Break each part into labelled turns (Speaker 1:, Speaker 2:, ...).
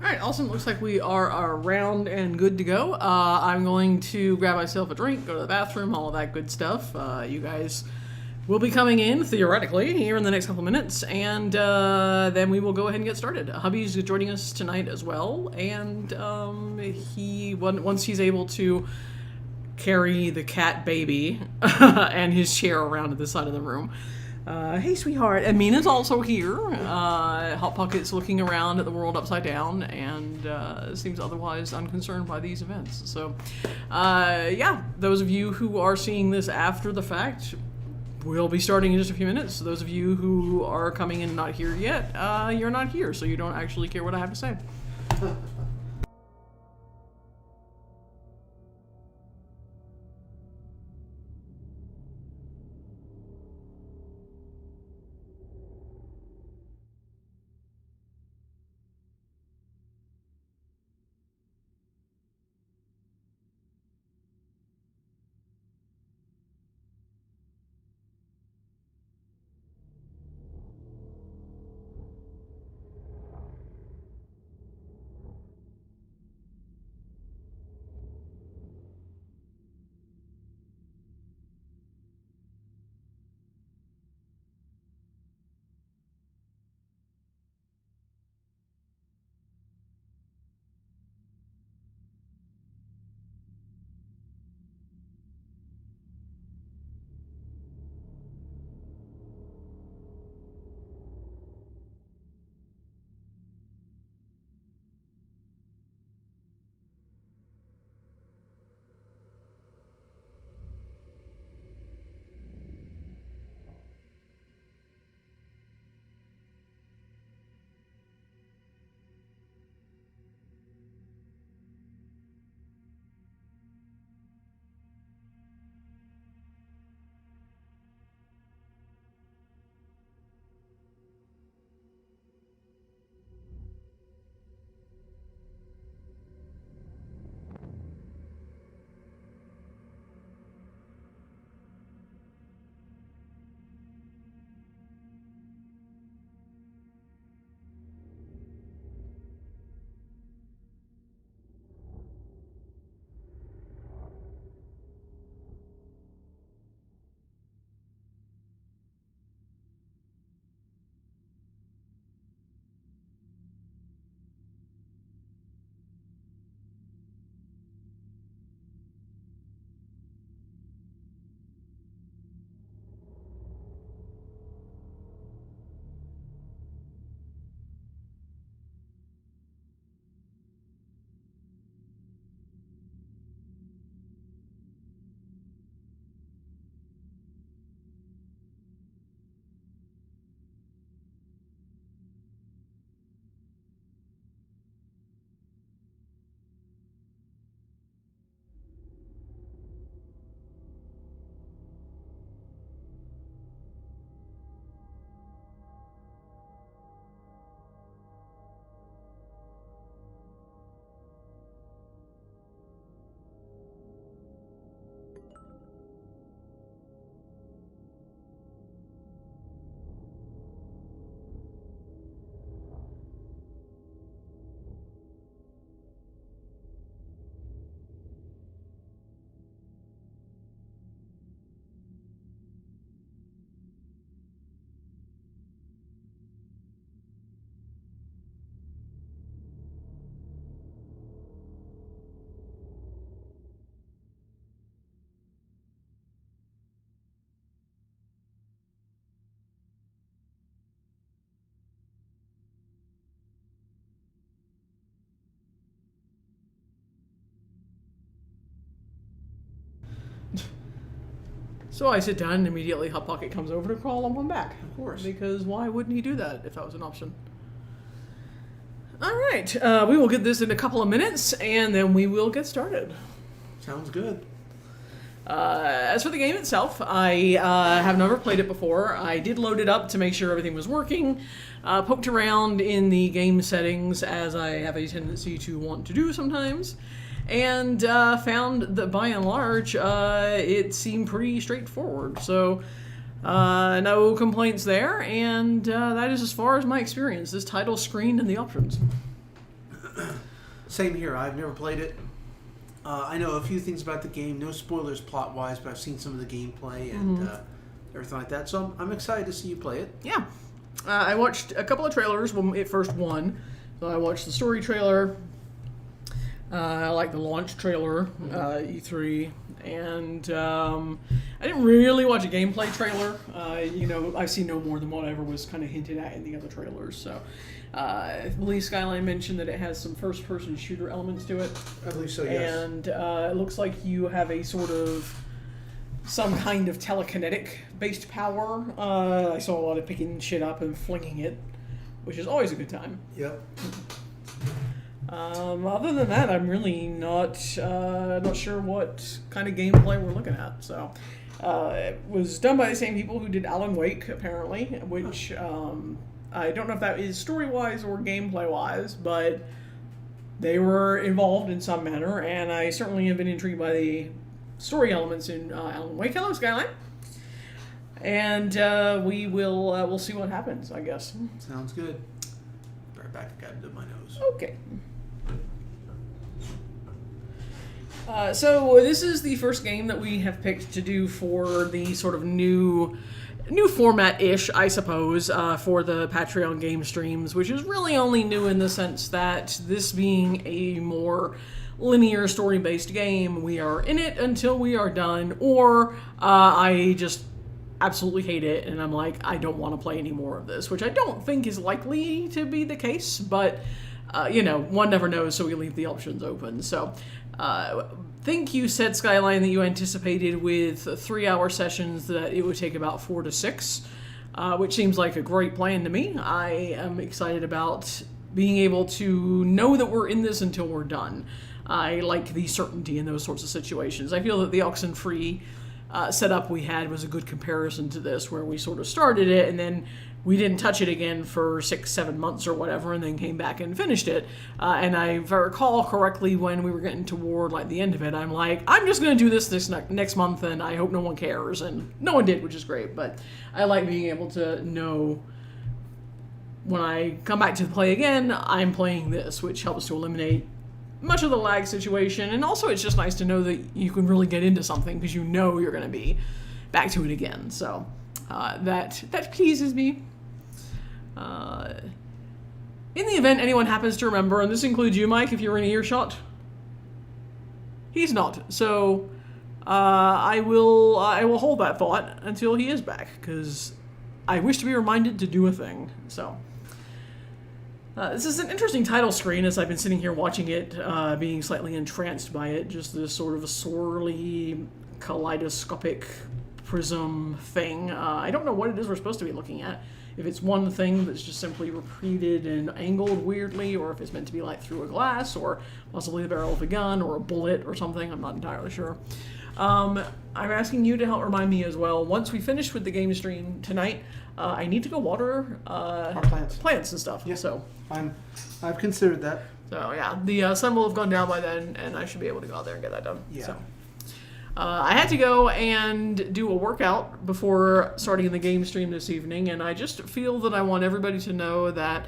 Speaker 1: Alright, awesome. Looks like we are around and good to go. I'm going to grab myself a drink, go to the bathroom, all of that good stuff. You guys will be coming in, theoretically, here in the next couple minutes, and then we will go ahead and get started. Hubby's joining us tonight as well, and once he's able to carry the cat baby and his chair around to the side of the room. Hey, sweetheart. Amina's also here. Hot Pocket's looking around at the world upside down and seems otherwise unconcerned by these events. So, yeah, those of you who are seeing this after the fact, we'll be starting in just a few minutes. Those of you who are coming in and not here yet, you're not here, so you don't actually care what I have to say. So I sit down and immediately Hot Pocket comes over to crawl on one back.
Speaker 2: Of course.
Speaker 1: Because why wouldn't he do that if that was an option? Alright, we will get this in a couple of minutes, and then we will get started.
Speaker 2: Sounds good.
Speaker 1: As for the game itself, I have never played it before. I did load it up to make sure everything was working, poked around in the game settings, as I have a tendency to want to do sometimes, and found that by and large, it seemed pretty straightforward. So, no complaints there, and that is as far as my experience. This title screen and the options.
Speaker 2: Same here. I've never played it. I know a few things about the game. No spoilers plot-wise, but I've seen some of the gameplay and everything like that. So I'm excited to see you play it.
Speaker 1: Yeah. I watched a couple of trailers when it first won. So I watched the story trailer. I like the launch trailer, E3. And I didn't really watch a gameplay trailer. I've seen no more than whatever was kind of hinted at in the other trailers. So I believe Skyline mentioned that it has some first-person shooter elements to it.
Speaker 2: I believe so, yes.
Speaker 1: And it looks like you have a sort of some kind of telekinetic-based power. I saw a lot of picking shit up and flinging it, which is always a good time.
Speaker 2: Yep.
Speaker 1: Other than that, I'm really not sure what kind of gameplay we're looking at. So, it was done by the same people who did Alan Wake, apparently, which I don't know if that is story-wise or gameplay-wise, but they were involved in some manner, and I certainly have been intrigued by the story elements in Alan Wake. Hello, Skyline. And we'll see what happens, I guess.
Speaker 2: Sounds good. Right back, I got into my nose.
Speaker 1: Okay. So this is the first game that we have picked to do for the sort of new format-ish, I suppose, for the Patreon game streams, which is really only new in the sense that this being a more linear story-based game, we are in it until we are done, or I just absolutely hate it, and I'm like, I don't want to play any more of this, which I don't think is likely to be the case, but, one never knows, so we leave the options open. So, think you said, Skyline, that you anticipated with 3-hour sessions that it would take about 4 to 6, which seems like a great plan to me. I am excited about being able to know that we're in this until we're done. I like the certainty in those sorts of situations. I feel that the Oxenfree setup we had was a good comparison to this, where we sort of started it and then we didn't touch it again for 6-7 months or whatever, and then came back and finished it. And if I recall correctly, when we were getting toward the end of it, I'm like, I'm just going to do this next month, and I hope no one cares. And no one did, which is great. But I like being able to know when I come back to play again, I'm playing this, which helps to eliminate much of the lag situation. And also, it's just nice to know that you can really get into something because you know you're going to be back to it again. So that pleases me. In the event anyone happens to remember, and this includes you, Mike, if you're in earshot, he's not. So I will hold that thought until he is back, because I wish to be reminded to do a thing. So this is an interesting title screen as I've been sitting here watching it, being slightly entranced by it. Just this sort of a swirly, kaleidoscopic prism thing. I don't know what it is we're supposed to be looking at. If it's one thing that's just simply repeated and angled weirdly, or if it's meant to be through a glass, or possibly the barrel of a gun, or a bullet, or something. I'm not entirely sure. I'm asking you to help remind me as well. Once we finish with the game stream tonight, I need to go water
Speaker 2: our
Speaker 1: plants and stuff.
Speaker 2: Yeah.
Speaker 1: So
Speaker 2: I've considered that.
Speaker 1: So yeah, the sun will have gone down by then, and I should be able to go out there and get that done.
Speaker 2: Yeah.
Speaker 1: So. I had to go and do a workout before starting the game stream this evening, and I just feel that I want everybody to know that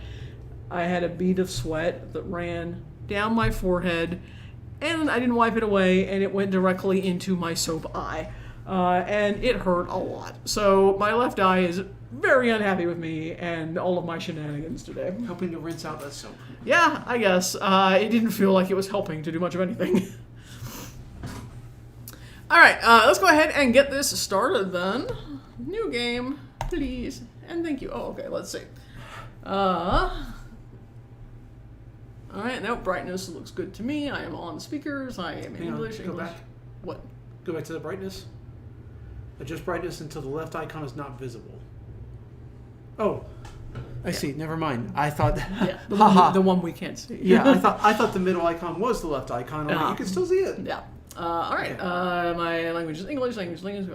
Speaker 1: I had a bead of sweat that ran down my forehead, and I didn't wipe it away, and it went directly into my soap eye, and it hurt a lot. So my left eye is very unhappy with me and all of my shenanigans today.
Speaker 2: Helping to rinse out that soap.
Speaker 1: Yeah, I guess. It didn't feel like it was helping to do much of anything. Alright, let's go ahead and get this started then. New game, please. And thank you. Oh, okay, let's see. Alright, no, brightness looks good to me. I am on speakers. I am in English.
Speaker 2: Go back.
Speaker 1: What?
Speaker 2: Go back to the brightness. Adjust brightness until the left icon is not visible. Oh, I see. Never mind. I thought.
Speaker 1: Yeah, the one we can't see.
Speaker 2: Yeah, I thought the middle icon was the left icon. You can still see it.
Speaker 1: Yeah. Alright, my language is English,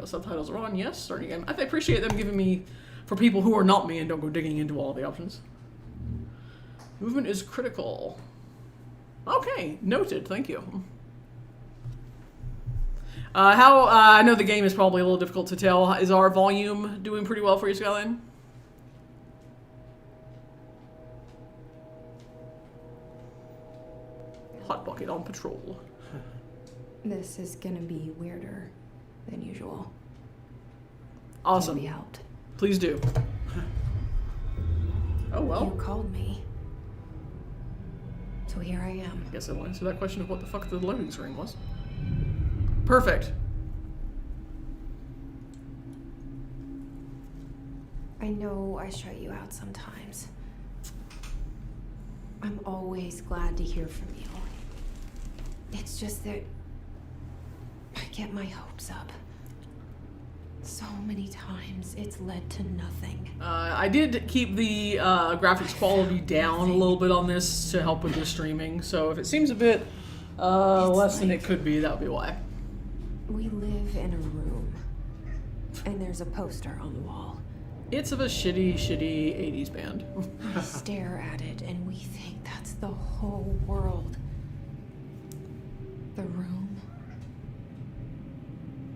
Speaker 1: subtitles are on, yes, starting again. I appreciate them giving me, for people who are not me and don't go digging into all the options. Movement is critical. Okay, noted, thank you. I know the game is probably a little difficult to tell. Is our volume doing pretty well for you, Skyline? hot bucket on patrol.
Speaker 3: This is gonna be weirder than usual.
Speaker 1: Awesome.
Speaker 3: Be out.
Speaker 1: Please do. Oh,
Speaker 3: You
Speaker 1: well.
Speaker 3: called me. So here I am.
Speaker 1: I guess I'll answer that question of what the fuck the loading screen was. Perfect.
Speaker 3: I know I shut you out sometimes. I'm always glad to hear from you. It's just that I get my hopes up. So many times it's led to nothing.
Speaker 1: I did keep the graphics quality down a little bit on this to help with the streaming, so if it seems a bit less than it could be, that would be why.
Speaker 3: We live in a room, and there's a poster on the wall.
Speaker 1: It's of a shitty 80s band.
Speaker 3: We stare at it, and we think that's the whole world. The room,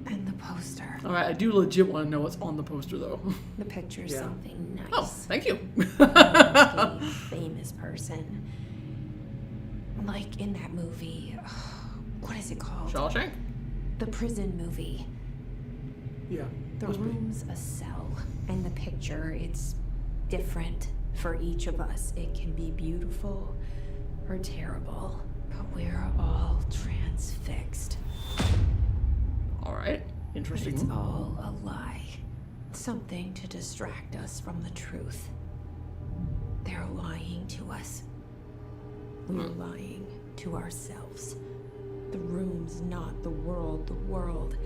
Speaker 3: and the poster.
Speaker 1: Alright, I do legit want to know what's on the poster, though.
Speaker 3: The picture's
Speaker 2: Yeah.
Speaker 3: something nice.
Speaker 1: Oh, thank you.
Speaker 3: A famous person. Like in that movie. What is it called?
Speaker 1: Shawshank?
Speaker 3: The prison movie.
Speaker 2: Yeah.
Speaker 3: The
Speaker 2: must be.
Speaker 3: room's a cell, and the picture, it's different for each of us. It can be beautiful or terrible, but we're all transfixed.
Speaker 1: Alright,
Speaker 3: But
Speaker 1: interesting.
Speaker 3: it's all a lie. Something to distract us from the truth. They're lying to us. We're lying to ourselves. The room's not the world. The world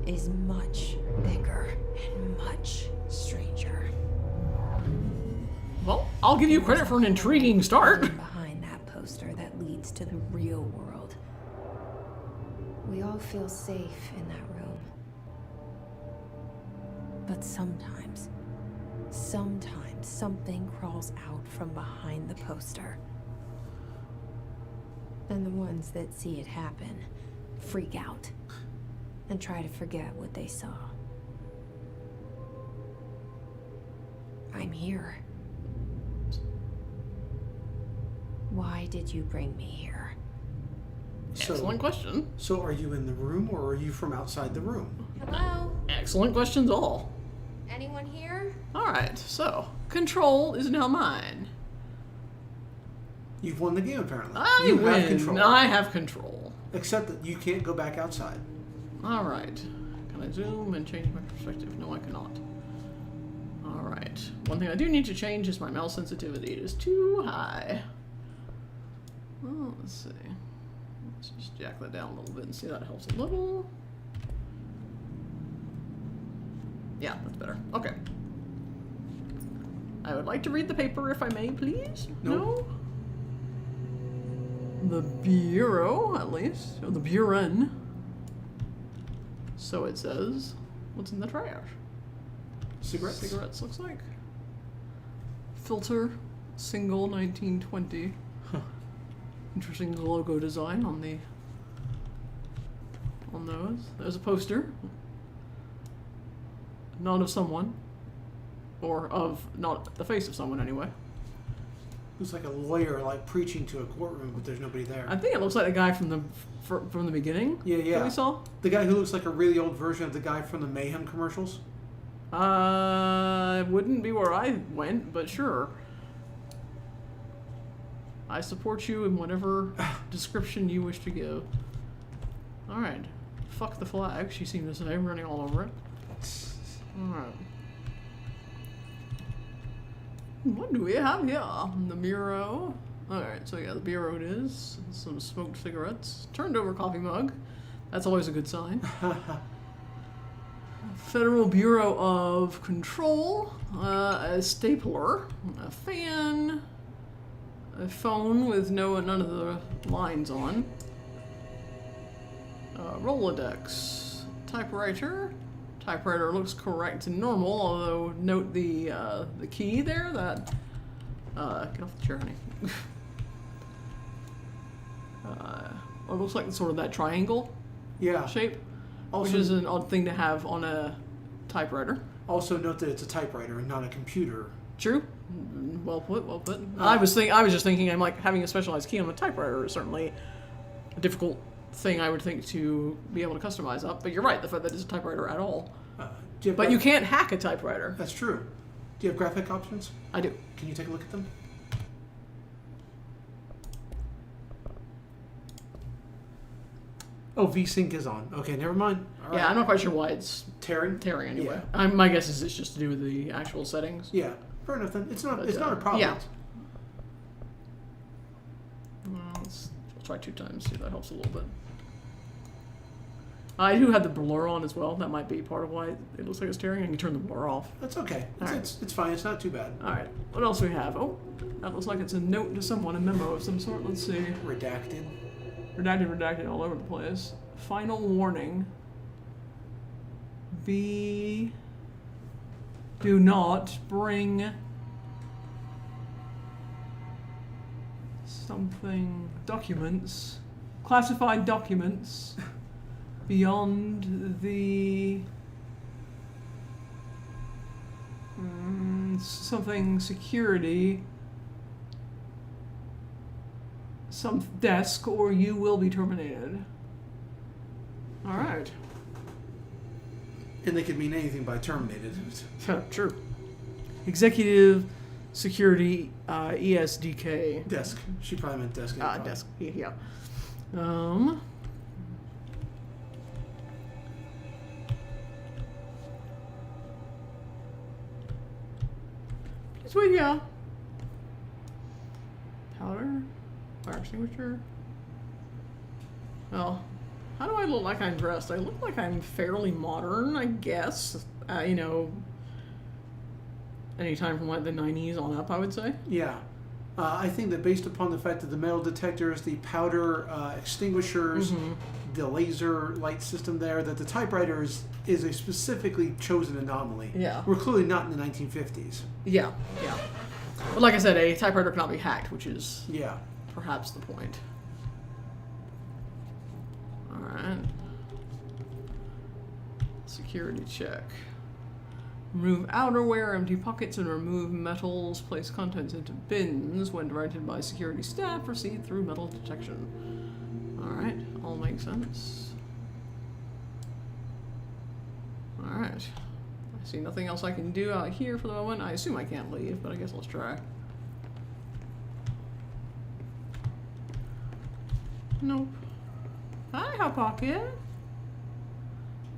Speaker 3: is much bigger and much stranger.
Speaker 1: Well, I'll give you credit for an intriguing start.
Speaker 3: Behind that poster that leads to the real world. We all feel safe in that room. But sometimes something crawls out from behind the poster. And the ones that see it happen freak out and try to forget what they saw. I'm here. Why did you bring me here?
Speaker 1: Excellent question.
Speaker 2: So are you in the room or are you from outside the room?
Speaker 3: Hello?
Speaker 1: Excellent questions all.
Speaker 3: Anyone here?
Speaker 1: Alright, so, control is now mine.
Speaker 2: You've won the game apparently.
Speaker 1: I
Speaker 2: you
Speaker 1: win.
Speaker 2: have control.
Speaker 1: I have control.
Speaker 2: Except that you can't go back outside.
Speaker 1: Alright. Can I zoom and change my perspective? No, I cannot. Alright. One thing I do need to change is my mouse sensitivity. It is too high. Oh, let's see. Let's just jack that down a little bit and see if that helps a little. Yeah, that's better. Okay. I would like to read the paper if I may, please.
Speaker 2: No.
Speaker 1: The bureau, at least. Or the buren. So it says. What's in the trash?
Speaker 2: Cigarettes?
Speaker 1: Cigarettes, looks like. Filter, single 1920. Interesting logo design on those. There's a poster. Not of someone. Or of, not the face of someone anyway.
Speaker 2: Looks like a lawyer like preaching to a courtroom, but there's nobody there.
Speaker 1: I think it looks like the guy from the beginning.
Speaker 2: Yeah, yeah.
Speaker 1: That we saw.
Speaker 2: The guy who looks like a really old version of the guy from the Mayhem commercials.
Speaker 1: It wouldn't be where I went, but sure. I support you in whatever description you wish to give. Alright. Fuck the flag, she seemed to say, running all over it. Alright. What do we have here? The bureau. Alright, so yeah, the bureau it is. Some smoked cigarettes. Turned over coffee mug. That's always a good sign. Federal Bureau of Control. A stapler. A fan. A phone with none of the lines on. Rolodex. Typewriter. Typewriter looks correct and normal, although note the key there that get off the chair, honey. It looks like sort of that triangle
Speaker 2: Yeah.
Speaker 1: shape,
Speaker 2: Also,
Speaker 1: which is an odd thing to have on a typewriter.
Speaker 2: also note that it's a typewriter and not a computer.
Speaker 1: True. Well put. Well put. I was just thinking. I'm like having a specialized key on a typewriter is certainly difficult thing, I would think, to be able to customize up. But you're right, the fact that it's a typewriter at all.
Speaker 2: Do you have
Speaker 1: But you can't hack a typewriter.
Speaker 2: That's true. Do you have graphic options?
Speaker 1: I do.
Speaker 2: Can you take a look at them? Oh, VSync is on. Okay, never mind. All
Speaker 1: Yeah,
Speaker 2: right.
Speaker 1: I'm not quite sure why it's
Speaker 2: Tearing?
Speaker 1: tearing anyway.
Speaker 2: Yeah.
Speaker 1: My guess is it's just to do with the actual settings.
Speaker 2: Yeah, fair enough then. It's not.
Speaker 1: But,
Speaker 2: It's not a problem.
Speaker 1: yeah. Well, we'll try 2 times, see if that helps a little bit. I do have the blur on as well. That might be part of why it looks like it's tearing. I can turn the blur off.
Speaker 2: That's okay.
Speaker 1: All right.
Speaker 2: It's fine. It's not too bad.
Speaker 1: All right. What else do we have? Oh, that looks like it's a note to someone, a memo of some sort. Let's see.
Speaker 2: Redacted.
Speaker 1: Redacted all over the place. Final warning. Do not bring documents, classified documents, beyond the something security, some desk, or you will be terminated. All right.
Speaker 2: And they could mean anything by terminated.
Speaker 1: True. Executive Security ESDK.
Speaker 2: Desk. She probably meant desk.
Speaker 1: Desk. Yeah. So yeah. Powder. Fire extinguisher. Well, how do I look like I'm dressed? I look like I'm fairly modern, I guess. Anytime from like the 90s on up, I would say.
Speaker 2: Yeah. I think that based upon the fact that the metal detectors, the powder extinguishers, the laser light system there, that the typewriter is a specifically chosen anomaly.
Speaker 1: Yeah.
Speaker 2: We're clearly not in the 1950s.
Speaker 1: Yeah. But like I said, a typewriter cannot be hacked, which is
Speaker 2: Yeah.
Speaker 1: perhaps the point. Alright. Security check. Remove outerwear, empty pockets, and remove metals. Place contents into bins. When directed by security staff, proceed through metal detection. Alright, all makes sense. Alright. I see nothing else I can do out here for the moment. I assume I can't leave, but I guess let's try. Nope. Hi, Hot Pocket.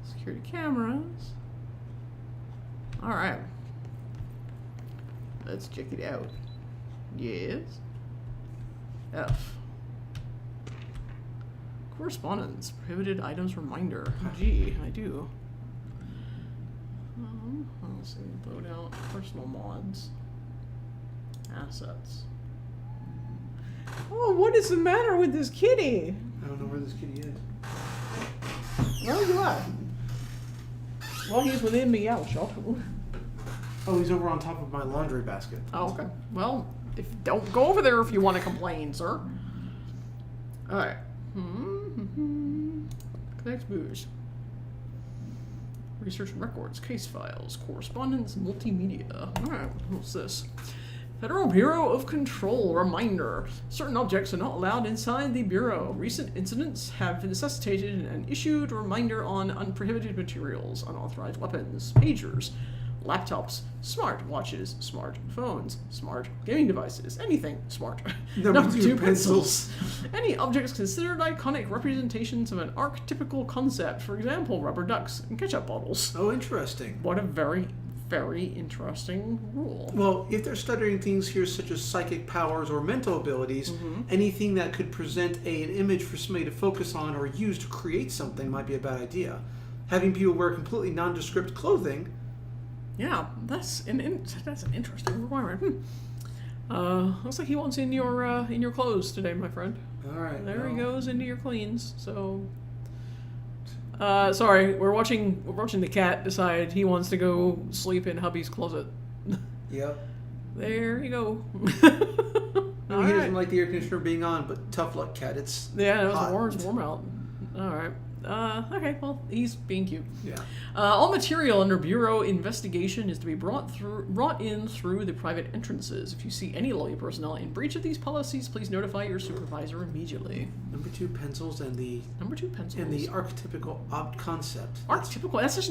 Speaker 1: Security cameras. Alright. Let's check it out. Yes. F. Correspondence. Prohibited items reminder. G, I do. Let's see. Load out personal mods. Assets. Oh, what is the matter with this kitty?
Speaker 2: I don't know where this kitty is.
Speaker 1: Where are you at? Well, he's within meow shop.
Speaker 2: Oh, he's over on top of my laundry basket.
Speaker 1: Oh, okay. Well, don't go over there if you want to complain, sir. Alright. Connect booze. Research and records, case files, correspondence, multimedia. Alright, what's this? Federal Bureau of Control reminder. Certain objects are not allowed inside the Bureau. Recent incidents have necessitated an issued reminder on unprohibited materials, unauthorized weapons, pagers, laptops, smart watches, smart phones, smart gaming devices, anything smart.
Speaker 2: Number 2, pencils.
Speaker 1: Any objects considered iconic representations of an archetypical concept, for example, rubber ducks and ketchup bottles.
Speaker 2: Oh, interesting.
Speaker 1: What a very, very interesting rule.
Speaker 2: Well, if they're studying things here such as psychic powers or mental abilities, anything that could present an image for somebody to focus on or use to create something might be a bad idea. Having people wear completely nondescript clothing.
Speaker 1: Yeah, that's an interesting requirement. Looks like he wants in your clothes today, my friend.
Speaker 2: All right.
Speaker 1: There he goes into your cleans. So, sorry, we're watching the cat decide he wants to go sleep in hubby's closet.
Speaker 2: Yep.
Speaker 1: There you go.
Speaker 2: No, he doesn't like the air conditioner being on, but tough luck, cat. It's
Speaker 1: Yeah,
Speaker 2: hot.
Speaker 1: it's warm out. All right. Okay, well, he's being cute.
Speaker 2: Yeah.
Speaker 1: All material under Bureau investigation is to be brought in through the private entrances. If you see any lawyer personnel in breach of these policies, please notify your supervisor immediately.
Speaker 2: Number 2 pencils and the
Speaker 1: Number 2 pencils.
Speaker 2: and the archetypical concept.
Speaker 1: Archetypical. That's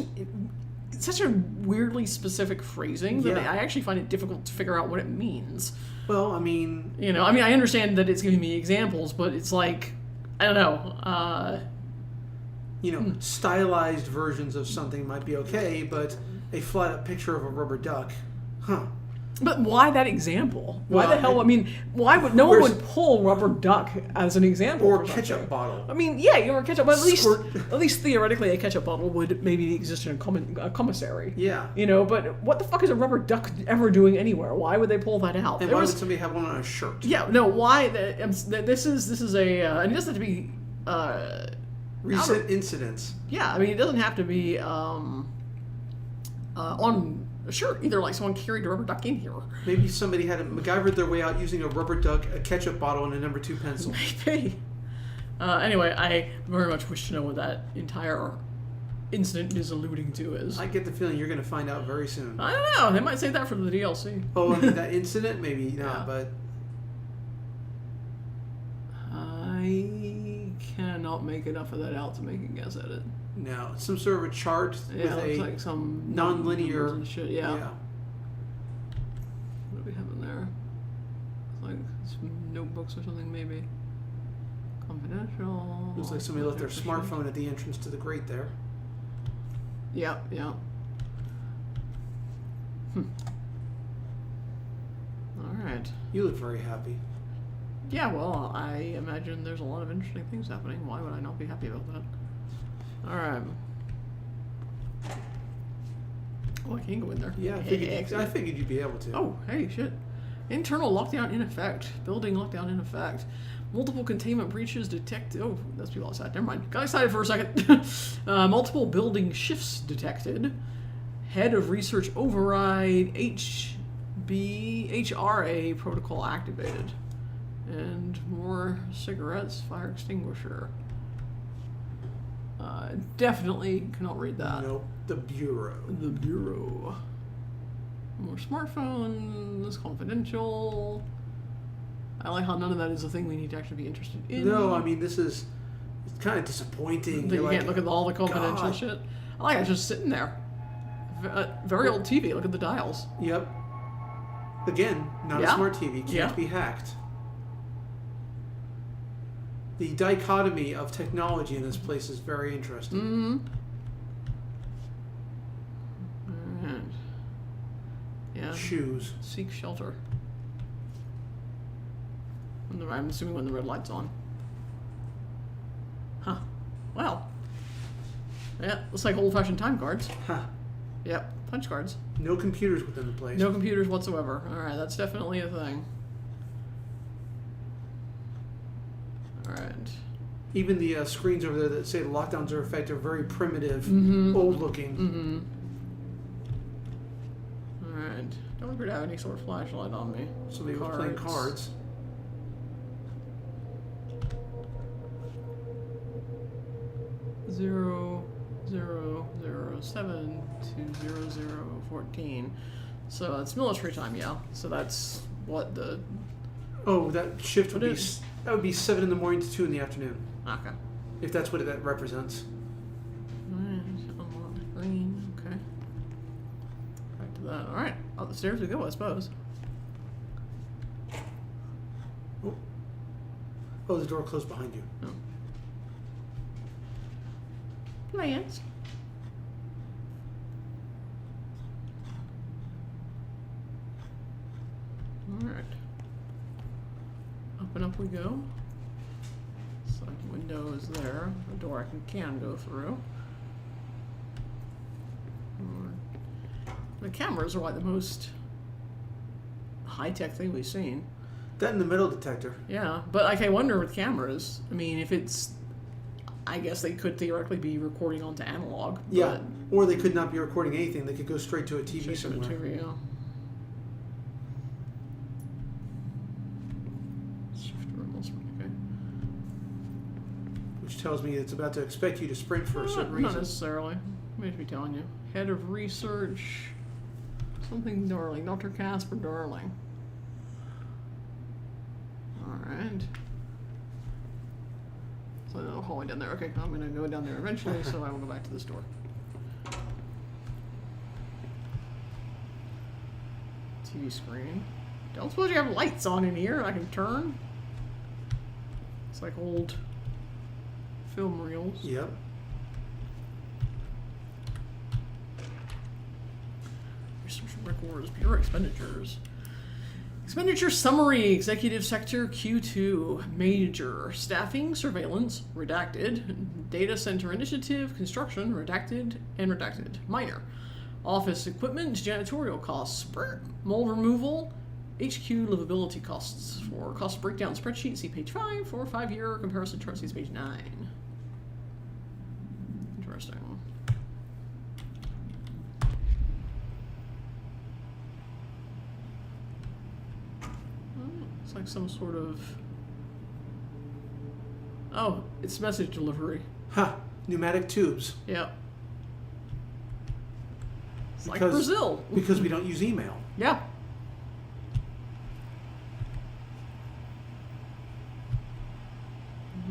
Speaker 1: such a weirdly specific phrasing that
Speaker 2: Yeah.
Speaker 1: I actually find it difficult to figure out what it means.
Speaker 2: Well, I mean,
Speaker 1: You know, I mean, I understand that it's giving me examples, but it's like, I don't know.
Speaker 2: stylized versions of something might be okay, but a flat-up picture of a rubber duck, huh?
Speaker 1: But why that example? Why
Speaker 2: Well,
Speaker 1: the hell? I mean, why would no one
Speaker 2: where's-
Speaker 1: would pull rubber duck as an example
Speaker 2: Or
Speaker 1: for something?
Speaker 2: ketchup bottle.
Speaker 1: I mean, yeah, you're a ketchup, but
Speaker 2: Squirt.
Speaker 1: at least theoretically, a ketchup bottle would maybe exist in a commissary.
Speaker 2: Yeah.
Speaker 1: You know, but what the fuck is a rubber duck ever doing anywhere? Why would they pull that out?
Speaker 2: And
Speaker 1: There
Speaker 2: why
Speaker 1: was-
Speaker 2: would somebody have one on a shirt?
Speaker 1: Yeah, no. Why? This is a, and it doesn't have to be.
Speaker 2: Recent incidents.
Speaker 1: Yeah, I mean, it doesn't have to be on a shirt either. Like someone carried a rubber duck in here.
Speaker 2: Maybe somebody had MacGyvered their way out using a rubber duck, a ketchup bottle, and a number 2 pencil.
Speaker 1: Maybe. Anyway, I very much wish to know what that entire incident is alluding to is.
Speaker 2: I get the feeling you're going to find out very soon.
Speaker 1: I don't know. They might say that for the DLC.
Speaker 2: Oh, I mean, that incident? Maybe not,
Speaker 1: Yeah.
Speaker 2: but
Speaker 1: I cannot make enough of that out to make a guess at it.
Speaker 2: no. Some sort of a chart
Speaker 1: Yeah,
Speaker 2: with
Speaker 1: it's
Speaker 2: a
Speaker 1: like some
Speaker 2: non-linear
Speaker 1: numbers and shit. Yeah. What do we have in there? It's like some notebooks or something, maybe. Confidential.
Speaker 2: Looks like somebody left their smartphone at the entrance to the grate there.
Speaker 1: Yeah, yeah. All right.
Speaker 2: You look very happy.
Speaker 1: Yeah, well, I imagine there's a lot of interesting things happening. Why would I not be happy about that? All right. Oh, I can go in there.
Speaker 2: Yeah, I figured you'd be able to.
Speaker 1: Oh, hey, shit. Internal lockdown in effect. Building lockdown in effect. Multiple containment breaches detected. Oh, that's people outside. Never mind. Got excited for a second. Multiple building shifts detected. Head of research override. HRA protocol activated. And more cigarettes. Fire extinguisher. Definitely cannot read that.
Speaker 2: Nope. The Bureau.
Speaker 1: The Bureau. More smartphones, confidential. I like how none of that is a thing we need to actually be interested in.
Speaker 2: No, I mean, this is it's kind of disappointing.
Speaker 1: That you
Speaker 2: You're
Speaker 1: can't
Speaker 2: like,
Speaker 1: look at all the confidential
Speaker 2: God.
Speaker 1: shit. I like it's just sitting there. Very old TV. Look at the dials.
Speaker 2: Yep. Again, not
Speaker 1: Yeah.
Speaker 2: a smart TV. Can't
Speaker 1: Yeah.
Speaker 2: be hacked. The dichotomy of technology in this place is very interesting.
Speaker 1: Mm-hmm. Alright. Yeah.
Speaker 2: Shoes.
Speaker 1: Seek shelter. I'm assuming when the red light's on. Huh. Well. Yeah, looks like old-fashioned time cards.
Speaker 2: Huh.
Speaker 1: Yep, punch cards.
Speaker 2: No computers within the place.
Speaker 1: No computers whatsoever. Alright, that's definitely a thing. Alright.
Speaker 2: Even the screens over there that say lockdowns are effective are very primitive,
Speaker 1: Mm-hmm.
Speaker 2: old-looking.
Speaker 1: Mm-hmm. Alright. Don't appear to have any sort of flashlight on me.
Speaker 2: Somebody was playing cards.
Speaker 1: Zero, 7 to 0014. So it's military time, yeah. So that's what the
Speaker 2: Oh, that shift would
Speaker 1: What
Speaker 2: be
Speaker 1: is-
Speaker 2: that would be 7 in the morning to 2 in the afternoon,
Speaker 1: okay.
Speaker 2: if that's what that represents.
Speaker 1: Alright, unlock green. Okay. Back to that. All right, up the stairs we go, I suppose.
Speaker 2: Oh, the door closed behind you.
Speaker 1: No. Plants. Alright. Up and up we go. Side window is there. A door I can go through. The cameras are like the most high-tech thing we've seen.
Speaker 2: That and the metal detector.
Speaker 1: Yeah, but like I wonder with cameras, I mean, if it's, I guess they could theoretically be recording onto analog.
Speaker 2: Yeah, or they could not be recording anything. They could go straight to a TV
Speaker 1: Straight to the
Speaker 2: somewhere.
Speaker 1: TV, yeah. Shift remote, okay.
Speaker 2: Which tells me it's about to expect you to sprint for a certain
Speaker 1: Not
Speaker 2: reason.
Speaker 1: necessarily. May just be telling you. Head of research. Something Darling. Dr. Casper Darling. Alright. So the hallway down there. Okay, I'm gonna go down there eventually, so I will go back to this door. TV screen. Don't suppose you have lights on in here I can turn? It's like old film reels.
Speaker 2: Yep.
Speaker 1: Research records, Bureau expenditures. Expenditure summary, Executive Sector Q2, Major, Staffing, Surveillance, redacted, Data Center Initiative, Construction, redacted, and redacted. Minor, Office Equipment, Janitorial costs, mold removal, HQ livability costs. For cost breakdown spreadsheet, see page 5. For 5-year comparison chart, see page 9. Interesting. It's like some sort of... Oh, it's message delivery.
Speaker 2: Huh. Pneumatic tubes.
Speaker 1: Yep. It's like
Speaker 2: Because-
Speaker 1: Brazil.
Speaker 2: Because we don't use email.
Speaker 1: Yeah.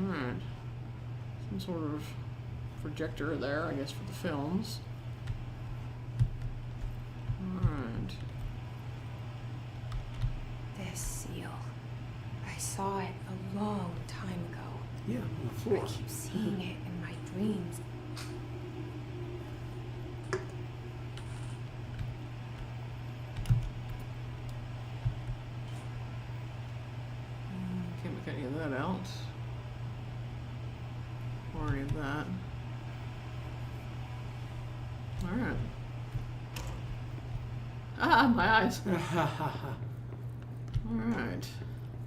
Speaker 1: Alright. Some sort of projector there, I guess, for the films. Alright.
Speaker 3: This seal. I saw it a long time ago.
Speaker 2: Yeah, on the
Speaker 3: I
Speaker 2: floor.
Speaker 3: keep seeing it in my dreams.
Speaker 1: Can't make any of that out. Or any of that. Alright. Ah, my eyes. Alright.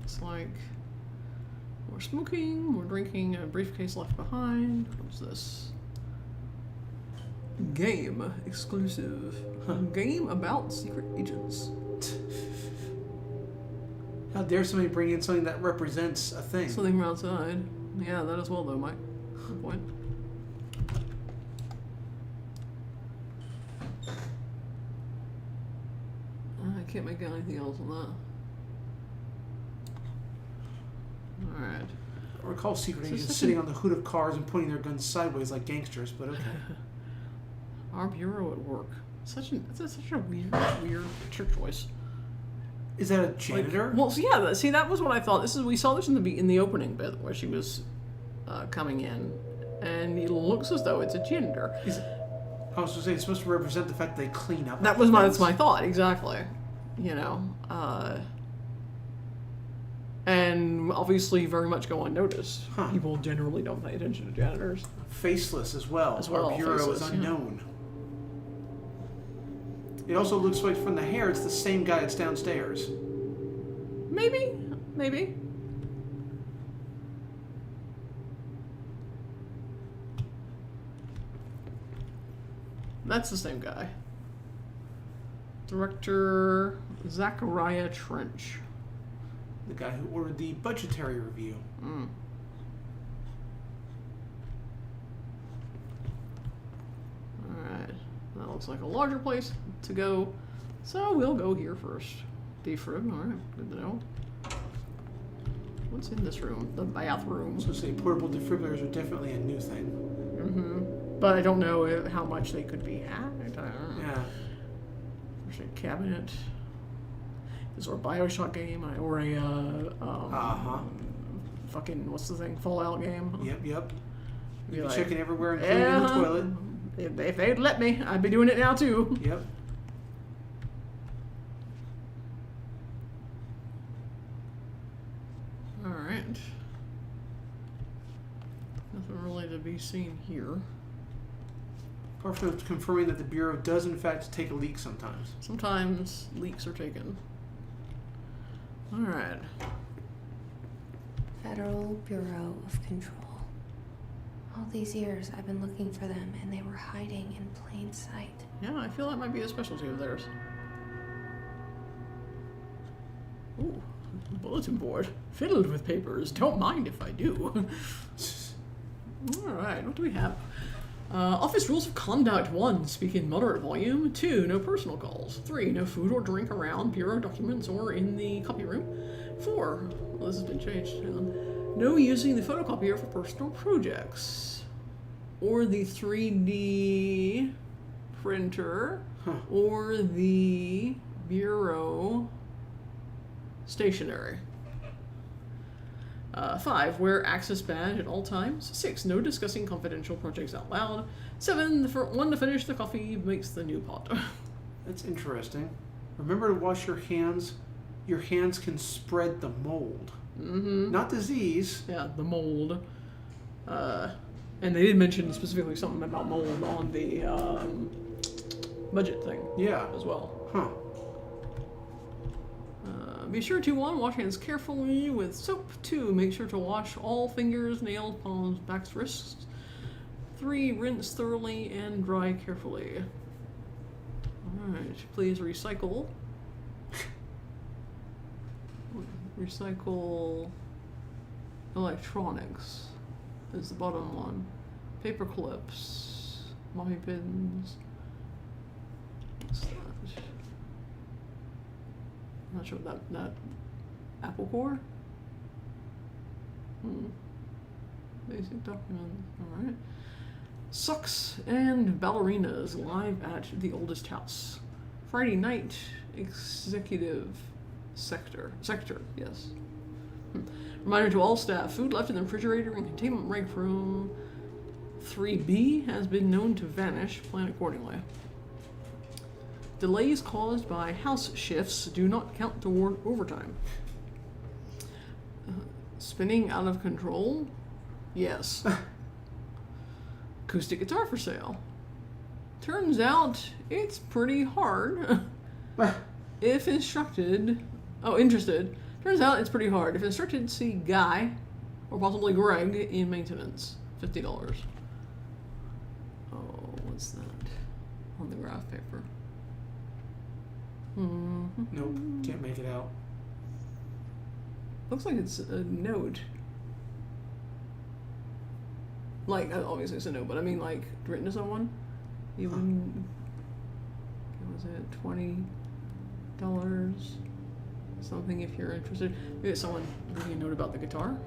Speaker 1: It's like more smoking, more drinking, a briefcase left behind. What's this? Game exclusive. Game about secret agents.
Speaker 2: How dare somebody bring in something that represents a thing?
Speaker 1: Something from outside. Yeah, that as well though, Mike. Good point. I can't make out anything else on that. Alright.
Speaker 2: I recall secret
Speaker 1: So
Speaker 2: agents
Speaker 1: such
Speaker 2: sitting
Speaker 1: a-
Speaker 2: on the hood of cars and pointing their guns sideways like gangsters, but okay.
Speaker 1: Our bureau at work. Such a weird choice.
Speaker 2: Is that a
Speaker 1: Like,
Speaker 2: janitor?
Speaker 1: well, so yeah. See, that was what I thought. We saw this in the opening bit where she was coming in, and it looks as though it's a janitor.
Speaker 2: I was going to say, it's supposed to represent the fact that they clean up.
Speaker 1: That was that's my thought exactly. You know, and obviously very much go unnoticed.
Speaker 2: Huh.
Speaker 1: People generally don't pay attention to janitors.
Speaker 2: Faceless as well.
Speaker 1: As well,
Speaker 2: Our bureau
Speaker 1: faceless,
Speaker 2: is
Speaker 1: yeah.
Speaker 2: unknown. It also looks like from the hair, it's the same guy that's downstairs.
Speaker 1: Maybe. That's the same guy. Director Zachariah Trench.
Speaker 2: The guy who ordered the budgetary review.
Speaker 1: Mm. Alright. That looks like a larger place to go. So we'll go here first. Beef room, alright, good to know. What's in this room? The bathroom.
Speaker 2: I was going to say, portable defibrillators are definitely a new thing.
Speaker 1: Mm-hmm. But I don't know how much they could be hacked. I don't know.
Speaker 2: Yeah.
Speaker 1: There's a cabinet. Is there a Bioshock game or a fucking what's the thing? Fallout game?
Speaker 2: Yep.
Speaker 1: Be
Speaker 2: You've been
Speaker 1: like,
Speaker 2: checking everywhere, including in the toilet.
Speaker 1: If they'd let me, I'd be doing it now too.
Speaker 2: Yep.
Speaker 1: Alright. Nothing really to be seen here.
Speaker 2: Apart from confirming that the Bureau does, in fact, take a leak sometimes.
Speaker 1: Sometimes leaks are taken. Alright.
Speaker 3: Federal Bureau of Control. All these years I've been looking for them and they were hiding in plain sight.
Speaker 1: Yeah, I feel that might be a specialty of theirs. Ooh, bulletin board. Filled with papers. Don't mind if I do. Alright, what do we have? Office rules of conduct. 1. Speak in moderate volume. 2. No personal calls. 3. No food or drink around bureau documents or in the copy room. 4. Well, this has been changed. Hang on. No using the photocopier for personal projects. Or the 3D printer. Or the bureau stationery. 5. Wear access badge at all times. 6. No discussing confidential projects out loud. 7. The one to finish the coffee makes the new pot.
Speaker 2: That's interesting. Remember to wash your hands. Your hands can spread the mold.
Speaker 1: Mm-hmm.
Speaker 2: Not disease.
Speaker 1: Yeah, the mold. And they did mention specifically something about mold on the budget thing.
Speaker 2: Yeah.
Speaker 1: As well.
Speaker 2: Huh.
Speaker 1: Be sure to 1. Wash hands carefully with soap. 2. Make sure to wash all fingers, nails, palms, backs, wrists. 3. Rinse thoroughly and dry carefully. Alright, please recycle. Recycle electronics is the bottom one. Paper clips, mommy pins. What's that? I'm not sure what that Apple Core? Basic documents. Alright. Socks and ballerinas live at the oldest house. Friday night, executive sector, yes. Reminder to all staff, food left in the refrigerator and containment break room 3B has been known to vanish. Plan accordingly. Delays caused by house shifts do not count toward overtime. Spinning out of control? Yes. Acoustic guitar for sale. Turns out it's pretty hard. If interested. Turns out it's pretty hard. If instructed, see Guy or possibly Greg in maintenance. $50. Oh, what's that? On the graph paper.
Speaker 2: Nope, can't make it out.
Speaker 1: Looks like it's a note. Like, obviously it's a note, but I mean, like, written to someone. You wouldn't. What was it? $20 something if you're interested. Maybe it's someone giving a note about the guitar.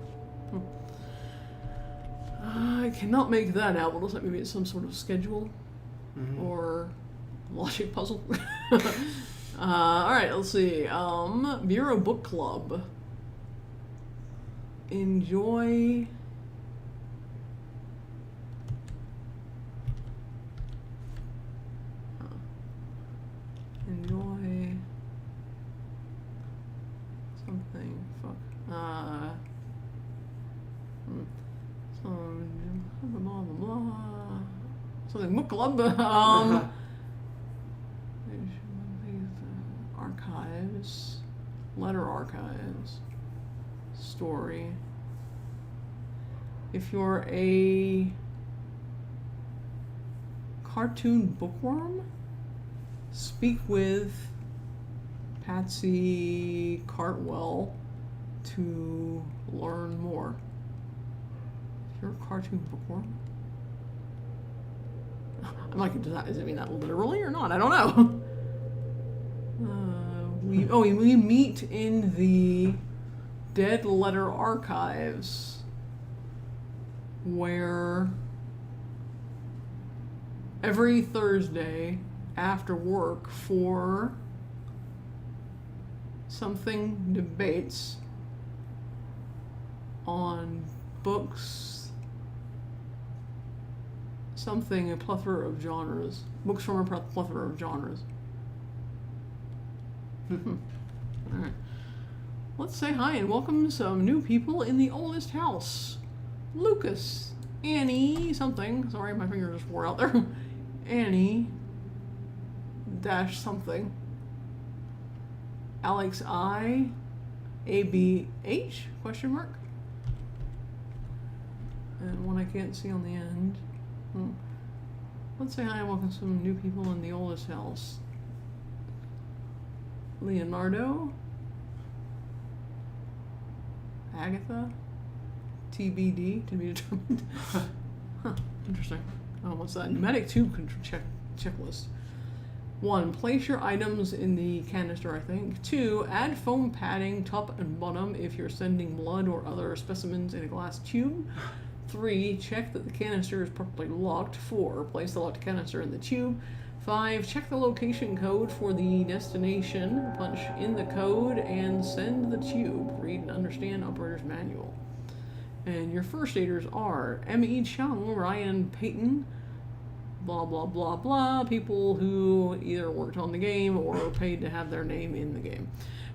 Speaker 1: I cannot make that out. It looks like maybe it's some sort of schedule or logic puzzle. Alright, let's see. Bureau Book Club. Enjoy. Enjoy something. Fuck. Blah blah blah. Something book club. Archives, letter archives, story. If you're a cartoon bookworm, speak with Patsy Cartwell to learn more. If you're a cartoon bookworm, I'm like, does it mean that literally or not? I don't know. We meet in the Dead Letter Archives, where every Thursday after work for something debates on books, something, a plethora of genres, books from a plethora of genres. Alright. Let's say hi and welcome some new people in the oldest house. Lucas, Annie, something. Sorry, my finger just wore out there. Annie dash something. Alex I. ABH? Question mark? And one I can't see on the end. Let's say hi and welcome some new people in the oldest house. Leonardo, Agatha, TBD, to be determined. Huh, interesting. Oh, what's that? Pneumatic tube checklist. 1. Place your items in the canister, I think. 2. Add foam padding top and bottom if you're sending blood or other specimens in a glass tube. 3. Check that the canister is properly locked. 4. Place the locked canister in the tube. 5. Check the location code for the destination. Punch in the code and send the tube. Read and understand operator's manual. And your first aiders are M.E. Chung, Ryan Payton, blah, blah, blah, blah. People who either worked on the game or were paid to have their name in the game.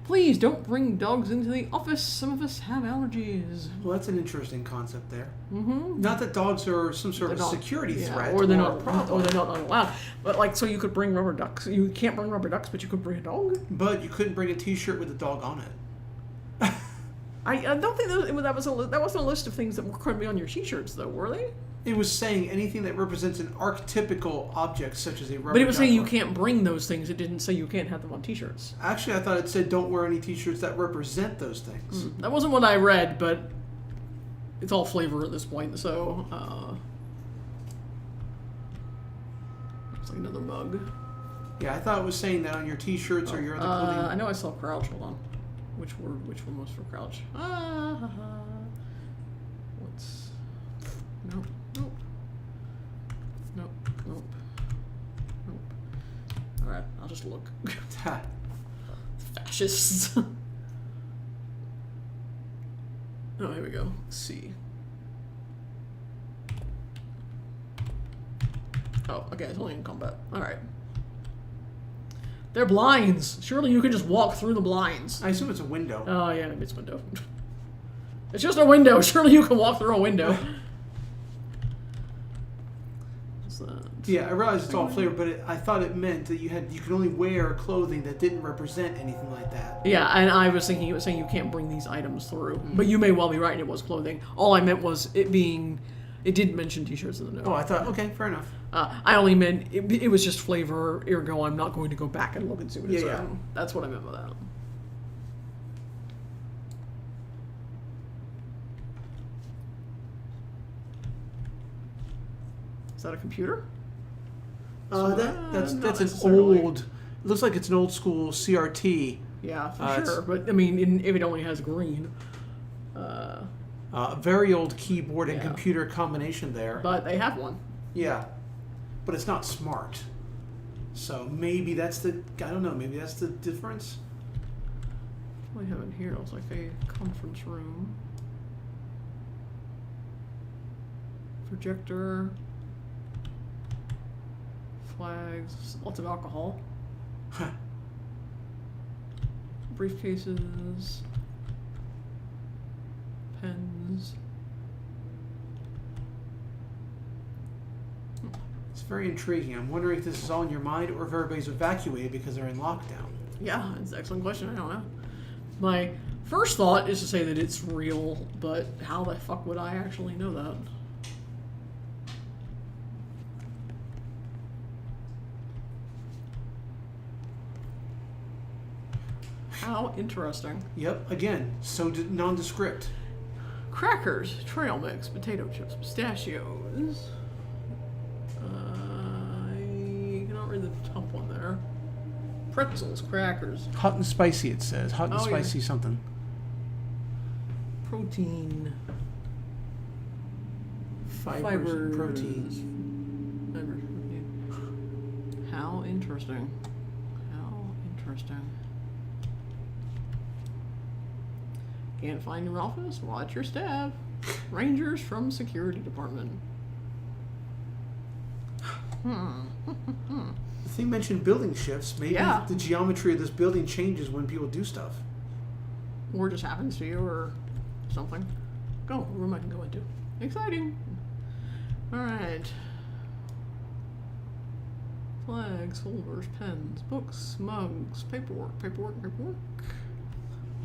Speaker 1: Please don't bring dogs into the office. Some of us have allergies.
Speaker 2: Well, that's an interesting concept there.
Speaker 1: Mm-hmm.
Speaker 2: Not that dogs are some sort of security threat
Speaker 1: or they're not,
Speaker 2: a problem.
Speaker 1: or they're not allowed. But like, so you could bring rubber ducks. You can't bring rubber ducks, but you could bring a dog.
Speaker 2: But you couldn't bring a T-shirt with a dog on it.
Speaker 1: I don't think that wasn't a list of things that could be on your T-shirts, though, were they?
Speaker 2: It was saying anything that represents an archetypical object, such as a rubber
Speaker 1: But it was saying you
Speaker 2: duck.
Speaker 1: can't bring those things. It didn't say you can't have them on T-shirts.
Speaker 2: Actually, I thought it said don't wear any T-shirts that represent those things.
Speaker 1: That wasn't what I read, but it's all flavor at this point. So, it's like another mug.
Speaker 2: Yeah, I thought it was saying that on your T-shirts or your other clothing.
Speaker 1: I know I saw Crouch. Hold on. Which one was for Crouch? What's... Nope. Nope. Nope. Nope. Nope. Alright, I'll just look. Fascists. Oh, here we go. Let's see. Oh, okay, it's only in combat. Alright. They're blinds. Surely you could just walk through the blinds.
Speaker 2: I assume it's a window.
Speaker 1: Oh, yeah, maybe it's a window. It's just a window. Surely you can walk through a window. What's that?
Speaker 2: Yeah, I realize it's all flavor, but I thought it meant that you could only wear clothing that didn't represent anything like that.
Speaker 1: Yeah, and I was thinking it was saying you can't bring these items through. But you may well be right, it was clothing. All I meant was it didn't mention T-shirts in the note.
Speaker 2: Oh, I thought, okay, fair enough.
Speaker 1: I only meant it was just flavor, ergo I'm not going to go back and look and see what it's
Speaker 2: Yeah.
Speaker 1: That's what I meant by that. Is that a computer?
Speaker 2: That's
Speaker 1: not
Speaker 2: an
Speaker 1: necessarily.
Speaker 2: old. It looks like it's an old school CRT.
Speaker 1: Yeah, for
Speaker 2: it's-
Speaker 1: sure. But I mean, if it only has green.
Speaker 2: Very old keyboard and
Speaker 1: Yeah.
Speaker 2: computer combination there.
Speaker 1: But they have one.
Speaker 2: Yeah, but it's not smart. So maybe that's the. I don't know. Maybe that's the difference.
Speaker 1: What do we have in here? It looks like a conference room. Projector. Flags. Lots of alcohol. Briefcases. Pens.
Speaker 2: It's very intriguing. I'm wondering if this is all in your mind or if everybody's evacuated because they're in lockdown.
Speaker 1: Yeah, it's an excellent question. I don't know. My first thought is to say that it's real, but how the fuck would I actually know that? How interesting.
Speaker 2: Yep. Again, so nondescript.
Speaker 1: Crackers, trail mix, potato chips, pistachios. I cannot read the top one there. Pretzels, crackers,
Speaker 2: Hot and spicy. It says hot and
Speaker 1: Oh, yeah.
Speaker 2: spicy something.
Speaker 1: protein,
Speaker 2: Fibers and proteins.
Speaker 1: Fibers, protein. How interesting. How interesting. Can't find your office? Watch your staff. Rangers from security department.
Speaker 2: The thing mentioned building shifts. Maybe
Speaker 1: Yeah.
Speaker 2: the geometry of this building changes when people do stuff.
Speaker 1: Or just happens to you or something. Go, a room I can go into. Exciting. Alright. Flags, folders, pens, books, mugs, paperwork.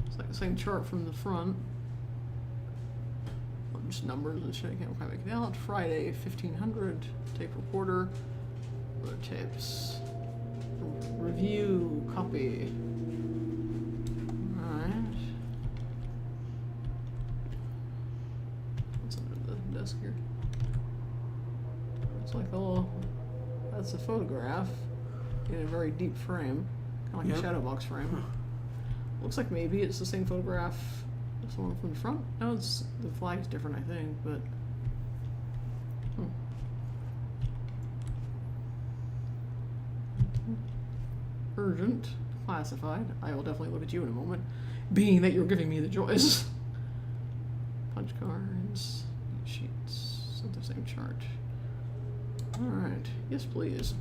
Speaker 1: It's like the same chart from the front. Just numbers and shit, I can't quite make it out. Friday, 1500, tape recorder, other tapes. Review, copy. Alright. What's under the desk here? like that's a photograph in a very deep frame, kind of like a shadow box frame.
Speaker 2: Huh.
Speaker 1: Looks like maybe it's the same photograph as the one from the front. No, it's the flag's different, I think, but. Urgent, classified. I will definitely look at you in a moment, being that you're giving me the choice. Punch cards, sheets, at the same chart. Alright, yes please.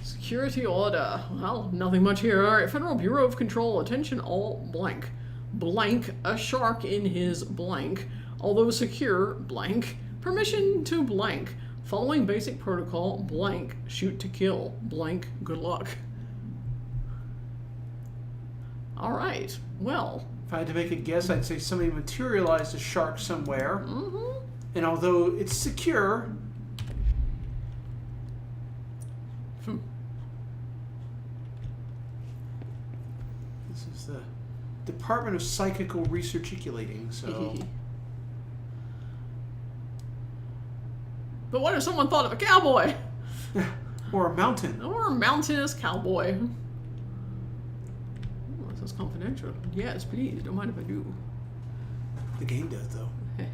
Speaker 1: Security order. Well, nothing much here. Alright, Federal Bureau of Control, attention all blank. Blank, a shark in his blank. Although secure, blank. Permission to blank. Following basic protocol, blank. Shoot to kill, blank. Good luck. Alright, well.
Speaker 2: If I had to make a guess, I'd say somebody materialized a shark somewhere.
Speaker 1: Mm-hmm.
Speaker 2: And although it's secure, this is the Department of Psychical Researchiculating, so...
Speaker 1: But what if someone thought of a cowboy?
Speaker 2: Or a mountain.
Speaker 1: Or a mountainous cowboy? Oh, this is confidential. Yes, please. Don't mind if I do.
Speaker 2: The game does, though.
Speaker 1: Yeah,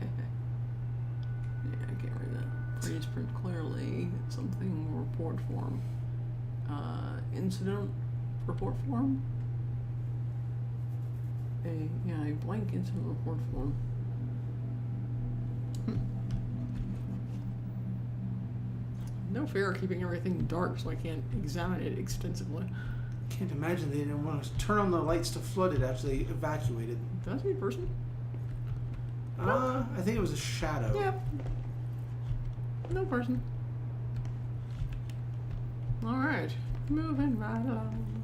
Speaker 1: I can't read that. Please print clearly. Something report form. Incident report form? A blank incident report form. No fear of keeping everything dark so I can't examine it extensively.
Speaker 2: Can't imagine they didn't want to turn on the lights to flood it after they evacuated.
Speaker 1: Did that be a person?
Speaker 2: I think it was a shadow.
Speaker 1: Yep. No person. Alright. Moving right along.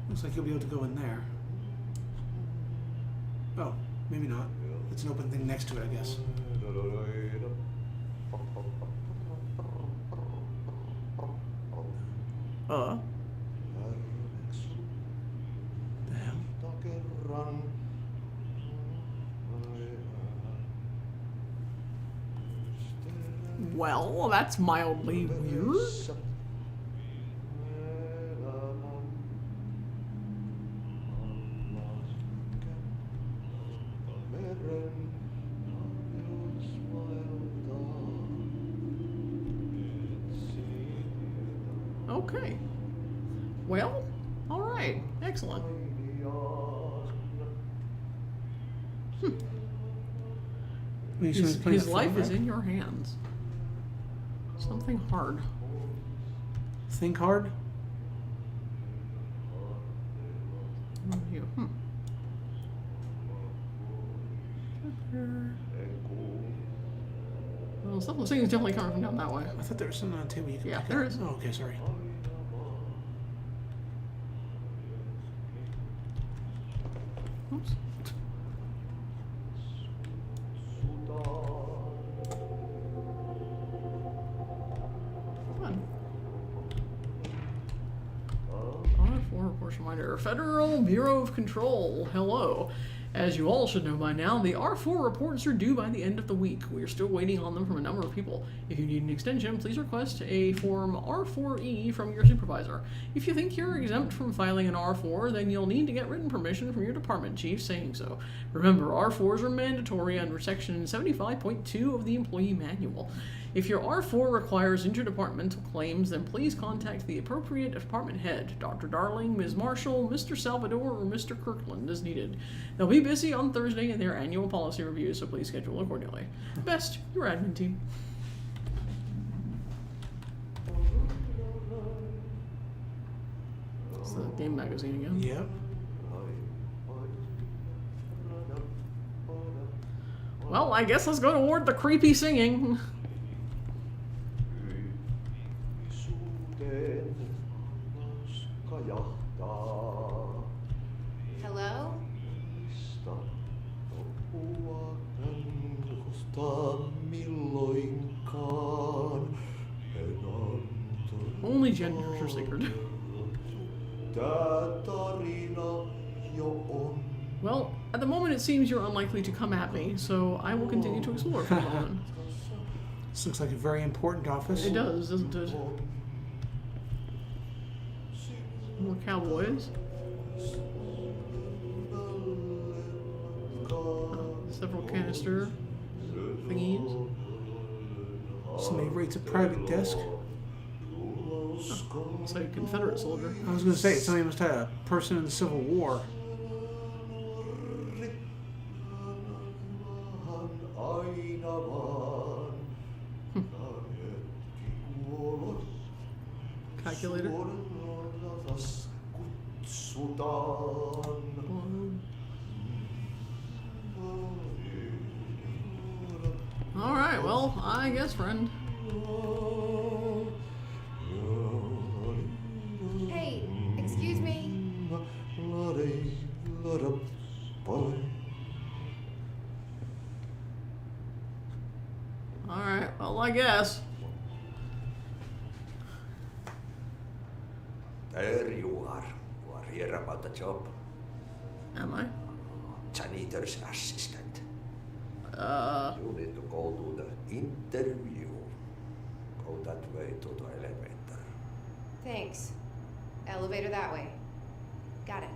Speaker 2: Looks like you'll be able to go in there. Oh, maybe not. It's an open thing next to it, I guess. The hell?
Speaker 1: Well, that's mildly weird. Okay. Well, alright. Excellent. His life is in your hands. Something hard.
Speaker 2: Think hard? Well, something is definitely coming from down that way. I thought there was something on the table you could
Speaker 1: Yeah,
Speaker 2: pick
Speaker 1: there
Speaker 2: up.
Speaker 1: is.
Speaker 2: Oh, okay, sorry.
Speaker 1: Oops. Fun. R4 reports reminder. Federal Bureau of Control. Hello. As you all should know by now, the R4 reports are due by the end of the week. We are still waiting on them from a number of people. If you need an extension, please request a Form R4E from your supervisor. If you think you're exempt from filing an R4, then you'll need to get written permission from your department chief saying so. Remember, R4s are mandatory under Section 75.2 of the Employee Manual. If your R4 requires interdepartmental claims, then please contact the appropriate department head, Dr. Darling, Ms. Marshall, Mr. Salvador, or Mr. Kirkland as needed. They'll be busy on Thursday in their annual policy review, so please schedule accordingly. Best, your admin team. It's the game magazine again.
Speaker 2: Yep.
Speaker 1: Well, I guess let's go toward the creepy singing.
Speaker 3: Hello?
Speaker 1: Only genders are sacred.
Speaker 4: Tää tarina jo
Speaker 1: Well, at the moment it seems you're unlikely to come at me, so I will continue to explore for the moment.
Speaker 2: This looks like a very important office.
Speaker 1: It does, doesn't it? More cowboys. Several canister thingies.
Speaker 2: Somebody rates a private desk.
Speaker 1: It's like a Confederate soldier.
Speaker 2: I was going to say, somebody must have a person in the Civil War.
Speaker 1: Calculator. Alright, well, I guess, friend.
Speaker 3: Hey, excuse me.
Speaker 1: Alright, well, I guess.
Speaker 4: There you are. You are here about the job.
Speaker 1: Am I?
Speaker 4: Janitor's assistant.
Speaker 1: Uh,
Speaker 4: You need to go to the interview. Go that way to the elevator.
Speaker 5: Thanks. Elevator that way. Got it.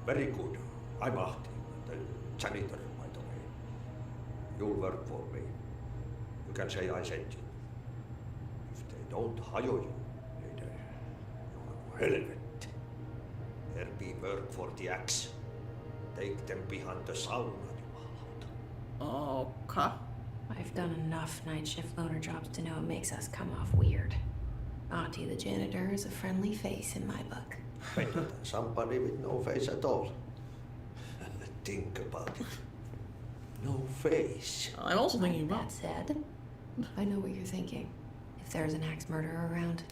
Speaker 4: Very good. I'm Ahti, the janitor, by the way. You'll work for me. You can say I sent you. If they don't hire you later, you're relevant. There be work for the axe. Take them behind the sauna, you out.
Speaker 1: okay.
Speaker 3: I've done enough night shift loner jobs to know it makes us come off weird. Auntie the janitor is a friendly face in my book.
Speaker 4: Better than somebody with no face at all. Think about it. No face.
Speaker 1: I'm also thinking about.
Speaker 3: That said, I know what you're thinking. If there's an axe murderer around,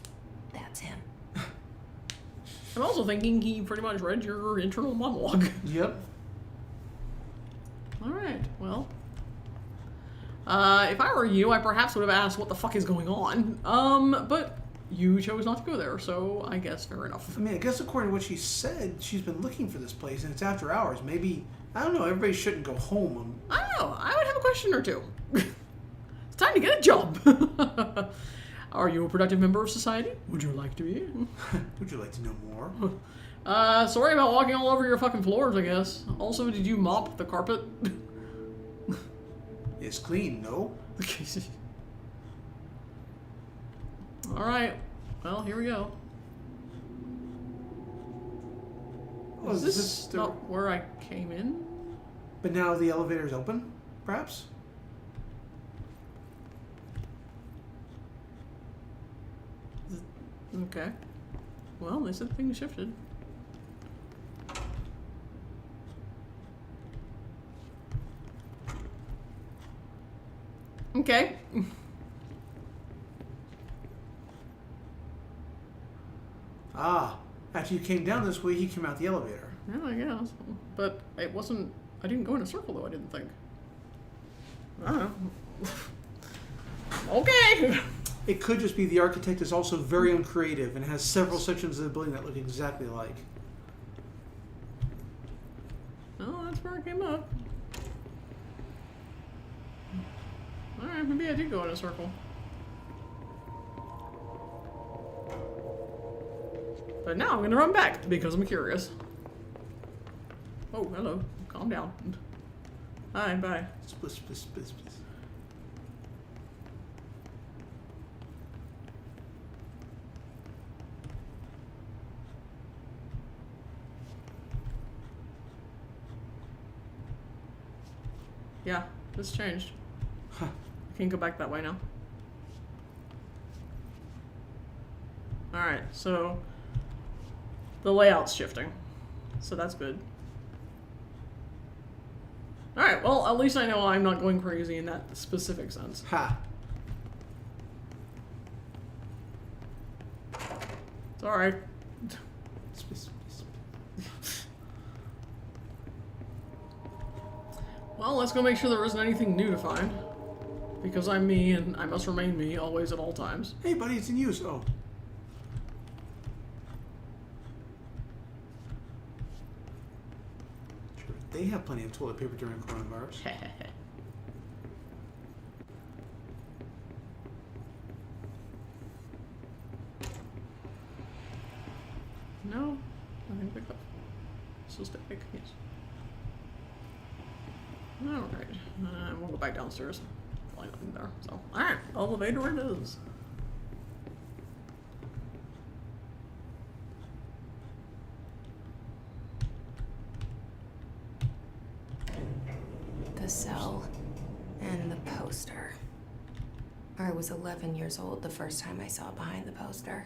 Speaker 3: that's him.
Speaker 1: I'm also thinking he pretty much read your internal monologue.
Speaker 2: Yep.
Speaker 1: Alright, well. If I were you, I perhaps would have asked what the fuck is going on. But you chose not to go there, so I guess fair enough.
Speaker 2: I mean, I guess according to what she said, she's been looking for this place, and it's after hours. Maybe, I don't know, everybody shouldn't go home.
Speaker 1: I don't know, I would have a question or two. It's time to get a job. Are you a productive member of society? Would you like to be?
Speaker 2: Would you like to know more?
Speaker 1: Sorry about walking all over your fucking floors, I guess. Also, did you mop the carpet?
Speaker 2: It's clean, no?
Speaker 1: Alright, well, here we go.
Speaker 2: Oh,
Speaker 1: Is
Speaker 2: is
Speaker 1: this
Speaker 2: this the-
Speaker 1: not where I came in?
Speaker 2: But now the elevator's open, perhaps?
Speaker 1: Okay. Well, they said things shifted. Okay.
Speaker 2: Ah, after you came down this way, he came out the elevator.
Speaker 1: Yeah, I guess. But it wasn't. I didn't go in a circle, though, I didn't think. I don't know. Okay!
Speaker 2: It could just be the architect is also very uncreative and has several sections of the building that look exactly alike.
Speaker 1: Oh, that's where it came up. Alright, maybe I did go in a circle. But now I'm gonna run back because I'm curious. Oh, hello. Calm down. Hi, bye.
Speaker 2: Split, split, split, split.
Speaker 1: Yeah, this changed.
Speaker 2: Huh.
Speaker 1: I can't go back that way now. Alright, so the layout's shifting. So that's good. Alright, well, at least I know I'm not going crazy in that specific sense.
Speaker 2: Ha!
Speaker 1: It's alright.
Speaker 2: Split, split, split.
Speaker 1: Well, let's go make sure there isn't anything new to find. Because I'm me, and I must remain me, always at all times.
Speaker 2: Hey, buddy, it's in use. Oh. True. They have plenty of toilet paper during coronavirus.
Speaker 1: No, nothing picked up. Still static, yes. Alright, we'll go back downstairs. Probably nothing there. So, alright, elevator it is.
Speaker 3: The cell and the poster. I was 11 years old the first time I saw behind the poster.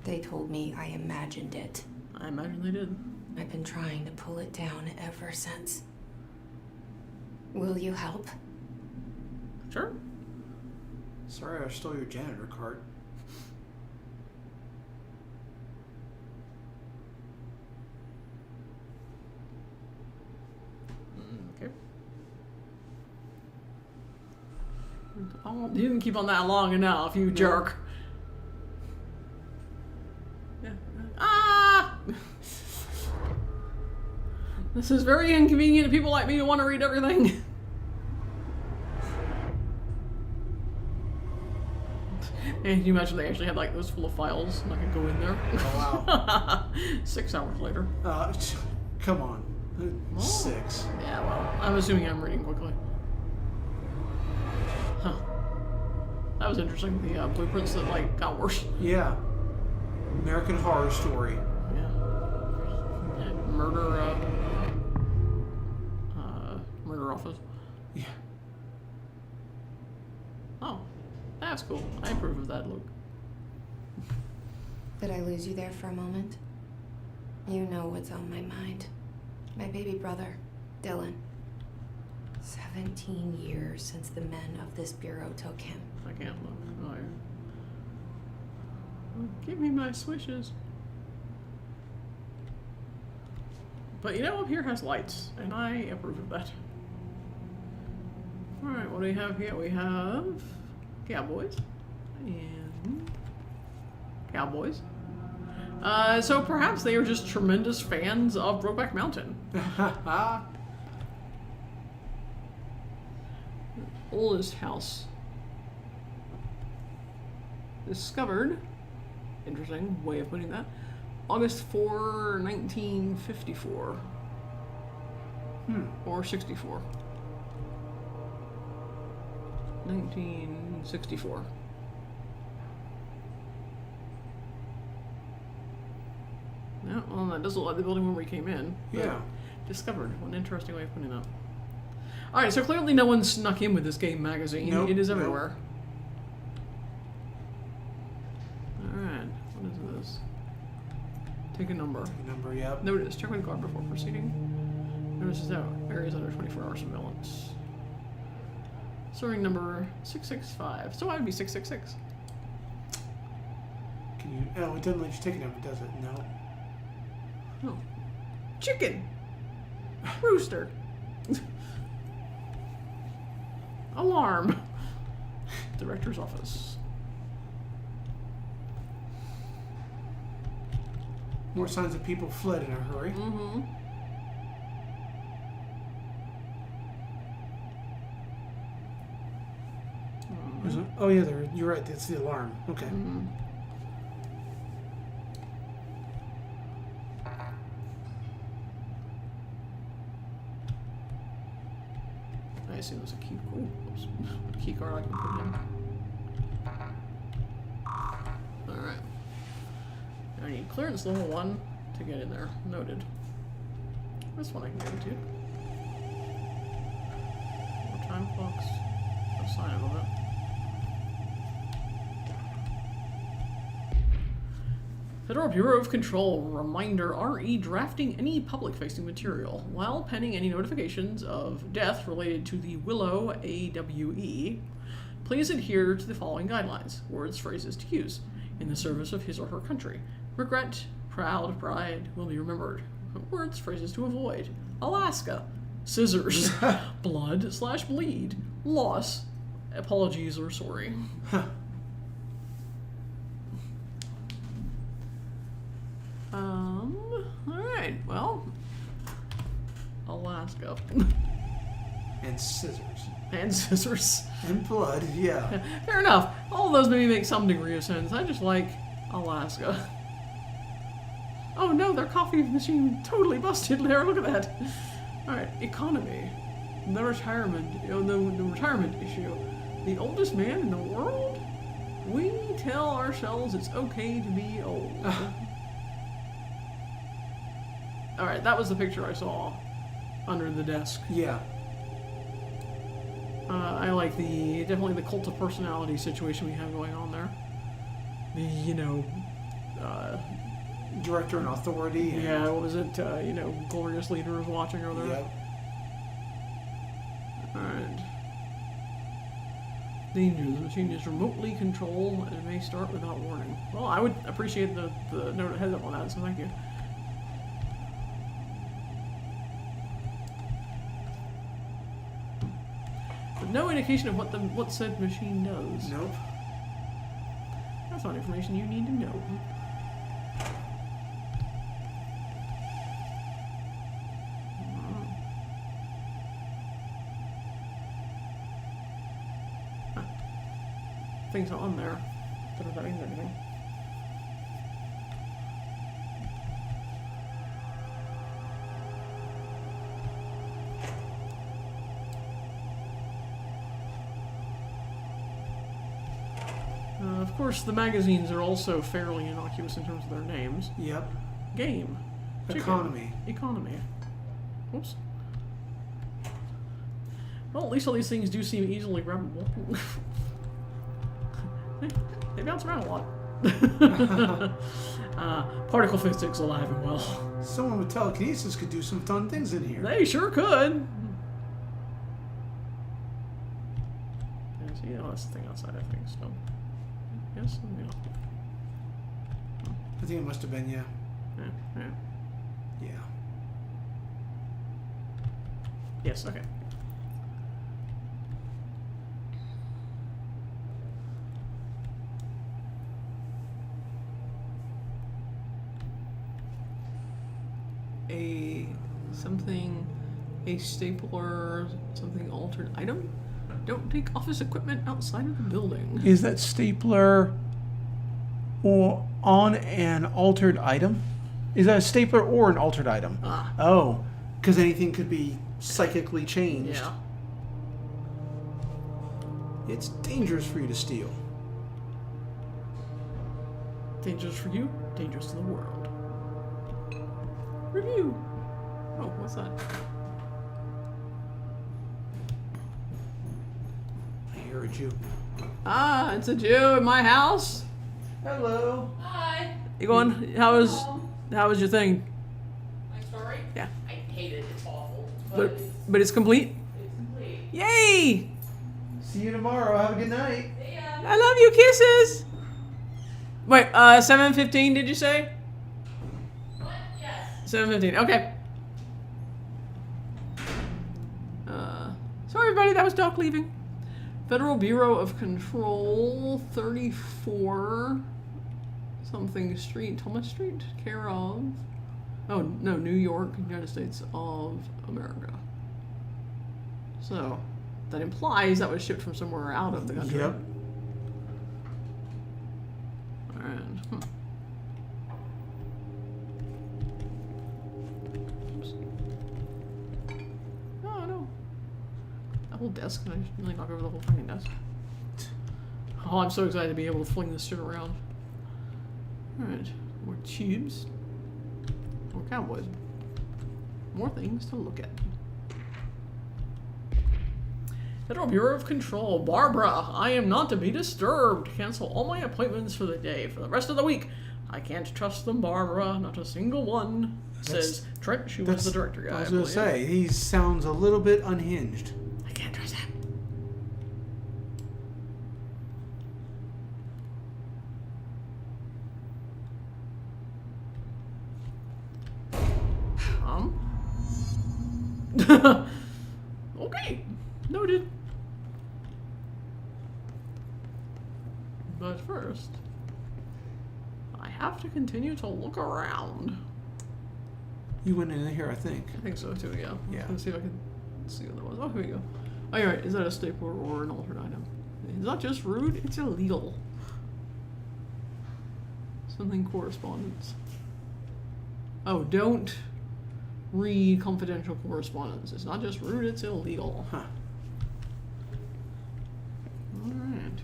Speaker 3: They told me I imagined it.
Speaker 1: I imagine they did.
Speaker 3: I've been trying to pull it down ever since. Will you help?
Speaker 1: Sure.
Speaker 2: Sorry, I stole your janitor cart.
Speaker 1: Okay. Oh, you didn't keep on that long enough, you jerk. Yeah. Ah! This is very inconvenient to people like me who want to read everything. And can you imagine they actually had like those full of files and I could go in there?
Speaker 2: Oh, wow.
Speaker 1: 6 hours later.
Speaker 2: Come on.
Speaker 1: Oh.
Speaker 2: 6.
Speaker 1: Yeah, well, I'm assuming I'm reading quickly. Huh. That was interesting. The blueprints that like got worse.
Speaker 2: Yeah. American Horror Story.
Speaker 1: Yeah. Murder. Murder office.
Speaker 2: Yeah.
Speaker 1: Oh, that's cool. I approve of that look.
Speaker 3: Did I lose you there for a moment? You know what's on my mind. My baby brother, Dylan. 17 years since the men of this bureau took him.
Speaker 1: I can't look. Oh, yeah. Give me my swishes. But you know, up here has lights, and I approve of that. Alright, what do we have here? We have cowboys. And cowboys. So perhaps they are just tremendous fans of Brokeback Mountain. Oldest house discovered. Interesting way of putting that. August 4, 1954. Or 64. 1964. Yeah, well, that does look like the building where we came in. but
Speaker 2: Yeah.
Speaker 1: Discovered. What an interesting way of putting that. Alright, so clearly no one snuck in with this game magazine.
Speaker 2: Nope,
Speaker 1: It is
Speaker 2: nope.
Speaker 1: everywhere. Alright, what is this? Take a number.
Speaker 2: Number, yep.
Speaker 1: Notice, check with guard before proceeding. Notice that areas under 24-hour surveillance. Serving number 665. So I would be 666.
Speaker 2: Can you? Oh, it doesn't let you take a number, does it? No.
Speaker 1: Oh. Chicken! Rooster! Alarm! Director's office.
Speaker 2: More signs that people fled in a hurry.
Speaker 1: Mm-hmm.
Speaker 2: Oh yeah, you're right. That's the alarm. Okay.
Speaker 1: Mm-hmm. I assume there's a key. Oh, oops. A key card I can put in. Alright. I need clearance level 1 to get in there. Noted. This one I can get into. More time clocks. No sign of it. Federal Bureau of Control. Reminder, RE drafting any public-facing material while pending any notifications of death related to the Willow AWE. Please adhere to the following guidelines. Words, phrases to use in the service of his or her country. Regret, proud, pride will be remembered. Words, phrases to avoid. Alaska. Scissors. Blood/bleed. Loss. Apologies or sorry. Alright, well, Alaska. Alaska.
Speaker 2: And scissors.
Speaker 1: And scissors.
Speaker 2: And blood, yeah.
Speaker 1: Fair enough. All of those maybe make some degree of sense. I just like Alaska. Oh no, their coffee machine totally busted there. Look at that. Alright, economy. The retirement. The retirement issue. The oldest man in the world? We tell ourselves it's okay to be old. Alright, that was the picture I saw under the desk.
Speaker 2: Yeah.
Speaker 1: I like definitely the cult of personality situation we have going on there. The,
Speaker 2: Director and authority. And,
Speaker 1: yeah, what was it? Glorious leader is watching over there.
Speaker 2: Yep.
Speaker 1: Alright. Danger. The machine is remotely controlled and it may start without warning. Well, I would appreciate the note heads up on that, so thank you. But no indication of what said machine does.
Speaker 2: Nope.
Speaker 1: That's not information you need to know. Things on there. Don't know if that means anything. Of course, the magazines are also fairly innocuous in terms of their names.
Speaker 2: Yep.
Speaker 1: Game. Chicken.
Speaker 2: Economy.
Speaker 1: Economy. Oops. Well, at least all these things do seem easily grabbable. They bounce around a lot. Particle physics alive and well.
Speaker 2: Someone with telekinesis could do some fun things in here.
Speaker 1: They sure could. Yeah, see, that's the thing outside, I think. So, yes, yeah.
Speaker 2: I think it must have been, yeah.
Speaker 1: Yeah.
Speaker 2: Yeah.
Speaker 1: Yes. Okay. A stapler, something altered item. Don't take office equipment outside of the building.
Speaker 2: Is that stapler or on an altered item? Is that a stapler or an altered item?
Speaker 1: Ah.
Speaker 2: Oh, because anything could be psychically changed.
Speaker 1: Yeah.
Speaker 2: It's dangerous for you to steal.
Speaker 1: Dangerous for you, dangerous to the world. Review. Oh, what's that?
Speaker 2: I hear a Jew.
Speaker 1: Ah, it's a Jew in my house.
Speaker 2: Hello.
Speaker 6: Hi.
Speaker 1: You going? How was your thing?
Speaker 6: My story?
Speaker 1: Yeah.
Speaker 6: I hate it. It's awful.
Speaker 1: But it's complete.
Speaker 6: It's complete.
Speaker 1: Yay!
Speaker 2: See you tomorrow. Have a good night.
Speaker 6: See ya.
Speaker 1: I love you. Kisses. Wait, 7:15. Did you say?
Speaker 6: What? Yes.
Speaker 1: 7:15. Okay. Sorry, everybody. That was Doc leaving. Federal Bureau of Control, 34 something Street, Thomas Street, care of. Oh no, New York, United States of America. So that implies that was shipped from somewhere out of the country.
Speaker 2: Yep.
Speaker 1: And oops. Oh no. That whole desk, can I just really knock over the whole fucking desk? Oh, I'm so excited to be able to fling this shit around. Alright, more tubes. More cowboys. More things to look at. Federal Bureau of Control. Barbara, I am not to be disturbed. Cancel all my appointments for the day. For the rest of the week, I can't trust them, Barbara. Not a single one. Says Trent, she was the director guy.
Speaker 2: I was going to say, he sounds a little bit unhinged.
Speaker 1: I can't trust him. Okay, noted. But first, I have to continue to look around.
Speaker 2: You went in here, I think.
Speaker 1: I think so too, yeah.
Speaker 2: Yeah.
Speaker 1: Let's see if I can see what that was. Oh, here we go. Oh, you're right. Is that a stapler or an altered item? It's not just rude, it's illegal. Something correspondence. Oh, don't read confidential correspondence. It's not just rude, it's illegal.
Speaker 2: Huh.
Speaker 1: Alright.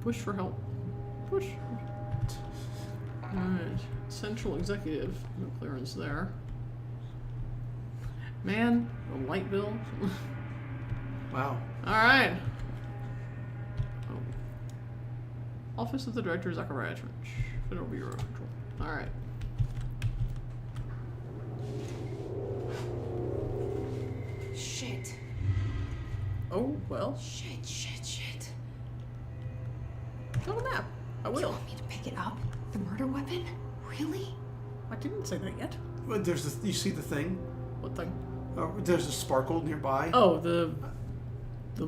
Speaker 1: Push for help. Push. Alright. Central executive. No clearance there. Man, the light bill.
Speaker 2: Wow.
Speaker 1: Alright. Oh. Office of the Director, Zachariah Trench. Federal Bureau of Control. Alright.
Speaker 3: Shit.
Speaker 1: Oh, well.
Speaker 3: Shit.
Speaker 1: Draw a map. I
Speaker 3: You
Speaker 1: will.
Speaker 3: want me to pick it up? The murder weapon? Really?
Speaker 1: I didn't say that yet.
Speaker 2: But there's this, you see the thing?
Speaker 1: What thing?
Speaker 2: There's a sparkle nearby.
Speaker 1: Oh, the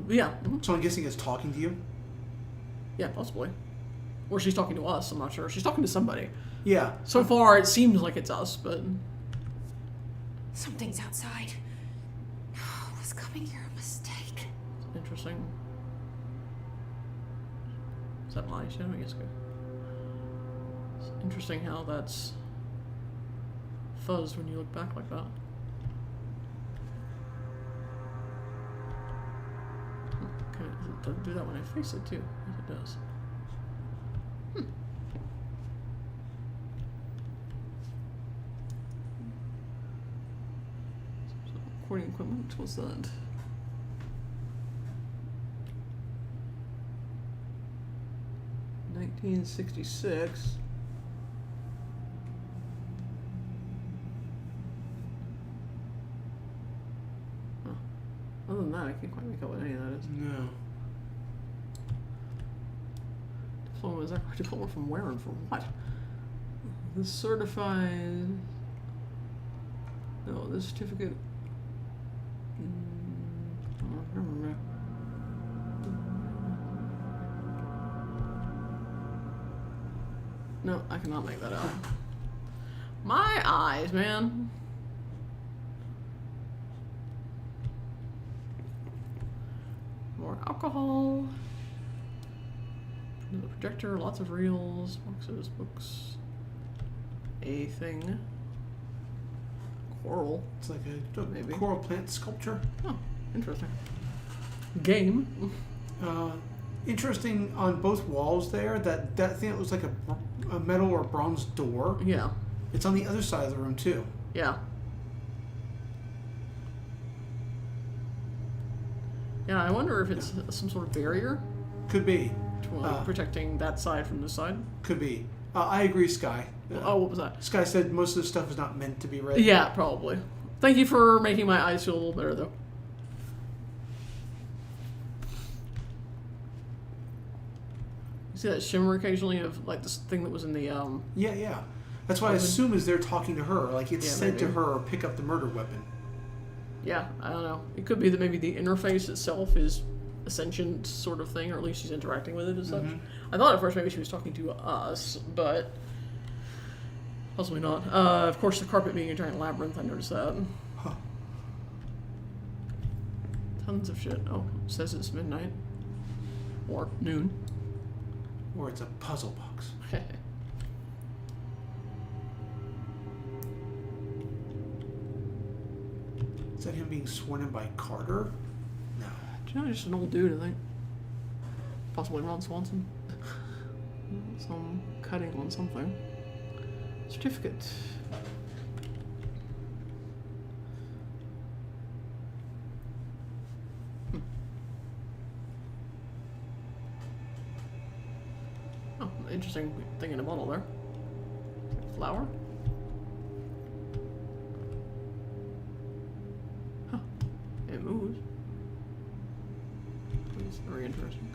Speaker 1: yeah. Mhm.
Speaker 2: So I'm guessing it's talking to you?
Speaker 1: Yeah, possibly. Or she's talking to us, I'm not sure. She's talking to somebody.
Speaker 2: Yeah.
Speaker 1: So far, it seems like it's us, but...
Speaker 3: Something's outside. Was coming here a mistake?
Speaker 1: Interesting. Is that my shadow? Yes, good. It's interesting how that's fuzzed when you look back like that. Okay, it doesn't do that when I face it too. Yes, it does. Recording equipment, what's that? $1966. Huh. Other than that, I can't quite make out what any of that is.
Speaker 2: No.
Speaker 1: Diploma, is that a diploma from where and for what? The certified... No, this certificate... I don't remember. No, I cannot make that out. My eyes, man. More alcohol. Another projector, lots of reels, boxes, books. A thing. Coral.
Speaker 2: It's like a
Speaker 1: Maybe.
Speaker 2: coral plant sculpture.
Speaker 1: Oh, interesting. Game.
Speaker 2: Interesting on both walls there, that thing that looks like a metal or bronze door.
Speaker 1: Yeah.
Speaker 2: It's on the other side of the room too.
Speaker 1: Yeah. Yeah, I wonder if it's some sort of barrier
Speaker 2: Could be.
Speaker 1: to, protecting that side from this side.
Speaker 2: Could be. I agree, Sky.
Speaker 1: Oh, what was that?
Speaker 2: Sky said most of the stuff is not meant to be read.
Speaker 1: Yeah, probably. Thank you for making my eyes feel a little better, though. You see that shimmer occasionally of, like, this thing that was in the,
Speaker 2: Yeah. That's why I assume is they're talking to her. Like it's
Speaker 1: Yeah,
Speaker 2: said to
Speaker 1: maybe.
Speaker 2: her, pick up the murder weapon.
Speaker 1: Yeah, I don't know. It could be that maybe the interface itself is a sentient sort of thing, or at least she's interacting with it as such. I thought at first maybe she was talking to us, but possibly not. Of course, the carpet being a giant labyrinth, I noticed that.
Speaker 2: Huh.
Speaker 1: Tons of shit. Oh, it says it's midnight. Or noon.
Speaker 2: Or it's a puzzle box. Is that him being sworn in by Carter? No.
Speaker 1: Do you know, just an old dude, I think. Possibly Ron Swanson. Some cutting on something. Certificate. Oh, interesting thing in a bottle there. Flower? Huh. It moves. That's very interesting.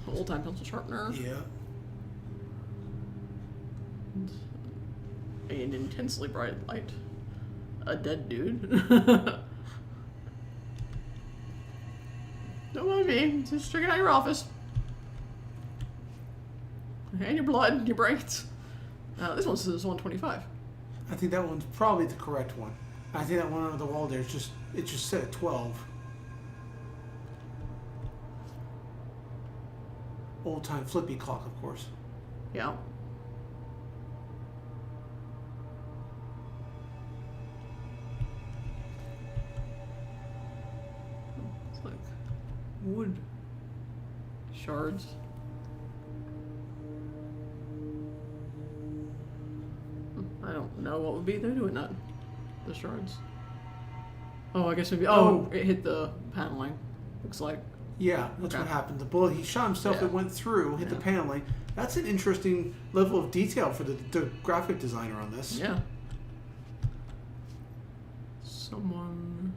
Speaker 1: Old time pencil sharpener.
Speaker 2: Yeah.
Speaker 1: An intensely bright light. A dead dude. Don't mind me. Just checking out your office. And your blood, and your brains. This one says 125.
Speaker 2: I think that one's probably the correct one. I think that one on the wall there is just set at 12. Old time flippy clock, of course.
Speaker 1: Yeah. It's like wood shards. I don't know what would be there doing that. The shards. Oh, I guess maybe. Oh, it hit the paneling. Looks like.
Speaker 2: Yeah, that's
Speaker 1: Okay.
Speaker 2: what happened. The bullet, he shot himself,
Speaker 1: Yeah.
Speaker 2: it went through, hit the
Speaker 1: Yeah.
Speaker 2: paneling. That's an interesting level of detail for the graphic designer on this.
Speaker 1: Yeah. Someone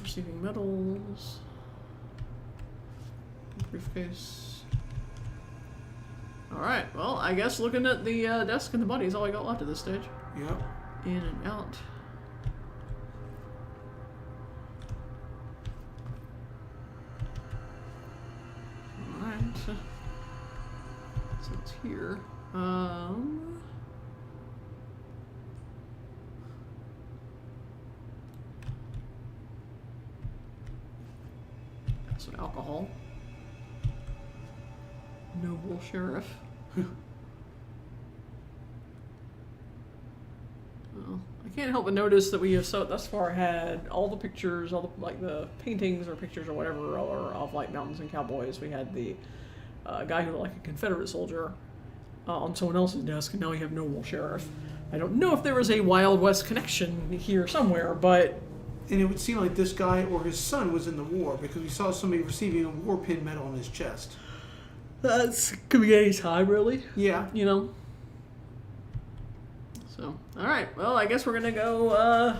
Speaker 1: receiving medals. Briefcase. Alright, well, I guess looking at the desk and the body is all I got left at this stage.
Speaker 2: Yep.
Speaker 1: In and out. Alright. So it's here. Some alcohol. Noble sheriff. Well, I can't help but notice that we have so thus far had all the pictures, all the like the paintings or pictures or whatever, or of like mountains and cowboys. We had the guy who looked like a Confederate soldier on someone else's desk, and now we have Noble Sheriff. I don't know if there was a Wild West connection here somewhere, but
Speaker 2: And it would seem like this guy or his son was in the war because we saw somebody receiving a war pin medal on his chest.
Speaker 1: that's could be any time, really.
Speaker 2: Yeah.
Speaker 1: You know. So, all right. Well, I guess we're gonna go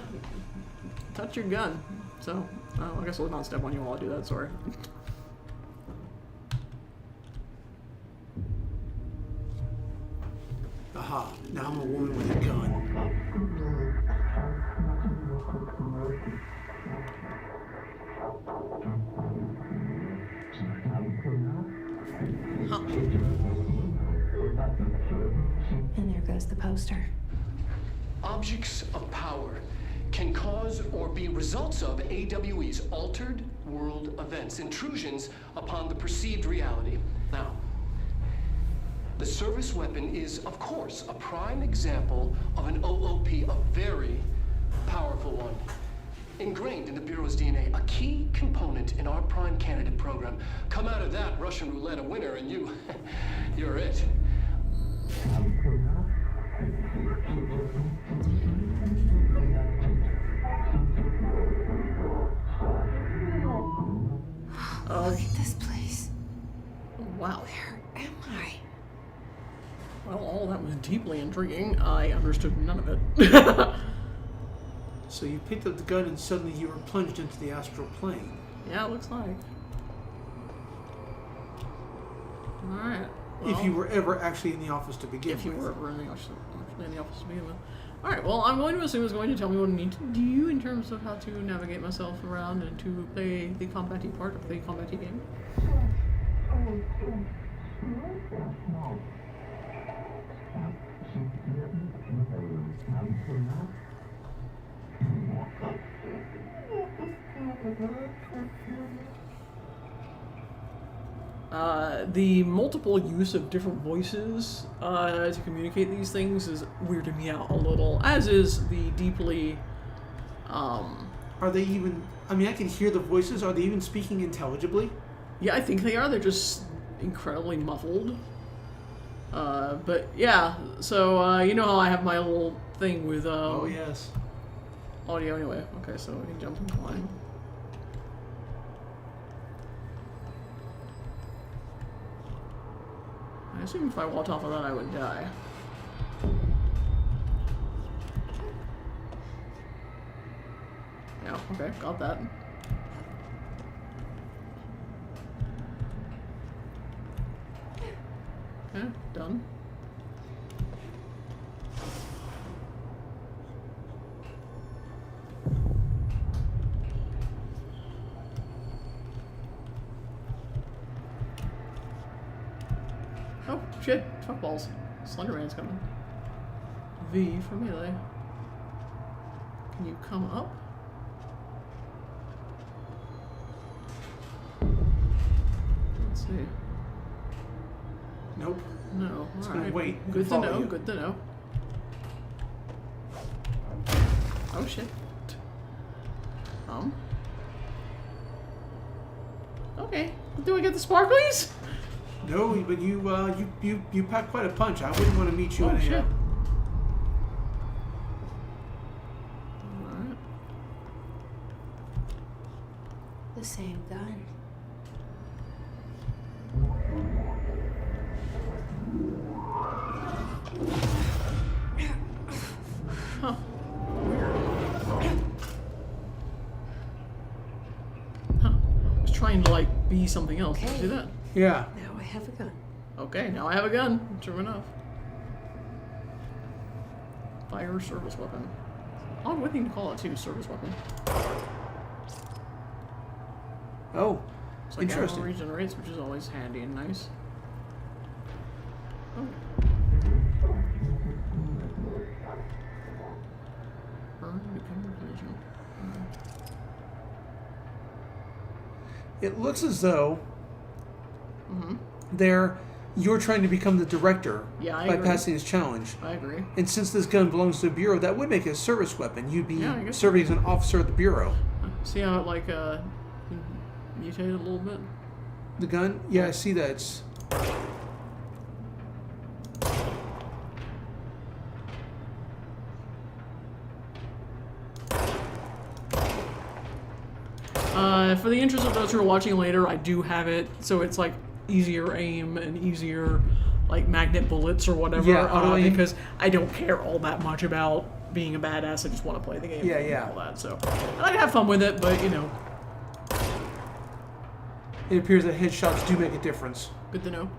Speaker 1: touch your gun. So, I guess we'll not step on you while I do that. Sorry.
Speaker 2: Aha. Now I'm a woman with a gun.
Speaker 3: And there goes the poster.
Speaker 7: Objects of power can cause or be results of AWE's altered world events, intrusions upon the perceived reality. Now, the service weapon is, of course, a prime example of an OOP, a very powerful one. Ingrained in the Bureau's DNA, a key component in our prime candidate program. Come out of that Russian roulette a winner and you're it.
Speaker 3: Look at this place.
Speaker 1: Wow.
Speaker 3: Where am I?
Speaker 1: Well, all that was deeply intriguing. I understood none of it.
Speaker 2: So you picked up the gun and suddenly you were plunged into the astral plane.
Speaker 1: Yeah, it looks like. All right.
Speaker 2: If you were ever actually in the office to begin
Speaker 1: If you
Speaker 2: with.
Speaker 1: were ever in the office to begin with. Alright, well, I'm going to assume it's going to tell me what I need to do in terms of how to navigate myself around and to play the combatty part of the combatty game. The multiple use of different voices to communicate these things is weirding me out a little, as is the deeply,
Speaker 2: Are they even... I mean, I can hear the voices. Are they even speaking intelligibly?
Speaker 1: yeah, I think they are, they're just incredibly muffled. But yeah, so you know how I have my little thing with
Speaker 2: Oh, yes.
Speaker 1: audio anyway. Okay, so we can jump into line. I assume if I walked off of that, I would die. Yeah, okay, got that. Okay, done. shit. Fuck balls. Slenderman's coming. V for melee. Can you come up? Let's see.
Speaker 2: Nope.
Speaker 1: No.
Speaker 2: It's
Speaker 1: All
Speaker 2: gonna
Speaker 1: right.
Speaker 2: wait and
Speaker 1: Good to
Speaker 2: follow
Speaker 1: know.
Speaker 2: you.
Speaker 1: Good to know. Oh shit. Okay. Do I get the sparklies?
Speaker 2: No, but you pack quite a punch. I wouldn't want to meet you
Speaker 1: Oh
Speaker 2: in a.
Speaker 1: shit. Alright.
Speaker 3: The same gun.
Speaker 1: Huh. Weird. Huh. I was trying to like be something else. Did you see that?
Speaker 2: Yeah.
Speaker 3: Now I have a gun.
Speaker 1: Okay, now I have a gun. True enough. Fire service weapon. Odd thing to call it too, service weapon.
Speaker 2: Oh,
Speaker 1: It's like ammo
Speaker 2: interesting.
Speaker 1: regenerates, which is always handy and nice. Oh. Burn independent vision.
Speaker 2: It looks as though
Speaker 1: Mm-hmm.
Speaker 2: you're trying to become the director
Speaker 1: Yeah, I
Speaker 2: by
Speaker 1: agree.
Speaker 2: passing this challenge.
Speaker 1: I agree.
Speaker 2: And since this gun belongs to the Bureau, that would make it a service weapon. You'd be
Speaker 1: Yeah, I guess
Speaker 2: serving as an officer of the Bureau.
Speaker 1: See how it like mutated a little bit?
Speaker 2: The gun? Yeah, I see that. It's
Speaker 1: For the interest of those who are watching later, I do have it, so it's like easier aim and easier like magnet bullets or whatever.
Speaker 2: Yeah, auto aim.
Speaker 1: Because I don't care all that much about being a badass. I just want to play the game.
Speaker 2: Yeah,
Speaker 1: and
Speaker 2: yeah.
Speaker 1: all that. So I like to have fun with it, but you know,
Speaker 2: it appears that headshots do make a difference.
Speaker 1: good to know.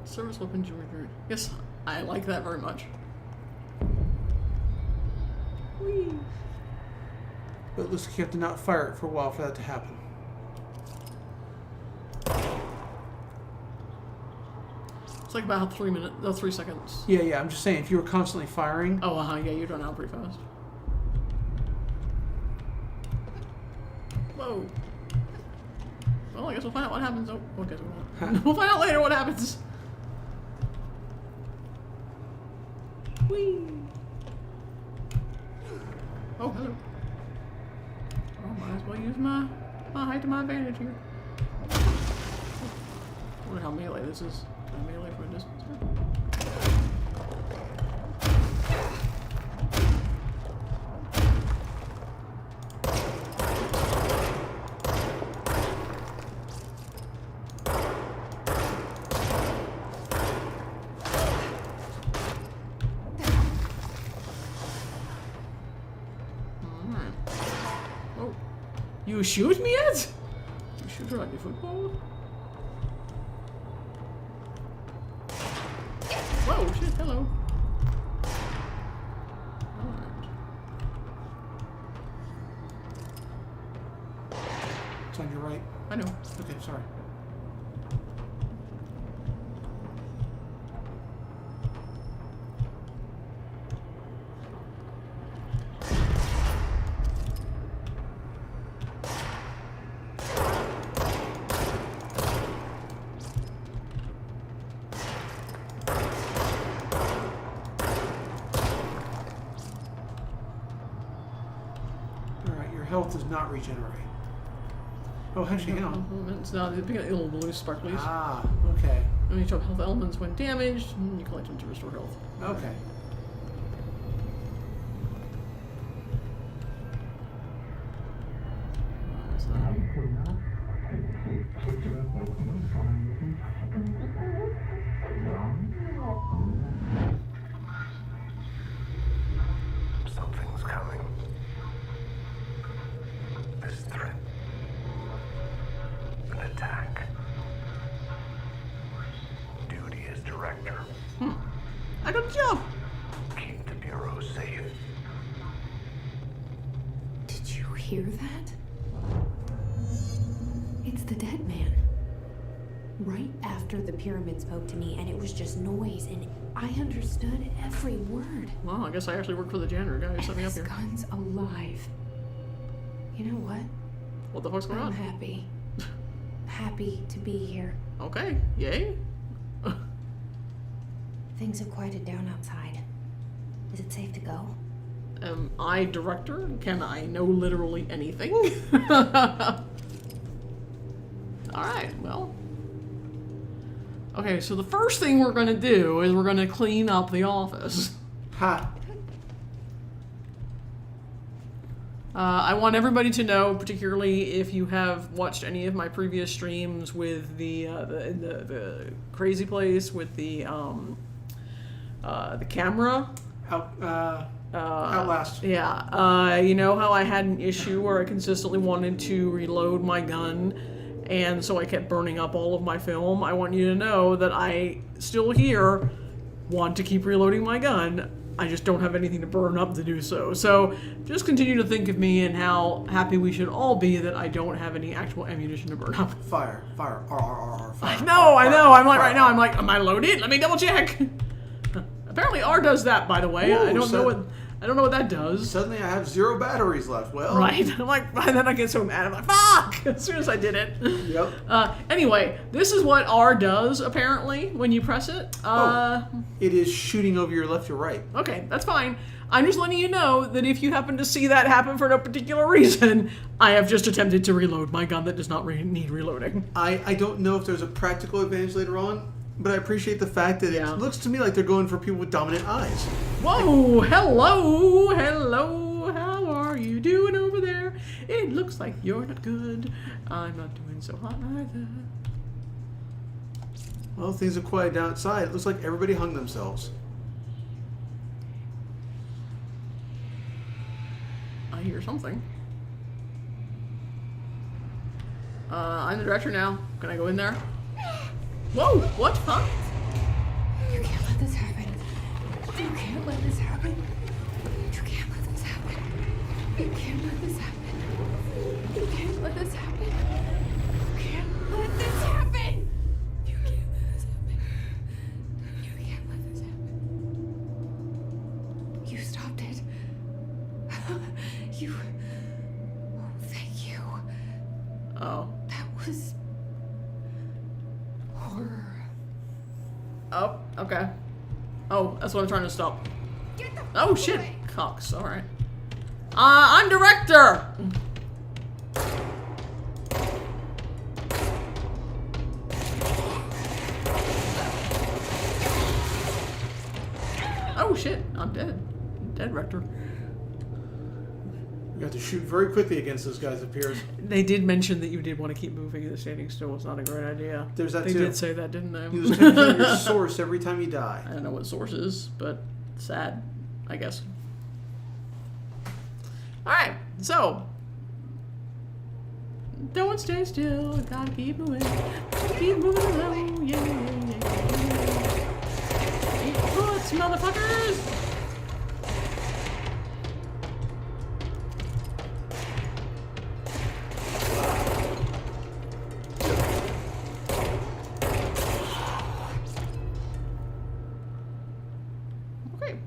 Speaker 1: Service weapon jewelry. Yes, I like that very much. Whee.
Speaker 2: But it looks like you have to not fire it for a while for that to happen.
Speaker 1: It's like about 3 minutes, 3 seconds.
Speaker 2: Yeah, I'm just saying, if you were constantly firing,
Speaker 1: Oh, yeah, you're done out pretty fast. Whoa. Well, I guess we'll find out what happens. Oh, I guess we won't. We'll find out later what happens. Whee! Oh, hello. Oh, might as well use my height to my advantage here. I wonder how melee this is. Melee for a distance. Alright. Oh. You shoot me yet? You shoot her like a football? Whoa, shit, hello. Alright.
Speaker 2: it's on your right.
Speaker 1: I know.
Speaker 2: Okay, sorry. Alright, your health does not regenerate. Oh, how'd you go?
Speaker 1: Elements. Now, they pick up little blue sparklies.
Speaker 2: Ah, okay.
Speaker 1: And you drop health elements when damaged, and you collect them to restore health.
Speaker 2: Okay.
Speaker 1: That's that.
Speaker 8: Something's coming. This threat. An attack. Duty as director.
Speaker 1: I got a job!
Speaker 8: Keep the Bureau safe.
Speaker 3: Did you hear that? after the pyramid spoke to me, and it was just noise, and I understood every word.
Speaker 1: Well, I guess I actually work for the janitor guy who set me up
Speaker 3: This
Speaker 1: here.
Speaker 3: gun's alive. You know what?
Speaker 1: What the fuck's going
Speaker 3: I'm
Speaker 1: on?
Speaker 3: happy. Happy to be here.
Speaker 1: Okay, yay.
Speaker 3: Things have quieted down outside. Is it safe to go?
Speaker 1: Am I director? Can I know literally anything? Alright, well. Okay, so the first thing we're gonna do is we're gonna clean up the office.
Speaker 2: Ha.
Speaker 1: I want everybody to know, particularly if you have watched any of my previous streams with the crazy place with the camera.
Speaker 2: Outlast.
Speaker 1: Yeah, you know how I had an issue where I consistently wanted to reload my gun, and so I kept burning up all of my film? I want you to know that I still here want to keep reloading my gun. I just don't have anything to burn up to do so. So just continue to think of me and how happy we should all be that I don't have any actual ammunition to burn up.
Speaker 2: Fire. Fire. Fire.
Speaker 1: No, I know. I'm like right now. I'm like, am I loaded? Let me double check. Apparently, R does that. By the way,
Speaker 2: Ooh,
Speaker 1: I don't know what that does.
Speaker 2: Suddenly I have 0 batteries left. Well.
Speaker 1: Right. I'm like, and then I get so mad. I'm like, fuck! As soon as I did it.
Speaker 2: Yep.
Speaker 1: Anyway, this is what R does apparently when you press it.
Speaker 2: It is shooting over your left or right.
Speaker 1: Okay, that's fine. I'm just letting you know that if you happen to see that happen for no particular reason, I have just attempted to reload my gun that does not need reloading.
Speaker 2: I don't know if there's a practical advantage later on, but I appreciate the fact that
Speaker 1: Yeah.
Speaker 2: it looks to me like they're going for people with dominant eyes.
Speaker 1: Whoa! Hello! How are you doing over there? It looks like you're not good. I'm not doing so hot either.
Speaker 2: Well, things have quieted down outside. It looks like everybody hung themselves.
Speaker 1: I hear something. I'm the director now. Can I go in there? Whoa! What? Huh?
Speaker 3: You can't let this happen. You can't let this happen. You can't let this happen. You can't let this happen. You can't let this happen. You can't let this happen. You can't let this happen. You can't let this happen. You stopped it. You. Oh, thank you.
Speaker 1: Oh.
Speaker 3: That was horror.
Speaker 1: Oh, okay. Oh, that's what I'm trying to stop.
Speaker 3: Get the
Speaker 1: Oh,
Speaker 3: fuck
Speaker 1: shit.
Speaker 3: away.
Speaker 1: Cox, alright. I'm director! Oh, shit. I'm dead. I'm dead, Rector.
Speaker 2: You have to shoot very quickly against those guys, it appears.
Speaker 1: They did mention that you did want to keep moving. The standing still was not a great idea.
Speaker 2: There's that
Speaker 1: they
Speaker 2: too.
Speaker 1: did say that, didn't they?
Speaker 2: You lose control of your source every time you die.
Speaker 1: I don't know what source is, but sad, I guess. Alright, so. Don't stay still, gotta keep moving. Keep moving along, yeah, yeah, yeah. Eat bullets, motherfuckers! Okay.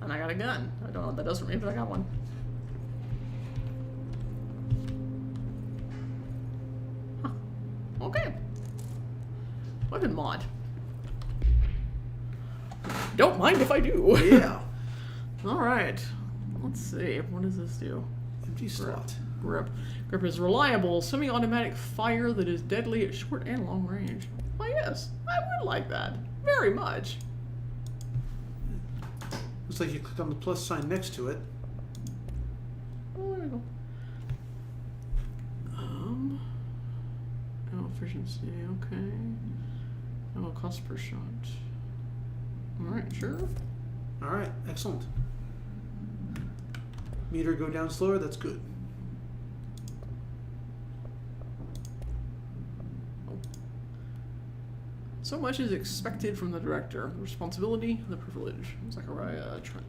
Speaker 1: And I got a gun. I don't know what that does for me, but I got one. Huh. Okay. Weapon mod. Don't mind if I do.
Speaker 2: Yeah.
Speaker 1: Alright. Let's see. What does this do?
Speaker 2: Empty slot.
Speaker 1: Grip. Grip is reliable, semi-automatic fire that is deadly at short and long range. Why, yes. I would like that. Very much.
Speaker 2: Looks like you click on the plus sign next to it.
Speaker 1: Oh, there we go. Oh, efficiency, okay. Oh, cost per shot. Alright, sure.
Speaker 2: Alright, excellent. Meter go down slower, that's good.
Speaker 1: So much is expected from the director. The responsibility, the privilege. Zachariah Trench.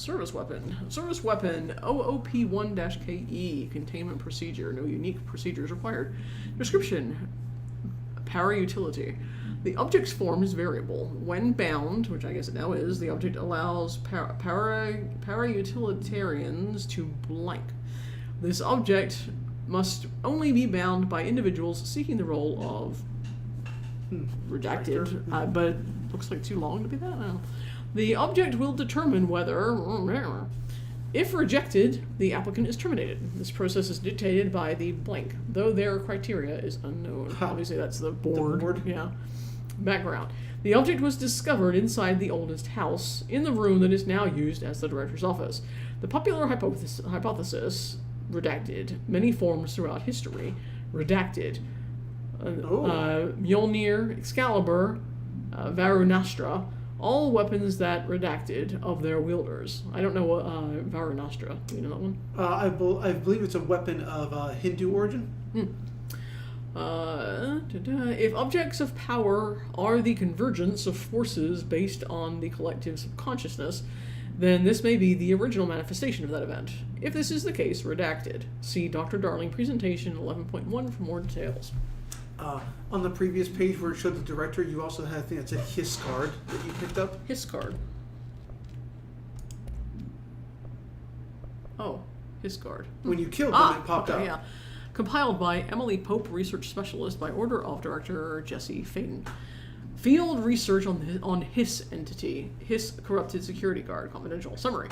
Speaker 1: Service weapon. Service weapon OOP-1-KE. Containment procedure. No unique procedures required. Description. Para-utility. The object's form is variable. When bound, which I guess it now is, the object allows para-utilitarians to blank. This object must only be bound by individuals seeking the role of redacted, but looks like too long to be that now. The object will determine whether, if rejected, the applicant is terminated. This process is dictated by the blank, though their criteria is unknown. Obviously, that's the board. Yeah. Background. The object was discovered inside the oldest house, in the room that is now used as the director's office. The popular hypothesis, redacted, many forms throughout history, redacted, Mjolnir, Excalibur, Varunastra, all weapons that redacted of their wielders. I don't know what Varunastra. Do you know that one?
Speaker 2: I believe it's a weapon of Hindu origin.
Speaker 1: If objects of power are the convergence of forces based on the collective subconsciousness, then this may be the original manifestation of that event. If this is the case, redacted. See Dr. Darling presentation 11.1 for more details.
Speaker 2: On the previous page where it showed the director, you also had a thing that said Hiss card that you picked up.
Speaker 1: Hiss card. Oh, Hiss card.
Speaker 2: When you killed them, it popped up.
Speaker 1: Yeah. Compiled by Emily Pope, Research Specialist, by order of Director Jesse Faden. Field research on Hiss entity. Hiss corrupted security guard. Confidential. Summary.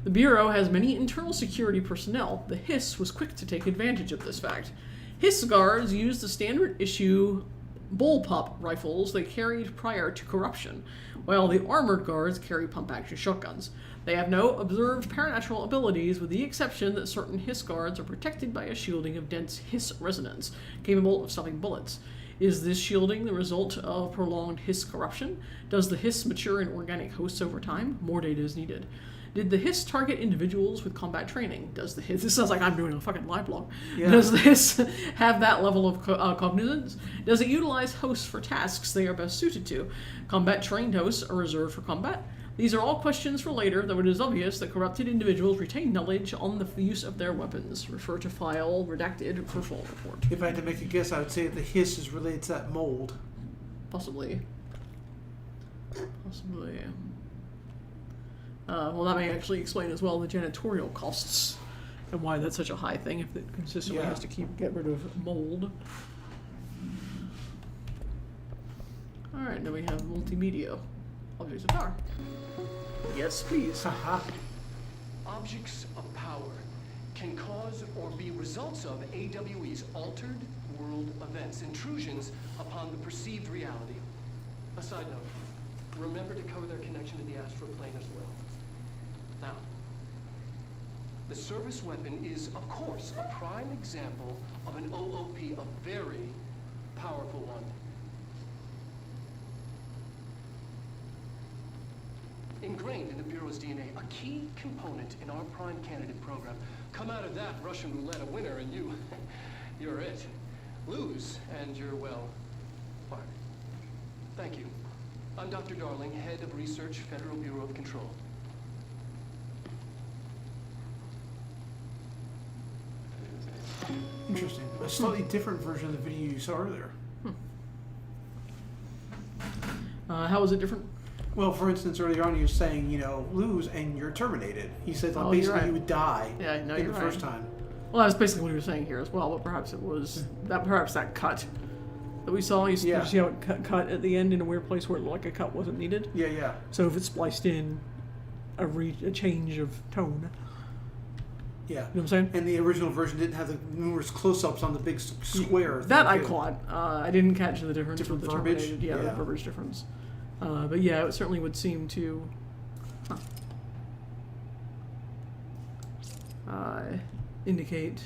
Speaker 1: The Bureau has many internal security personnel. The Hiss was quick to take advantage of this fact. Hiss guards used the standard issue bullpup rifles they carried prior to corruption, while the armored guards carry pump-action shotguns. They have no observed paranatural abilities, with the exception that certain Hiss guards are protected by a shielding of dense Hiss resonance, capable of stopping bullets. Is this shielding the result of prolonged Hiss corruption? Does the Hiss mature in organic hosts over time? More data is needed. Did the Hiss target individuals with combat training? Does the Hiss... This sounds like I'm doing a fucking live blog. Yeah. Does the Hiss have that level of cognizance? Does it utilize hosts for tasks they are best suited to? Combat-trained hosts are reserved for combat? These are all questions for later, though it is obvious that corrupted individuals retain knowledge on the use of their weapons. Refer to file redacted for full report.
Speaker 2: If I had to make a guess, I would say that the Hiss is related to that mold.
Speaker 1: Possibly. Possibly. Well, that may actually explain as well the janitorial costs and why that's such a high thing if it consistently has to get rid of mold. Alright, then we have multimedia. Objects of power. Yes, please.
Speaker 2: Haha.
Speaker 7: Objects of power can cause or be results of AWE's altered world events, intrusions upon the perceived reality. A side note, remember to cover their connection to the astral plane as well. Now, the service weapon is, of course, a prime example of an OOP, a very powerful one. Ingrained in the Bureau's DNA, a key component in our prime candidate program. Come out of that Russian roulette a winner and you're it. Lose and you're, well, fired. Thank you. I'm Dr. Darling, Head of Research, Federal Bureau of Control.
Speaker 2: Interesting. A slightly different version of the video you saw earlier.
Speaker 1: How is it different?
Speaker 2: Well, for instance, earlier on you were saying, lose and you're terminated. He said basically you would die in the first time.
Speaker 1: Well, that's basically what he was saying here as well, but perhaps it was that cut that we saw. You see how it cut at the end in a weird place where it looked like a cut wasn't needed?
Speaker 2: Yeah.
Speaker 1: So if it's spliced in a change of tone.
Speaker 2: Yeah.
Speaker 1: You know what I'm saying?
Speaker 2: And the original version didn't have the numerous close-ups on the big square.
Speaker 1: That I caught. I didn't catch the difference
Speaker 2: Different
Speaker 1: with the
Speaker 2: verbiage?
Speaker 1: terminated. Yeah, the verbiage difference. But yeah, it certainly would seem to indicate.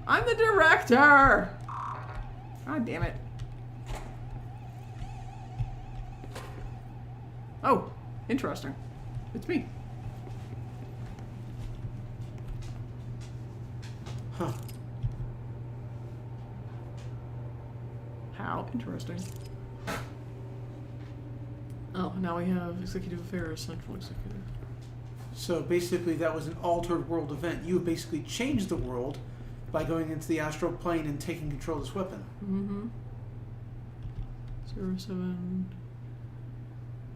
Speaker 1: I'm the director! God damn it. Oh, interesting. It's me.
Speaker 2: Huh.
Speaker 1: How interesting. Oh, now we have Executive Affairs, Central Executive.
Speaker 2: So basically, that was an altered world event. You basically changed the world by going into the astral plane and taking control of this weapon.
Speaker 1: Mm-hmm. 07.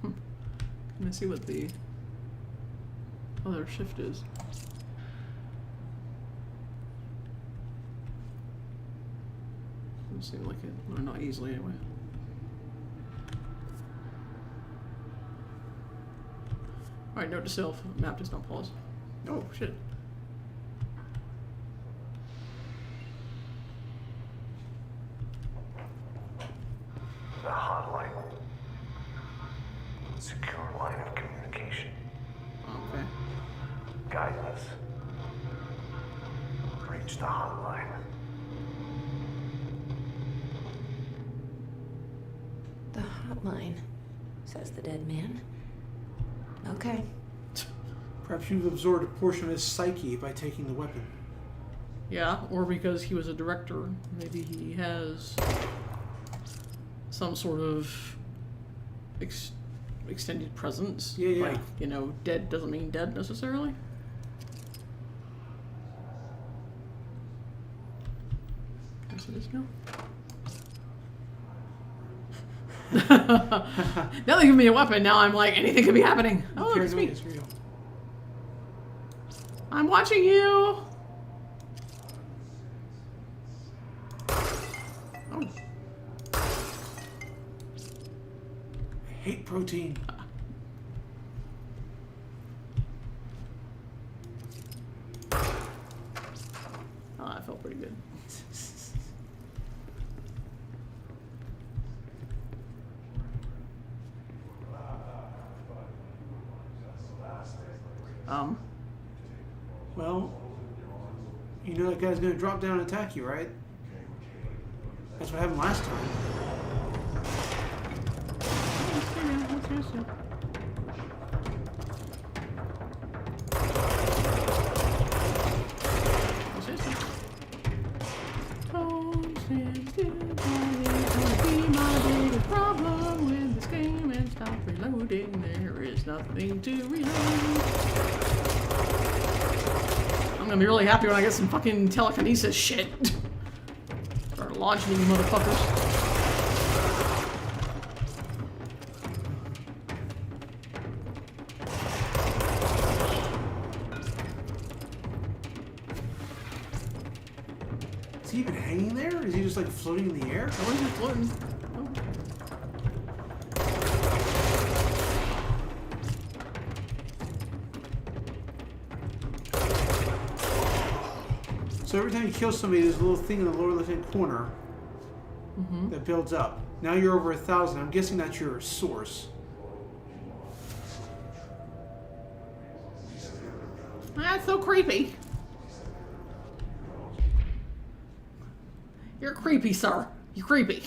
Speaker 1: Can I see what the other shift is? Doesn't seem like it. Or not easily, anyway. Alright, note to self. Map does not pause. Oh, shit.
Speaker 8: The hotline. Secure line of communication.
Speaker 1: Okay.
Speaker 8: Guidance. Reach the hotline.
Speaker 3: The hotline, says the dead man. Okay.
Speaker 2: Perhaps you've absorbed a portion of his psyche by taking the weapon.
Speaker 1: Yeah, or because he was a director. Maybe he has some sort of extended presence.
Speaker 2: Yeah, yeah.
Speaker 1: Like, you know, dead doesn't mean dead necessarily. Can I see this now? Now they give me a weapon, now I'm like, anything could be happening. Oh, look, it's me.
Speaker 2: Here you go.
Speaker 1: I'm watching you. Oh.
Speaker 2: I hate protein.
Speaker 1: Oh, that felt pretty good.
Speaker 2: Well, you know that guy's gonna drop down and attack you, right? That's what happened last time.
Speaker 1: There is nothing to reload. I'm gonna be really happy when I get some fucking telekinesis shit. Start launching you motherfuckers.
Speaker 2: Is he even hanging there? Is he just like floating in the air?
Speaker 1: Oh, he's just floating. Oh.
Speaker 2: So every time you kill somebody, there's a little thing in the lower left-hand corner that builds up. Now you're over 1,000. I'm guessing that's your source.
Speaker 1: That's so creepy. You're creepy, sir. You're creepy.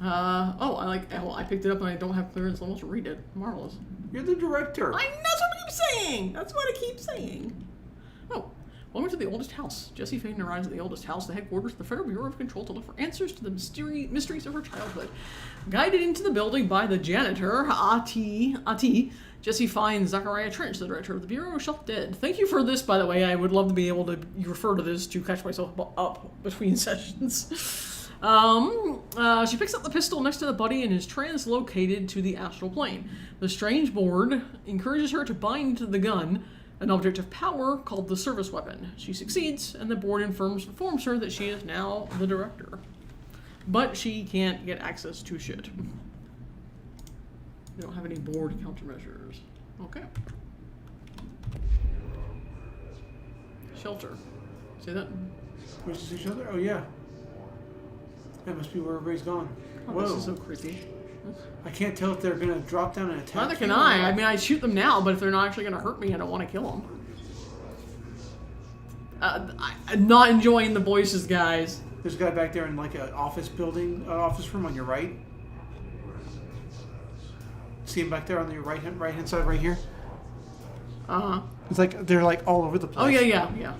Speaker 1: Oh, I picked it up and I don't have clearance. Almost read it. Marvelous.
Speaker 2: You're the director.
Speaker 1: That's what I keep saying. That's what I keep saying. Oh, welcome to the oldest house. Jessie Faden arrives at the oldest house, the headquarters of the Federal Bureau of Control, to look for answers to the mysteries of her childhood. Guided into the building by the janitor, Ati, Jessie finds Zachariah Trench, the director of the Bureau, shot dead. Thank you for this, by the way. I would love to be able to refer to this to catch myself up between sessions. She picks up the pistol next to the body and is translocated to the astral plane. The strange board encourages her to bind to the gun, an object of power called the service weapon. She succeeds, and the board informs her that she is now the director. But she can't get access to shit. We don't have any board countermeasures. Okay. Shelter. See that?
Speaker 2: Where's the shelter? Oh, yeah. That must be where everybody's gone.
Speaker 1: Oh,
Speaker 2: Whoa.
Speaker 1: this is so creepy.
Speaker 2: I can't tell if they're going to drop down and attack
Speaker 1: Neither can
Speaker 2: you or
Speaker 1: I.
Speaker 2: not.
Speaker 1: I mean, I shoot them now, but if they're not actually going to hurt me, I don't want to kill them. I'm not enjoying the voices, guys.
Speaker 2: There's a guy back there in like an office building, office room on your right. See him back there on the right hand side right here?
Speaker 1: Uh-huh.
Speaker 2: It's like they're like all over the place.
Speaker 1: Oh, yeah.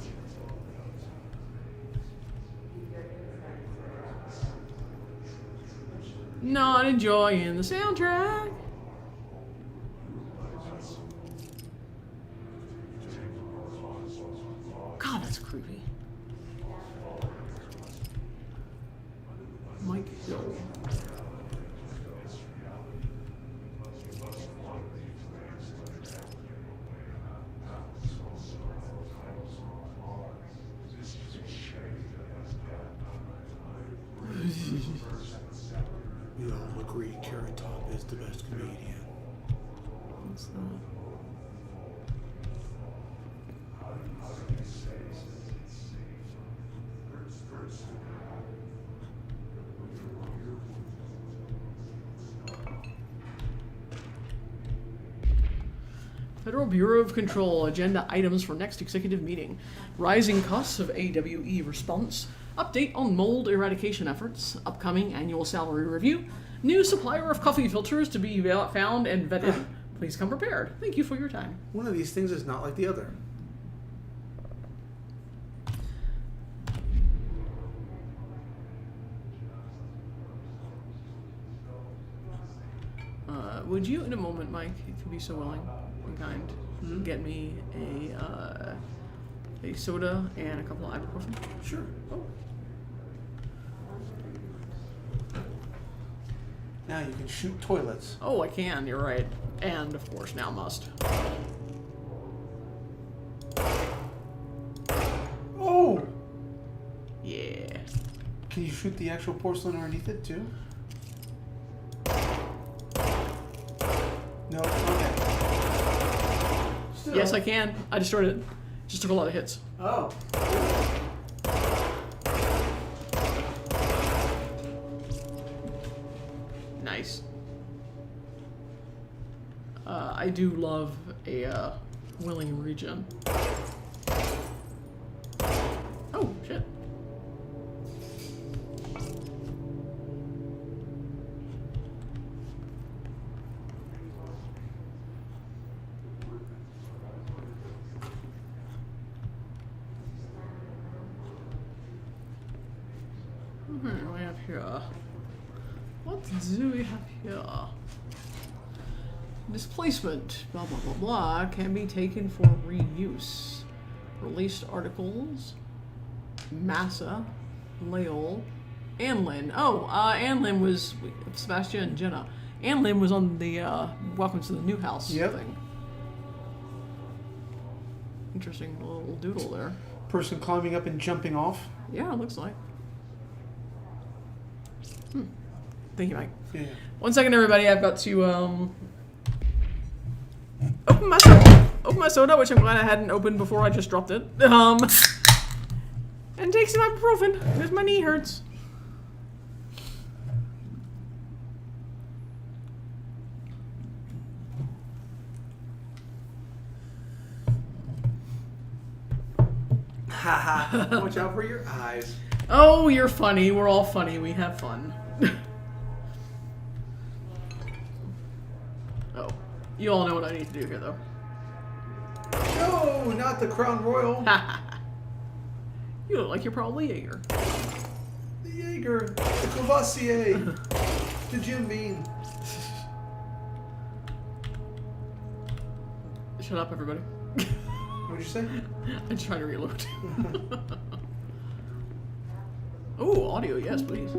Speaker 1: Not enjoying the soundtrack.
Speaker 2: agree Carrot Top is the best comedian.
Speaker 1: What's that? Federal Bureau of Control agenda items for next executive meeting. Rising costs of AWE response. Update on mold eradication efforts. Upcoming annual salary review. New supplier of coffee filters to be found and vetted. Please come prepared. Thank you for your time.
Speaker 2: One of these things is not like the other.
Speaker 1: Would you, in a moment, Mike, if you could be so willing and kind, get me a soda and a couple of ibuprofen?
Speaker 2: Sure.
Speaker 1: Oh.
Speaker 2: Now you can shoot toilets.
Speaker 1: Oh, I can. You're right. And of course, now must.
Speaker 2: Oh!
Speaker 1: Yeah.
Speaker 2: Can you shoot the actual porcelain underneath it too? No. Okay. Still.
Speaker 1: Yes, I can. I destroyed it. Just took a lot of hits.
Speaker 2: Oh.
Speaker 1: Nice. I do love a willing regen. Oh, shit. What do we have here? What do we have here? Displacement, blah blah blah blah, can be taken for reuse. Released articles. Massa, Lael, Anlin. Oh, Anlin was Sebastian and Jenna. Anlin was on the Welcome to the New House thing. Interesting little doodle there.
Speaker 2: Person climbing up and jumping off.
Speaker 1: Yeah, it looks like. Thank you, Mike.
Speaker 2: Yeah.
Speaker 1: 1 second, everybody. I've got to open my soda, which I'm glad I hadn't opened before I just dropped it. And take some ibuprofen because my knee hurts.
Speaker 2: Haha. Watch out for your eyes.
Speaker 1: Oh, you're funny. We're all funny. We have fun. Oh, you all know what I need to do here, though.
Speaker 2: No, not the Crown Royal.
Speaker 1: You look like you're probably Jaeger.
Speaker 2: The Jaeger. The Courvoisier. The Jim Beam.
Speaker 1: Shut up, everybody.
Speaker 2: What'd you say?
Speaker 1: I'm just trying to reload. Oh, audio, yes, please.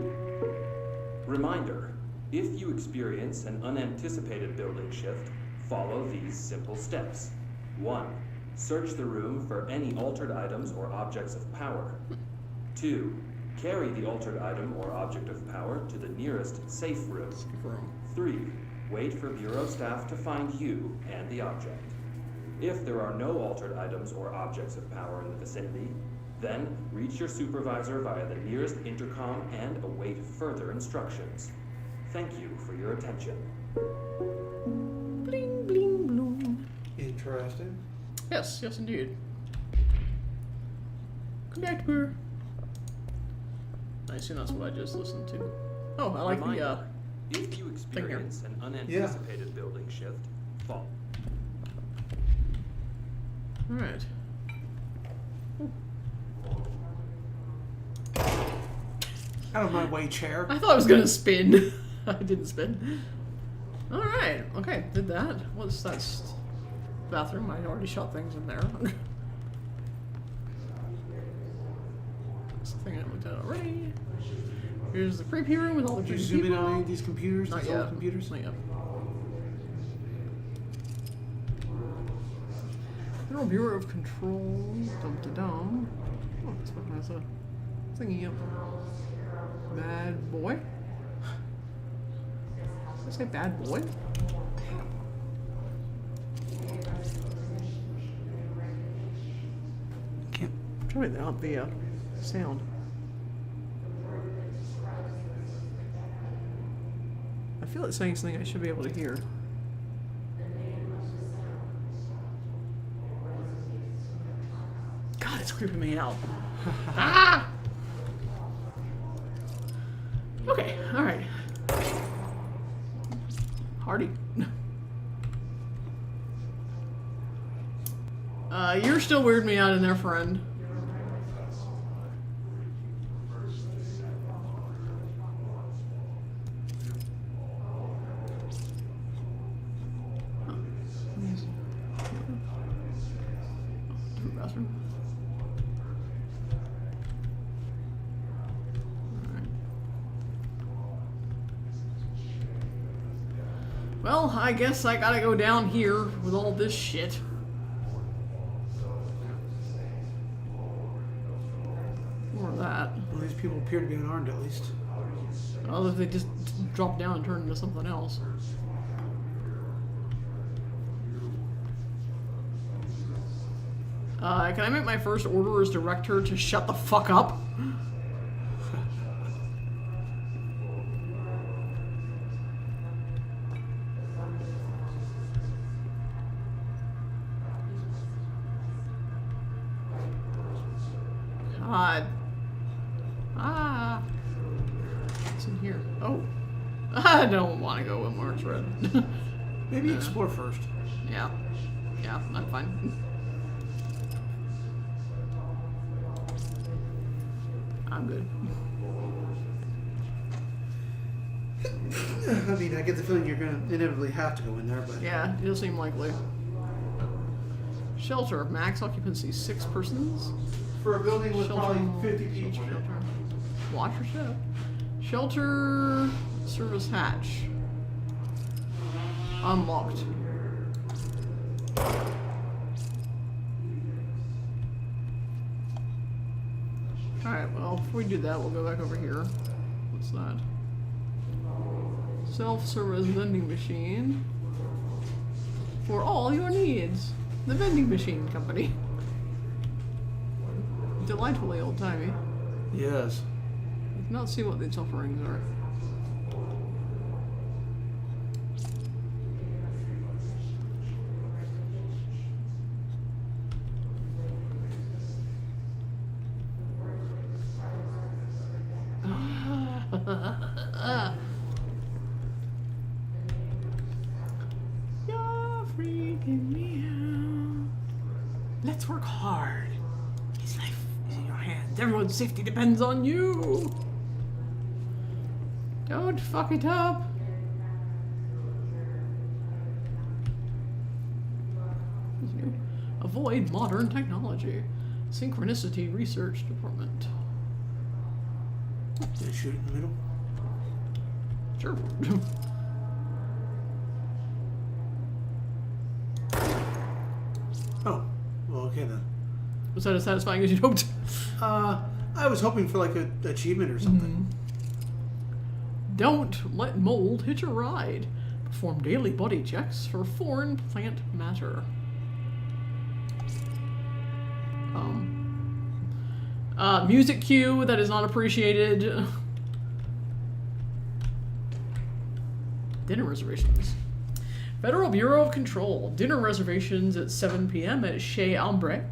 Speaker 9: Reminder, if you experience an unanticipated building shift, follow these simple steps. 1. Search the room for any altered items or objects of power. 2. Carry the altered item or object of power to the nearest safe room. 3. Wait for Bureau staff to find you and the object. If there are no altered items or objects of power in the vicinity, then reach your supervisor via the nearest intercom and await further instructions. Thank you for your attention.
Speaker 1: Bling, bling, bloom.
Speaker 2: Interesting.
Speaker 1: Yes, yes, indeed. Connector. I assume that's what I just listened to. Oh, I like
Speaker 9: Reminder, if you experience an unanticipated building shift, follow.
Speaker 1: All right.
Speaker 2: Out of my way, chair.
Speaker 1: I thought I was gonna spin. I didn't spin. All right. Okay, did that. What's that? Bathroom. I already shot things in there. That's the thing I looked at already. Here's the creepy room with all the
Speaker 2: Did you
Speaker 1: creepy
Speaker 2: zoom in
Speaker 1: people.
Speaker 2: on any of these computers?
Speaker 1: Not
Speaker 2: These
Speaker 1: yet.
Speaker 2: old computers?
Speaker 1: Not yet. Federal Bureau of Control. Dum da dum. Oh, this one has a thingy up. Bad boy. I say bad boy?
Speaker 2: Can't.
Speaker 1: Try it out the sound. I feel it's saying something I should be able to hear. God, it's creeping me out. Ah! Okay, alright. Hardy. You're still weirding me out in there, friend. Bathroom. Alright. Well, I guess I gotta go down here with all this shit. More of that.
Speaker 2: Well, these people appear to be unarmed at least.
Speaker 1: Other if they just drop down and turn into something else. Can I make my first order as director to shut the fuck up? God. Ah. What's in here? Oh. I don't want to go in where it's red.
Speaker 2: Maybe explore first.
Speaker 1: Yeah. Yeah, I'm fine. I'm good.
Speaker 2: I mean, I get the feeling you're going to inevitably have to go in there, but...
Speaker 1: Yeah, it does seem likely. Shelter. Max occupancy 6 persons.
Speaker 2: For a building with
Speaker 1: Shelter.
Speaker 2: probably 50 people in it.
Speaker 1: Shelter. Watch your step. Shelter service hatch. Unlocked. Alright, well, before we do that, we'll go back over here. What's that? Self-service vending machine. For all your needs. The vending machine company. Delightfully old-timey.
Speaker 2: Yes.
Speaker 1: I cannot see what these offerings are. You're freaking me out. Let's work hard. His life is in your hands. Everyone's safety depends on you. Don't fuck it up. What's new? Avoid modern technology. Synchronicity Research Department.
Speaker 2: Did I shoot it in the middle?
Speaker 1: Sure.
Speaker 2: Oh. Well, okay then.
Speaker 1: Was that as satisfying as you hoped?
Speaker 2: I was hoping for like an achievement or something.
Speaker 1: Don't let mold hitch a ride. Perform daily body checks for foreign plant matter. Music cue that is not appreciated. Dinner reservations. Federal Bureau of Control. Dinner reservations at 7 p.m. at Chez Ambre.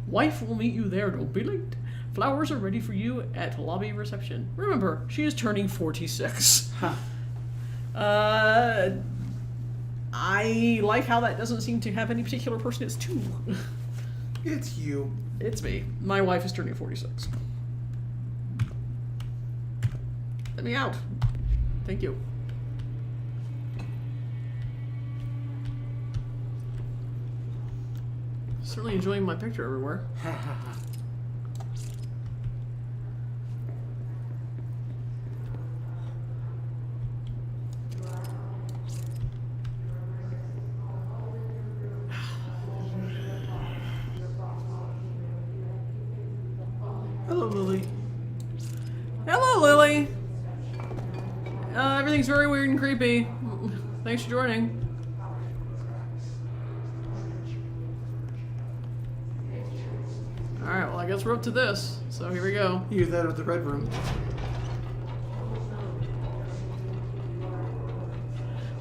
Speaker 1: Wife will meet you there. Don't be late. Flowers are ready for you at lobby reception. Remember, she is turning 46.
Speaker 2: Huh.
Speaker 1: I like how that doesn't seem to have any particular person. It's 2.
Speaker 2: It's you.
Speaker 1: It's me. My wife is turning 46. Let me out. Thank you. Certainly enjoying my picture everywhere.
Speaker 2: Hello, Lily.
Speaker 1: Hello, Lily. everything's very weird and creepy. Thanks for joining. Alright, well, I guess we're up to this. So here we go.
Speaker 2: Either that or the red room.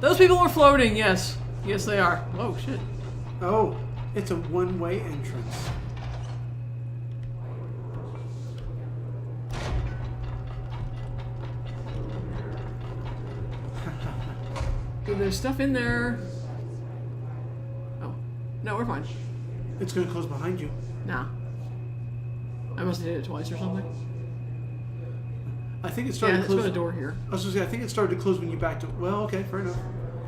Speaker 1: Those people are floating, yes. Yes, they are. Oh, shit.
Speaker 2: Oh, it's a one-way entrance.
Speaker 1: Dude, there's stuff in there. Oh. No, we're fine.
Speaker 2: It's gonna close behind you.
Speaker 1: Nah. I must have did it twice or something.
Speaker 2: I think it started
Speaker 1: Yeah,
Speaker 2: to
Speaker 1: it's
Speaker 2: close.
Speaker 1: got a door here.
Speaker 2: I was gonna say, I think it started to close when you backed. Well, okay, fair enough.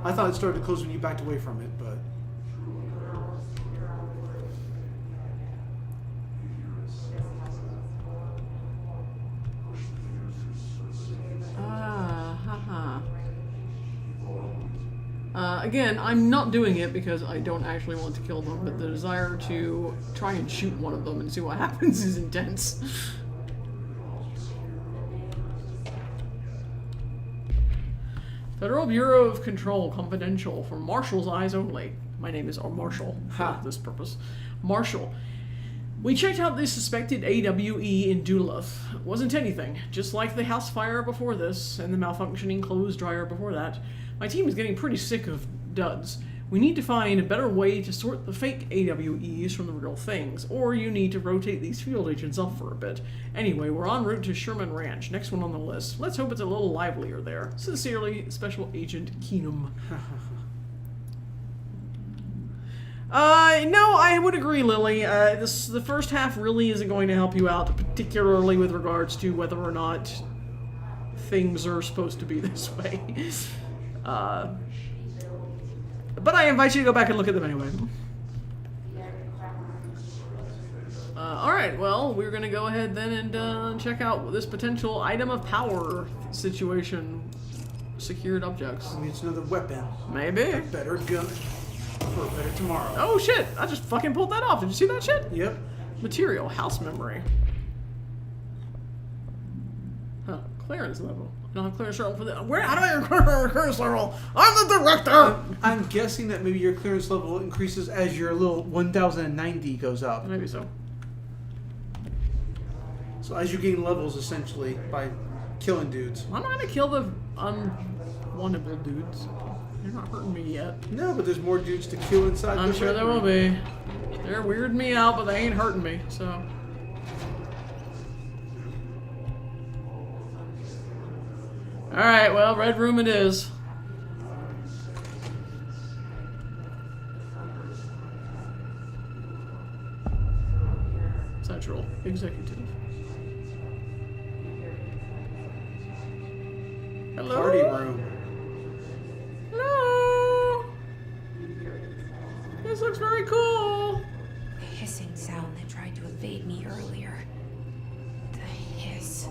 Speaker 2: I thought it started to close when you backed away from it, but
Speaker 1: Again, I'm not doing it because I don't actually want to kill them, but the desire to try and shoot one of them and see what happens is intense. Federal Bureau of Control, confidential, for Marshall's eyes only. My name is Marshall for this purpose. Marshall. We checked out the suspected AWE in Duluth. Wasn't anything, just like the house fire before this, and the malfunctioning clothes dryer before that. My team is getting pretty sick of duds. We need to find a better way to sort the fake AWEs from the real things, or you need to rotate these field agents off for a bit. Anyway, we're en route to Sherman Ranch, next one on the list. Let's hope it's a little livelier there. Sincerely, Special Agent Keenum. No, I would agree, Lily. The first half really isn't going to help you out, particularly with regards to whether or not things are supposed to be this way. But I invite you to go back and look at them anyway. Alright, well, we're going to go ahead then and check out this potential item of power situation. Secured objects.
Speaker 2: I mean, it's another weapon.
Speaker 1: Maybe.
Speaker 2: A better gun for a better tomorrow.
Speaker 1: Oh shit, I just fucking pulled that off. Did you see that shit?
Speaker 2: Yep.
Speaker 1: Material, house memory. Huh, clearance level. I don't have clearance level for the. Where? How do I increase clearance level? I'm the director!
Speaker 2: I'm guessing that maybe your clearance level increases as your little 1090 goes up.
Speaker 1: Maybe so.
Speaker 2: So as you gain levels, essentially, by killing dudes.
Speaker 1: I'm not gonna kill the unwantable dudes. They're not hurting me yet.
Speaker 2: No, but there's more dudes to kill inside
Speaker 1: I'm
Speaker 2: the
Speaker 1: sure
Speaker 2: red
Speaker 1: there will
Speaker 2: room.
Speaker 1: be. They're weirding me out, but they ain't hurting me, so. Alright, well, red room it is. Central Executive. Hello?
Speaker 2: Party room.
Speaker 1: Hello? This looks very cool.
Speaker 3: The hissing sound that tried to evade me earlier. The hiss.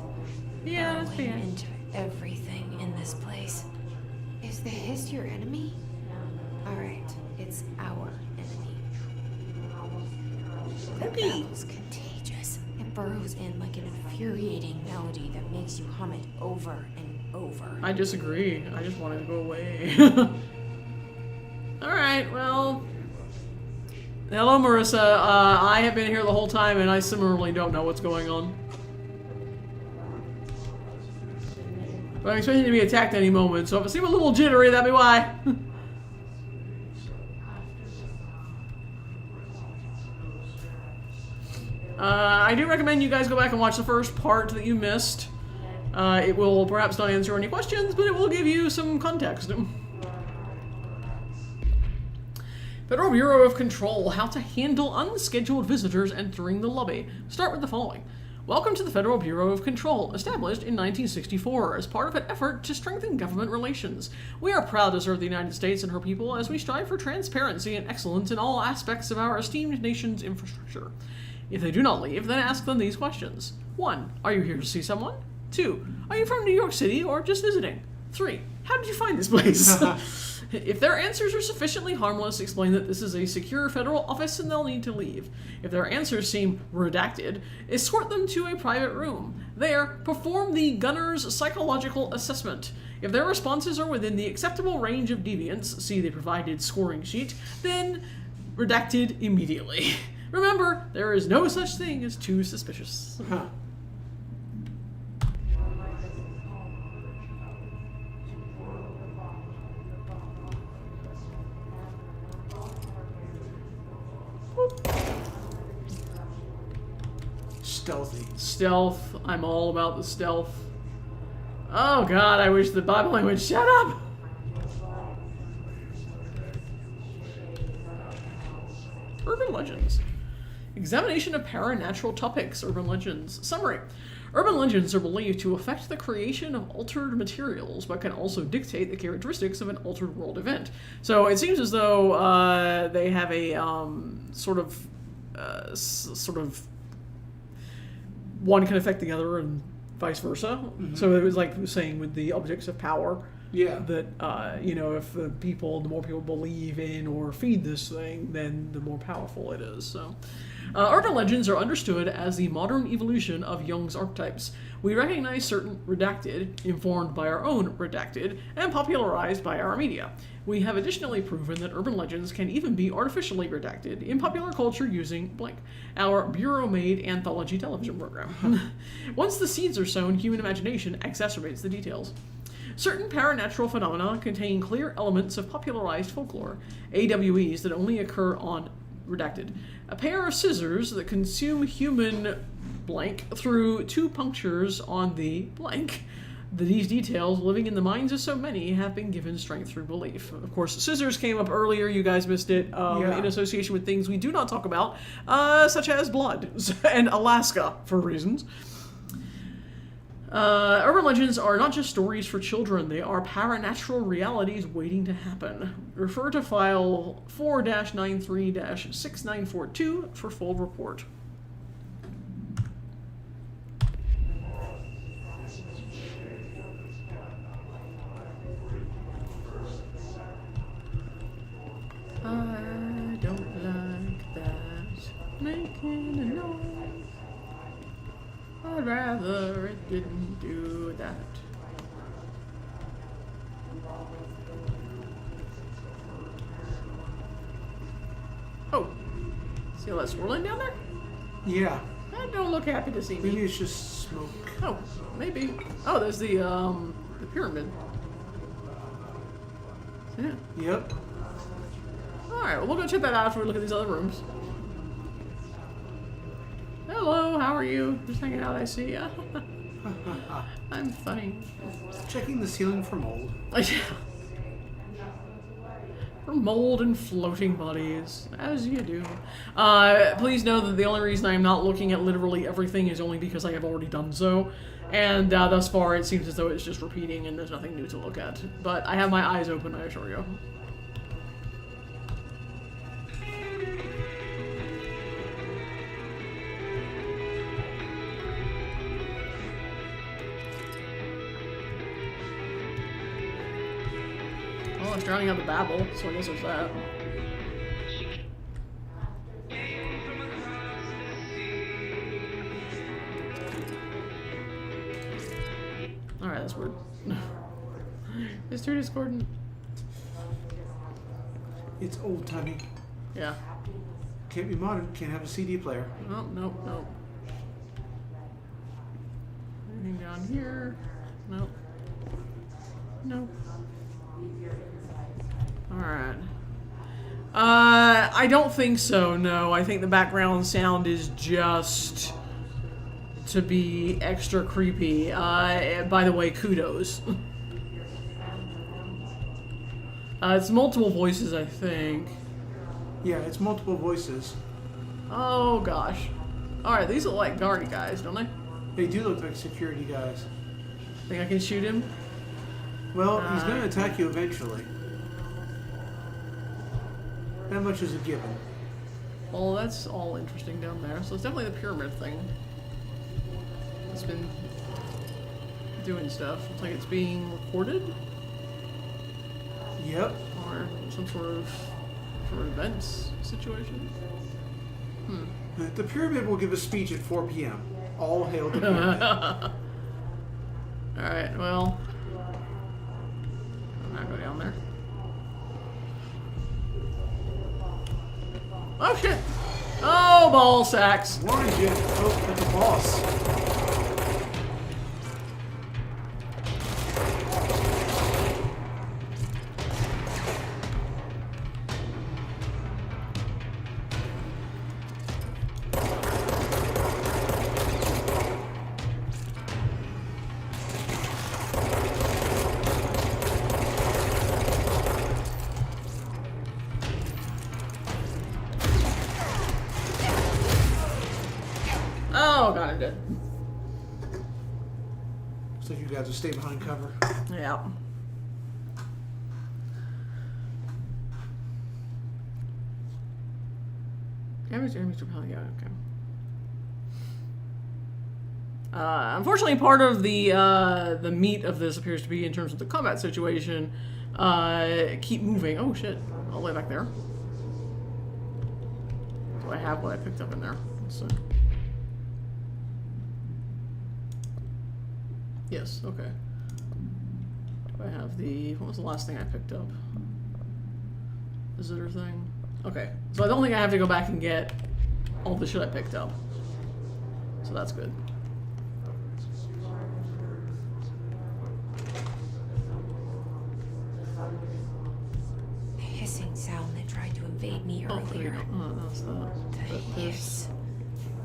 Speaker 1: Yeah, that's
Speaker 3: burrowing
Speaker 1: bad.
Speaker 3: into everything in this place.
Speaker 5: Is the hiss your enemy?
Speaker 3: Alright, it's our enemy. The
Speaker 1: Okay.
Speaker 3: battle's contagious. It burrows in like an infuriating melody that makes you hum it over and over.
Speaker 1: I disagree. I just want it to go away. Alright, well. Hello, Marissa. I have been here the whole time and I similarly don't know what's going on. But I'm expecting to be attacked any moment, so if I seem a little jittery, that'd be why. I do recommend you guys go back and watch the first part that you missed. It will perhaps not answer any questions, but it will give you some context. Federal Bureau of Control, how to handle unscheduled visitors entering the lobby. Start with the following. Welcome to the Federal Bureau of Control, established in 1964 as part of an effort to strengthen government relations. We are proud to serve the United States and her people as we strive for transparency and excellence in all aspects of our esteemed nation's infrastructure. If they do not leave, then ask them these questions. 1. Are you here to see someone? 2. Are you from New York City or just visiting? 3. How did you find this place? If their answers are sufficiently harmless, explain that this is a secure federal office and they'll need to leave. If their answers seem redacted, escort them to a private room. There, perform the gunner's psychological assessment. If their responses are within the acceptable range of deviance, see the provided scoring sheet, then redacted immediately. Remember, there is no such thing as too suspicious.
Speaker 2: Huh. Stealthy.
Speaker 1: Stealth. I'm all about the stealth. Oh god, I wish the Bible language shut up! Urban legends. Examination of paranatural topics. Urban legends. Summary. Urban legends are believed to affect the creation of altered materials, but can also dictate the characteristics of an altered world event. So it seems as though they have a sort of one can affect the other and vice versa. Mm-hmm. So it was like saying with the objects of power.
Speaker 2: Yeah.
Speaker 1: That, if the more people believe in or feed this thing, then the more powerful it is. So, urban legends are understood as the modern evolution of Jung's archetypes. We recognize certain redacted, informed by our own redacted, and popularized by our media. We have additionally proven that urban legends can even be artificially redacted in popular culture using Blink, our bureau-made anthology television program. Once the seeds are sown, human imagination exacerbates the details. Certain paranatural phenomena contain clear elements of popularized folklore, AWEs that only occur on redacted. A pair of scissors that consume human blank through 2 punctures on the blank. These details, living in the minds of so many, have been given strength through belief. Of course, scissors came up earlier, you guys missed it, in association with things we do not talk about, such as blood, and Alaska, for reasons. Urban legends are not just stories for children, they are paranatural realities waiting to happen. Refer to file 4-93-6942 for full report. I don't like that making a noise. I'd rather it didn't do that. Oh, see all that swirling down there?
Speaker 2: Yeah.
Speaker 1: That don't look happy to see me.
Speaker 2: Maybe it's just smoke.
Speaker 1: Oh, maybe. Oh, there's the pyramid. Yeah.
Speaker 2: Yep.
Speaker 1: Alright, well, we'll go check that out after we look at these other rooms. Hello, how are you? Just hanging out, I see ya. I'm funny.
Speaker 2: Checking the ceiling for mold.
Speaker 1: For mold and floating bodies, as you do. Please know that the only reason I am not looking at literally everything is only because I have already done so. And thus far, it seems as though it's just repeating and there's nothing new to look at. But I have my eyes open, I assure you. Well, it's drowning out the babble, so I guess there's that. Alright, that's weird. Mr. Discordant.
Speaker 2: It's old timey.
Speaker 1: Yeah.
Speaker 2: Can't be modern. Can't have a CD player.
Speaker 1: Oh, nope, nope. Anything down here? Nope. Nope. Alright. I don't think so, no. I think the background sound is just to be extra creepy. By the way, kudos. It's multiple voices, I think.
Speaker 2: Yeah, it's multiple voices.
Speaker 1: Oh, gosh. Alright, these look like guardy guys, don't they?
Speaker 2: They do look like security guys.
Speaker 1: Think I can shoot him?
Speaker 2: Well, he's going to attack you eventually. That much is a given.
Speaker 1: Well, that's all interesting down there. So it's definitely the pyramid thing. It's been doing stuff. Looks like it's being recorded.
Speaker 2: Yep.
Speaker 1: Or some sort of events situation.
Speaker 2: The pyramid will give a speech at 4 p.m. All hail the pyramid.
Speaker 1: Alright, well. I'm not go down there. Oh shit! Oh, ball sacks!
Speaker 2: Warned you. Oh, that's a boss.
Speaker 1: Oh god, I'm dead.
Speaker 2: Looks like you guys will stay behind cover.
Speaker 1: Yeah. Damage enemies repelling. Yeah, okay. Unfortunately, part of the meat of this appears to be in terms of the combat situation. Keep moving. Oh shit! All the way back there. Do I have what I picked up in there? Let's see. Yes. Okay. Do I have the? What was the last thing I picked up? Visitor thing. Okay. So I don't think I have to go back and get all the shit I picked up. So that's good.
Speaker 3: Hissing sound that tried to invade me
Speaker 1: Oh, there you
Speaker 3: earlier.
Speaker 1: go. Oh, that's that.
Speaker 3: The hiss.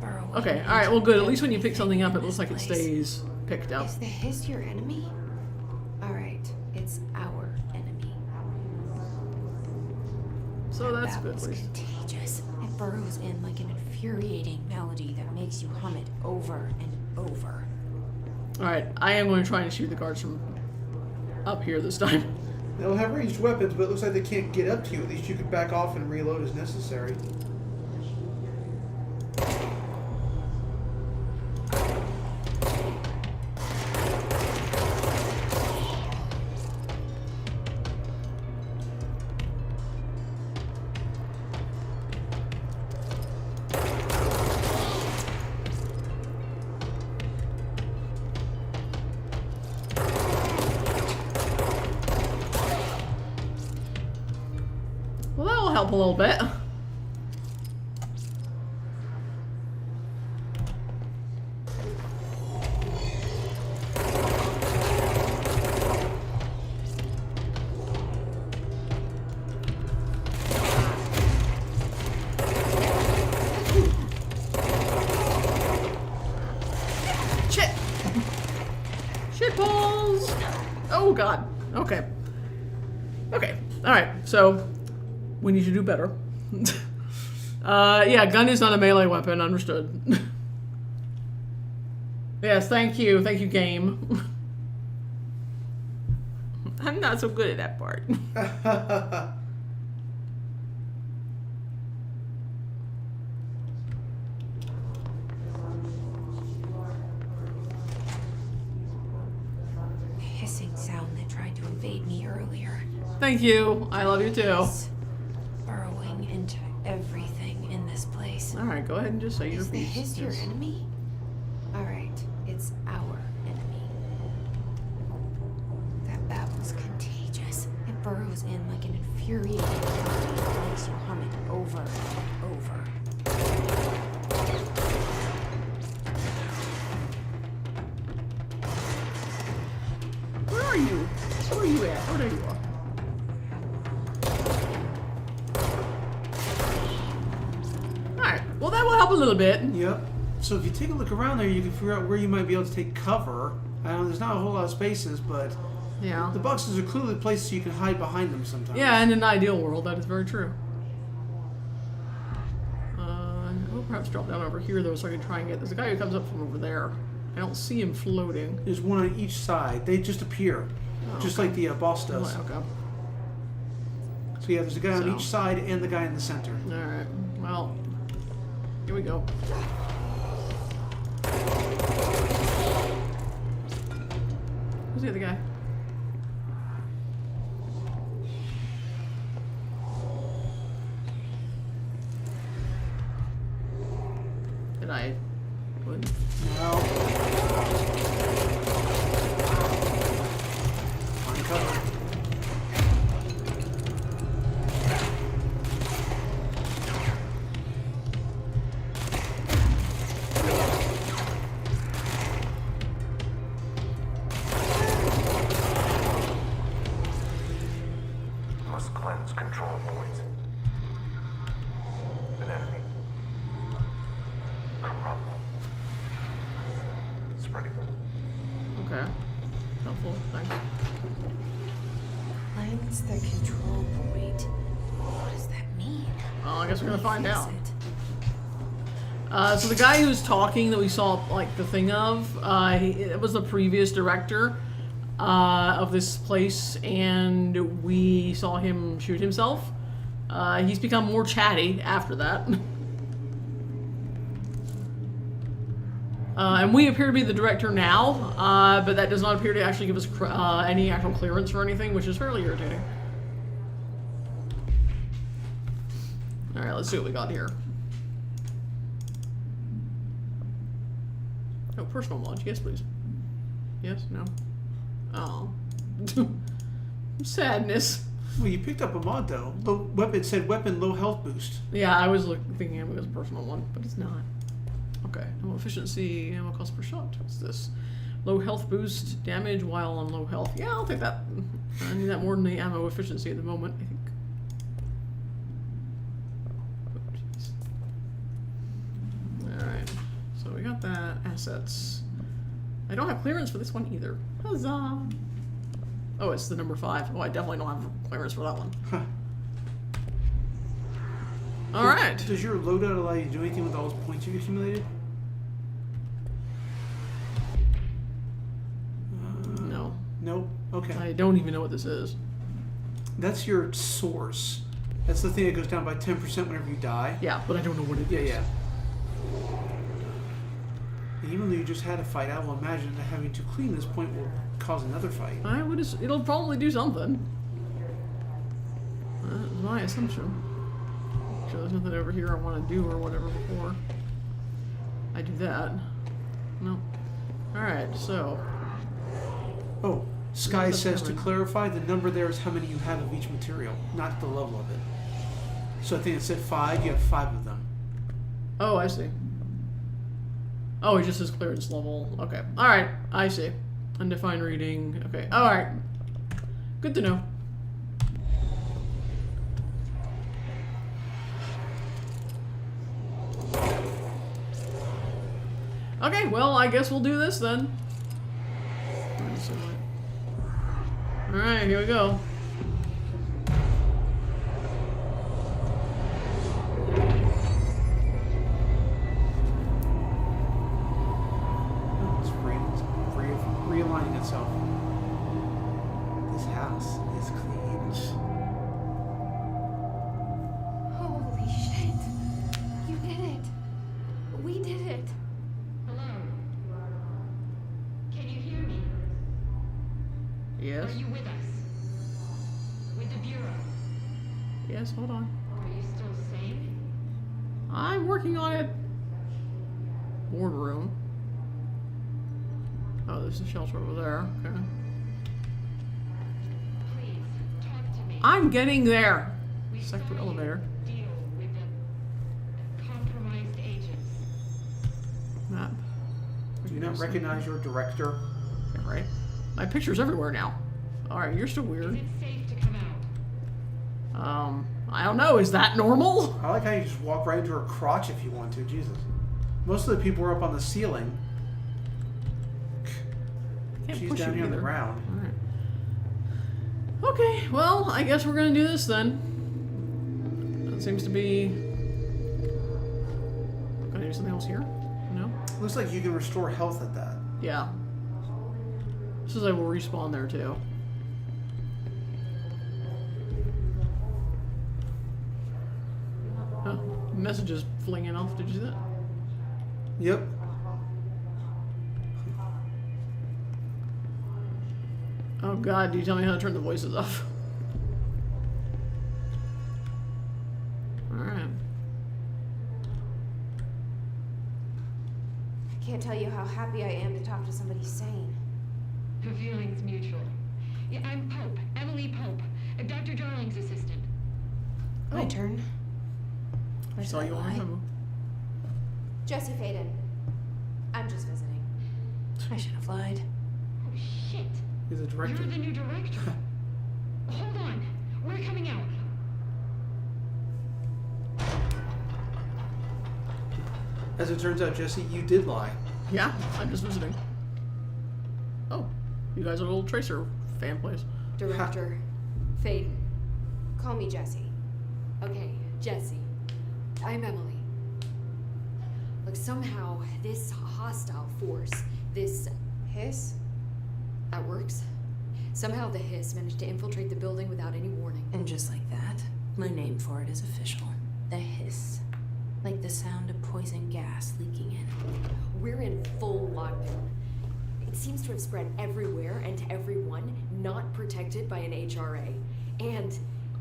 Speaker 3: Burrowing
Speaker 1: Okay, alright, well good. At least when you pick something up, it
Speaker 3: in
Speaker 1: looks like it
Speaker 3: this place.
Speaker 1: stays picked up.
Speaker 5: Is the hiss your enemy? Alright, it's our enemy.
Speaker 1: So that's
Speaker 3: That
Speaker 1: good,
Speaker 3: was
Speaker 1: at least.
Speaker 3: contagious. It burrows in like an infuriating melody that makes you hum it over and over.
Speaker 1: Alright, I am going to try and shoot the guards from up here this time.
Speaker 2: They'll have ranged weapons, but it looks like they can't get up to you. At least you can back off and reload as necessary.
Speaker 1: Well, that'll help a little bit. Shit! Shit balls! Oh god. Okay. Okay. Alright, so we need to do better. Yeah, gun is not a melee weapon, understood. Yes, thank you. Thank you, game. I'm not so good at that part.
Speaker 3: Hissing sound that tried to invade me earlier.
Speaker 1: Thank you. I love you too.
Speaker 3: It's burrowing into everything in this place.
Speaker 1: Alright, go ahead and just say your
Speaker 5: Is the
Speaker 1: piece.
Speaker 5: hiss your
Speaker 1: Yes.
Speaker 5: enemy? Alright, it's our enemy.
Speaker 3: That babble's contagious. It burrows in like an infuriating melody that makes you hum it over and over.
Speaker 1: Where are you? Where are you at? Oh, there you are. Alright, well that will help a little bit.
Speaker 2: Yep. So if you take a look around there, you can figure out where you might be able to take cover. There's not a whole lot of spaces, but
Speaker 1: Yeah.
Speaker 2: the boxes are clearly places you can hide behind them sometimes.
Speaker 1: Yeah, in an ideal world, that is very true. I'll perhaps drop down over here though so I can try and get... There's a guy who comes up from over there. I don't see him floating.
Speaker 2: There's one on each side. They just appear, just like the boss does.
Speaker 1: Okay.
Speaker 2: So yeah, there's a guy on
Speaker 1: So-
Speaker 2: each side and the guy in the center.
Speaker 1: Alright, well, here we go. Who's the other guy? Did I... Wouldn't-
Speaker 2: No,
Speaker 1: Okay. Helpful. Thanks.
Speaker 3: Cleanse the control point. What does that mean?
Speaker 1: Well, I guess we're gonna find
Speaker 3: Fix
Speaker 1: out.
Speaker 3: it.
Speaker 1: So the guy who's talking that we saw like the thing of, it was the previous director of this place, and we saw him shoot himself. He's become more chatty after that. And we appear to be the director now, but that does not appear to actually give us any actual clearance or anything, which is fairly irritating. Alright, let's see what we got here. Oh, personal knowledge. Yes, please. Yes? No? Oh. Sadness.
Speaker 2: Well, you picked up a mod though. It said weapon low health boost.
Speaker 1: Yeah, I was thinking it was a personal one, but it's not. Okay. Ammo efficiency, ammo cost per shot. What's this? Low health boost, damage while on low health. Yeah, I'll take that. I need that more than the ammo efficiency at the moment, I think. Alright. So we got that. Assets. I don't have clearance for this one either. Huzzah! Oh, it's the number 5. Oh, I definitely don't have clearance for that one.
Speaker 2: Huh.
Speaker 1: Alright.
Speaker 2: Does your loadout allow you to do anything with all those points you've accumulated?
Speaker 1: No.
Speaker 2: Nope. Okay.
Speaker 1: I don't even know what this is.
Speaker 2: That's your source. That's the thing that goes down by 10% whenever you die.
Speaker 1: Yeah, but I don't know what it is.
Speaker 2: Yeah. And even though you just had a fight, I will imagine that having to clean this point will cause another fight.
Speaker 1: I would. It'll probably do something. That's my assumption. So there's nothing over here I want to do or whatever before I do that. No. All right. So.
Speaker 2: Oh, Sky
Speaker 1: What's
Speaker 2: says to
Speaker 1: coming?
Speaker 2: clarify, the number there is how many you have of each material, not the level of it. So I think it said 5. You have 5 of them.
Speaker 1: Oh, I see. Oh, it just says clearance level. Okay. All right. I see. Undefined reading. Okay. All right. Good to know. Okay, well, I guess we'll do this then. Alright, here we go.
Speaker 2: It's realigning itself. This house is clean.
Speaker 5: Holy shit. You did it. We did it.
Speaker 6: Hello? Can you hear me?
Speaker 1: Yes.
Speaker 6: Are you with us? With the Bureau?
Speaker 1: Yes, hold on.
Speaker 6: Are you still sane?
Speaker 1: I'm working on it. Boardroom. Oh, there's a shelter over there. Okay.
Speaker 6: Please, talk to me.
Speaker 1: I'm getting there.
Speaker 6: We
Speaker 1: Sector
Speaker 6: saw you
Speaker 1: elevator.
Speaker 6: deal with the compromised agents.
Speaker 1: Map.
Speaker 2: Do you not recognize your director?
Speaker 1: Yeah, right. My picture's everywhere now. Alright, you're still
Speaker 6: Is
Speaker 1: weird.
Speaker 6: it safe to come out?
Speaker 1: I don't know. Is that normal?
Speaker 2: I like how you just walk right into her crotch if you want to. Jesus. Most of the people are up on the ceiling.
Speaker 1: Can't
Speaker 2: She's
Speaker 1: push
Speaker 2: down
Speaker 1: you
Speaker 2: here on the
Speaker 1: either.
Speaker 2: ground.
Speaker 1: Alright. Okay, well, I guess we're gonna do this then. That seems to be... Can I do something else here? No?
Speaker 2: Looks like you can restore health at that.
Speaker 1: Yeah. This is I will respawn there too. Oh, messages flinging off. Did you see that?
Speaker 2: Yep.
Speaker 1: Oh god, do you tell me how to turn the voices off? Alright.
Speaker 5: I can't tell you how happy I am to talk to somebody sane.
Speaker 6: The feeling's mutual. Yeah, I'm Pope, Emily Pope, Dr. Darling's assistant.
Speaker 5: My
Speaker 1: Oh.
Speaker 5: turn.
Speaker 1: I saw you on the memo.
Speaker 5: Jesse Faden. I'm just visiting.
Speaker 3: I should have lied.
Speaker 6: Oh shit!
Speaker 2: He's a director.
Speaker 6: You're the new director. Hold on, we're coming out.
Speaker 2: As it turns out, Jesse, you did lie.
Speaker 1: Yeah, I'm just visiting. Oh, you guys are little Tracer fan plays.
Speaker 5: Director. Faden. Call me Jessie. Okay, Jessie. I'm Emily. Look, somehow this hostile force, this hiss, that works. Somehow the hiss managed to infiltrate the building without any warning.
Speaker 3: And just like that, my name for it is official. The hiss. Like the sound of poison gas leaking in.
Speaker 5: We're in full lockdown. It seems to have spread everywhere and to everyone not protected by an HRA. And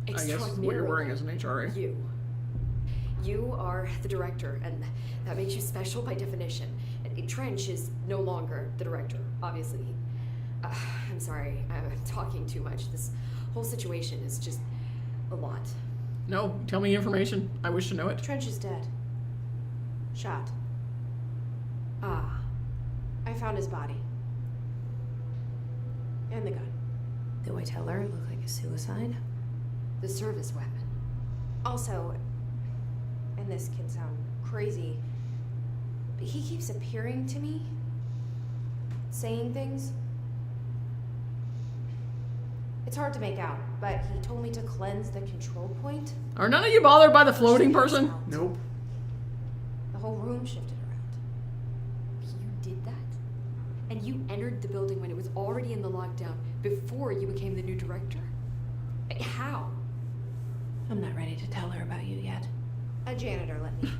Speaker 1: I guess
Speaker 5: extraordinarily,
Speaker 1: what you're wearing is an HRA.
Speaker 5: You are the director, and that makes you special by definition. Trench is no longer the director, obviously. I'm sorry, I'm talking too much. This whole situation is just a lot.
Speaker 1: No, tell me information. I wish to know it.
Speaker 5: Trench is dead. Shot. I found his body. And the gun.
Speaker 3: Do I tell her it looked like a suicide?
Speaker 5: The service weapon.
Speaker 10: Also, and this can sound crazy, but he keeps appearing to me, saying things. It's hard to make out, but he told me to cleanse the control point.
Speaker 1: Are none of you bothered by the floating person?
Speaker 2: Nope.
Speaker 10: The whole room shifted around.
Speaker 5: You did that? And you entered the building when it was already in the lockdown before you became the new director? How?
Speaker 3: I'm not ready to tell her about you yet.
Speaker 10: A janitor let me.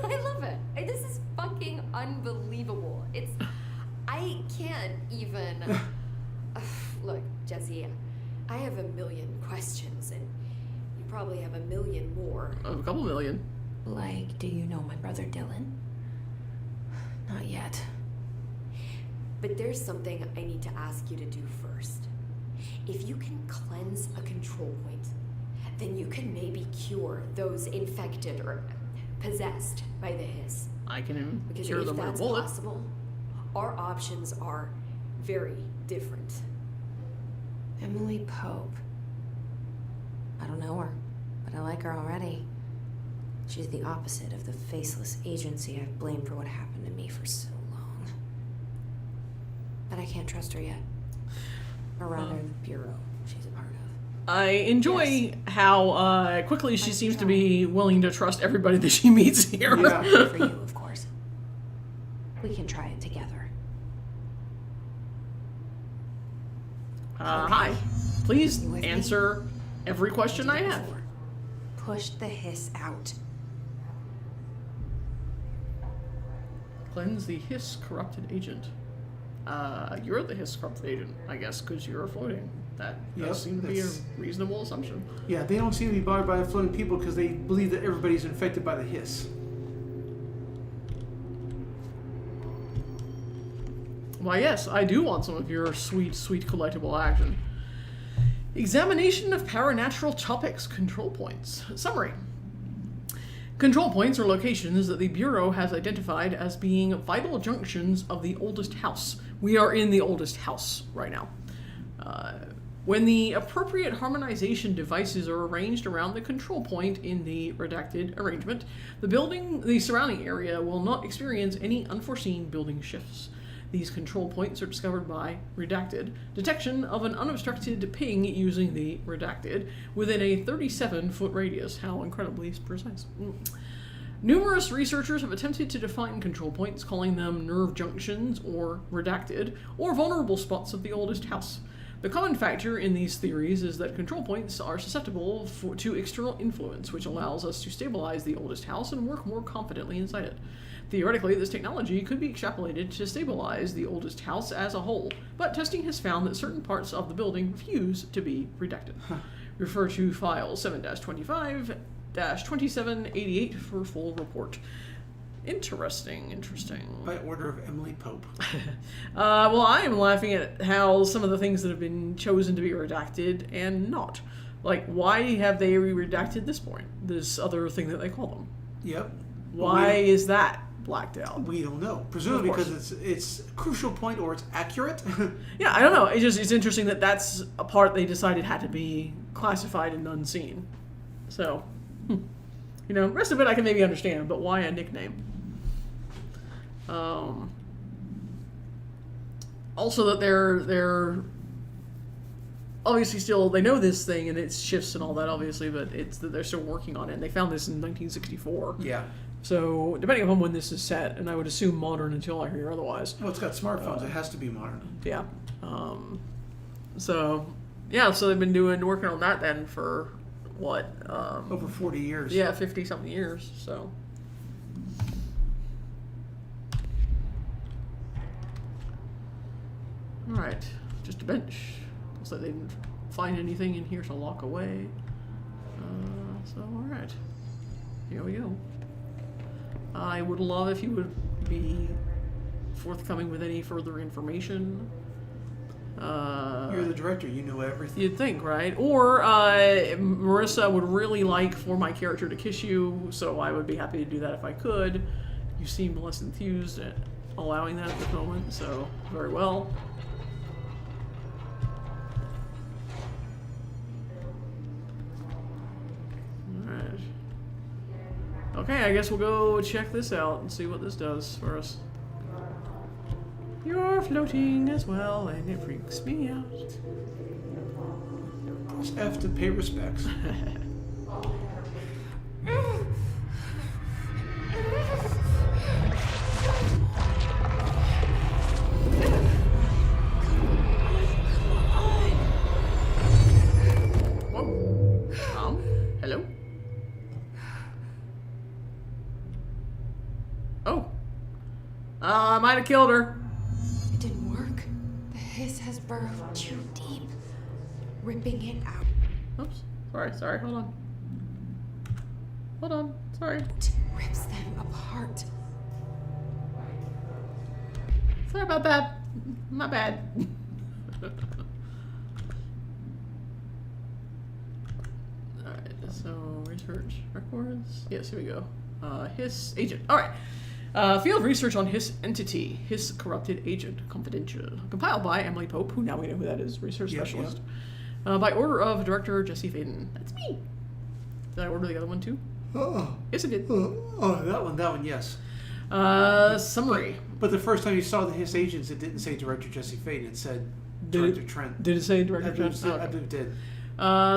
Speaker 5: I love it. This is fucking unbelievable. I can't even. Look, Jesse, I have a million questions, and you probably have a million more.
Speaker 1: A couple million.
Speaker 3: Like, do you know my brother Dylan? Not yet.
Speaker 5: But there's something I need to ask you to do first. If you can cleanse a control point, then you can maybe cure those infected or possessed by the hiss.
Speaker 1: I can
Speaker 5: Because
Speaker 1: cure
Speaker 5: if
Speaker 1: them with a
Speaker 5: that's
Speaker 1: bullet.
Speaker 5: possible, our options are very different.
Speaker 3: Emily Pope. I don't know her, but I like her already. She's the opposite of the faceless agency I've blamed for what happened to me for so long. But I can't trust her yet. Or rather, the Bureau she's a part of.
Speaker 1: I enjoy how quickly she seems to be willing to trust everybody that she meets here.
Speaker 2: Yeah.
Speaker 3: For you, of course. We can try it together.
Speaker 1: Hi. Please
Speaker 3: You with me?
Speaker 1: answer every question I have.
Speaker 3: Push the hiss out.
Speaker 1: Cleanse the hiss corrupted agent. You're the hiss corrupted agent, I guess, because you're floating. That
Speaker 2: Yep,
Speaker 1: does seem to be a
Speaker 2: that's-
Speaker 1: reasonable assumption.
Speaker 2: Yeah, they don't seem to be bothered by the floating people because they believe that everybody's infected by the hiss.
Speaker 1: Why, yes, I do want some of your sweet, sweet collectible action. Examination of paranatural topics, control points. Summary. Control points are locations that the Bureau has identified as being vital junctions of the oldest house. We are in the oldest house right now. When the appropriate harmonization devices are arranged around the control point in the redacted arrangement, the surrounding area will not experience any unforeseen building shifts. These control points are discovered by redacted detection of an unobstructed ping using the redacted within a 37-foot radius. How incredibly precise. Numerous researchers have attempted to define control points, calling them nerve junctions or redacted, or vulnerable spots of the oldest house. The common factor in these theories is that control points are susceptible to external influence, which allows us to stabilize the oldest house and work more confidently inside it. Theoretically, this technology could be extrapolated to stabilize the oldest house as a whole, but testing has found that certain parts of the building refuse to be redacted. Refer to file 7-25-2788 for full report. Interesting.
Speaker 2: By order of Emily Pope.
Speaker 1: Well, I am laughing at how some of the things that have been chosen to be redacted and not. Like, why have they redacted this point? This other thing that they call them.
Speaker 2: Yep.
Speaker 1: Why is that blacked out?
Speaker 2: We don't know. Presumably
Speaker 1: Of course.
Speaker 2: because it's a crucial point or it's accurate.
Speaker 1: Yeah, I don't know. It's interesting that that's a part they decided had to be classified and unseen. So, rest of it I can maybe understand, but why a nickname? also that they're obviously still, they know this thing and its shifts and all that, obviously, but it's that they're still working on it. And they found this in 1964.
Speaker 2: Yeah.
Speaker 1: So depending upon when this is set, and I would assume modern until I hear otherwise.
Speaker 2: Well, it's got smartphones. It has to be modern.
Speaker 1: Yeah. So they've been working on that then for what?
Speaker 2: Over 40 years.
Speaker 1: Yeah, 50 something years. So. All right, just a bench. Looks like they didn't find anything in here to lock away. So all right, here we go. I would love if you would be forthcoming with any further information.
Speaker 2: You're the director. You know everything.
Speaker 1: You'd think, right? Or Marissa would really like for my character to kiss you, so I would be happy to do that if I could. You seem less enthused at allowing that at the moment, so very well. Alright. Okay, I guess we'll go check this out and see what this does for us. You're floating as well, and it freaks me out.
Speaker 2: Press F to pay respects.
Speaker 1: Whoa. Hello? Oh. I might have killed her.
Speaker 10: It didn't work. The hiss has burrowed too deep, ripping it out.
Speaker 1: Oops. Sorry. Hold on. Sorry.
Speaker 10: It rips them apart.
Speaker 1: Sorry about that. My bad. Alright, so research records. Yes, here we go. Hiss agent. Alright. Field research on Hiss entity. Hiss corrupted agent. Confidential. Compiled by Emily Pope, who now we know who that is, research specialist. By order of director Jesse Faden. That's me. Did I order the other one too?
Speaker 2: Oh.
Speaker 1: Yes, I did.
Speaker 2: That one, yes.
Speaker 1: Summary.
Speaker 2: But the first time you saw the Hiss agents, it didn't say Director Jesse Faden. It said Director Trent.
Speaker 1: Did it say Director Trent?
Speaker 2: I believe it did.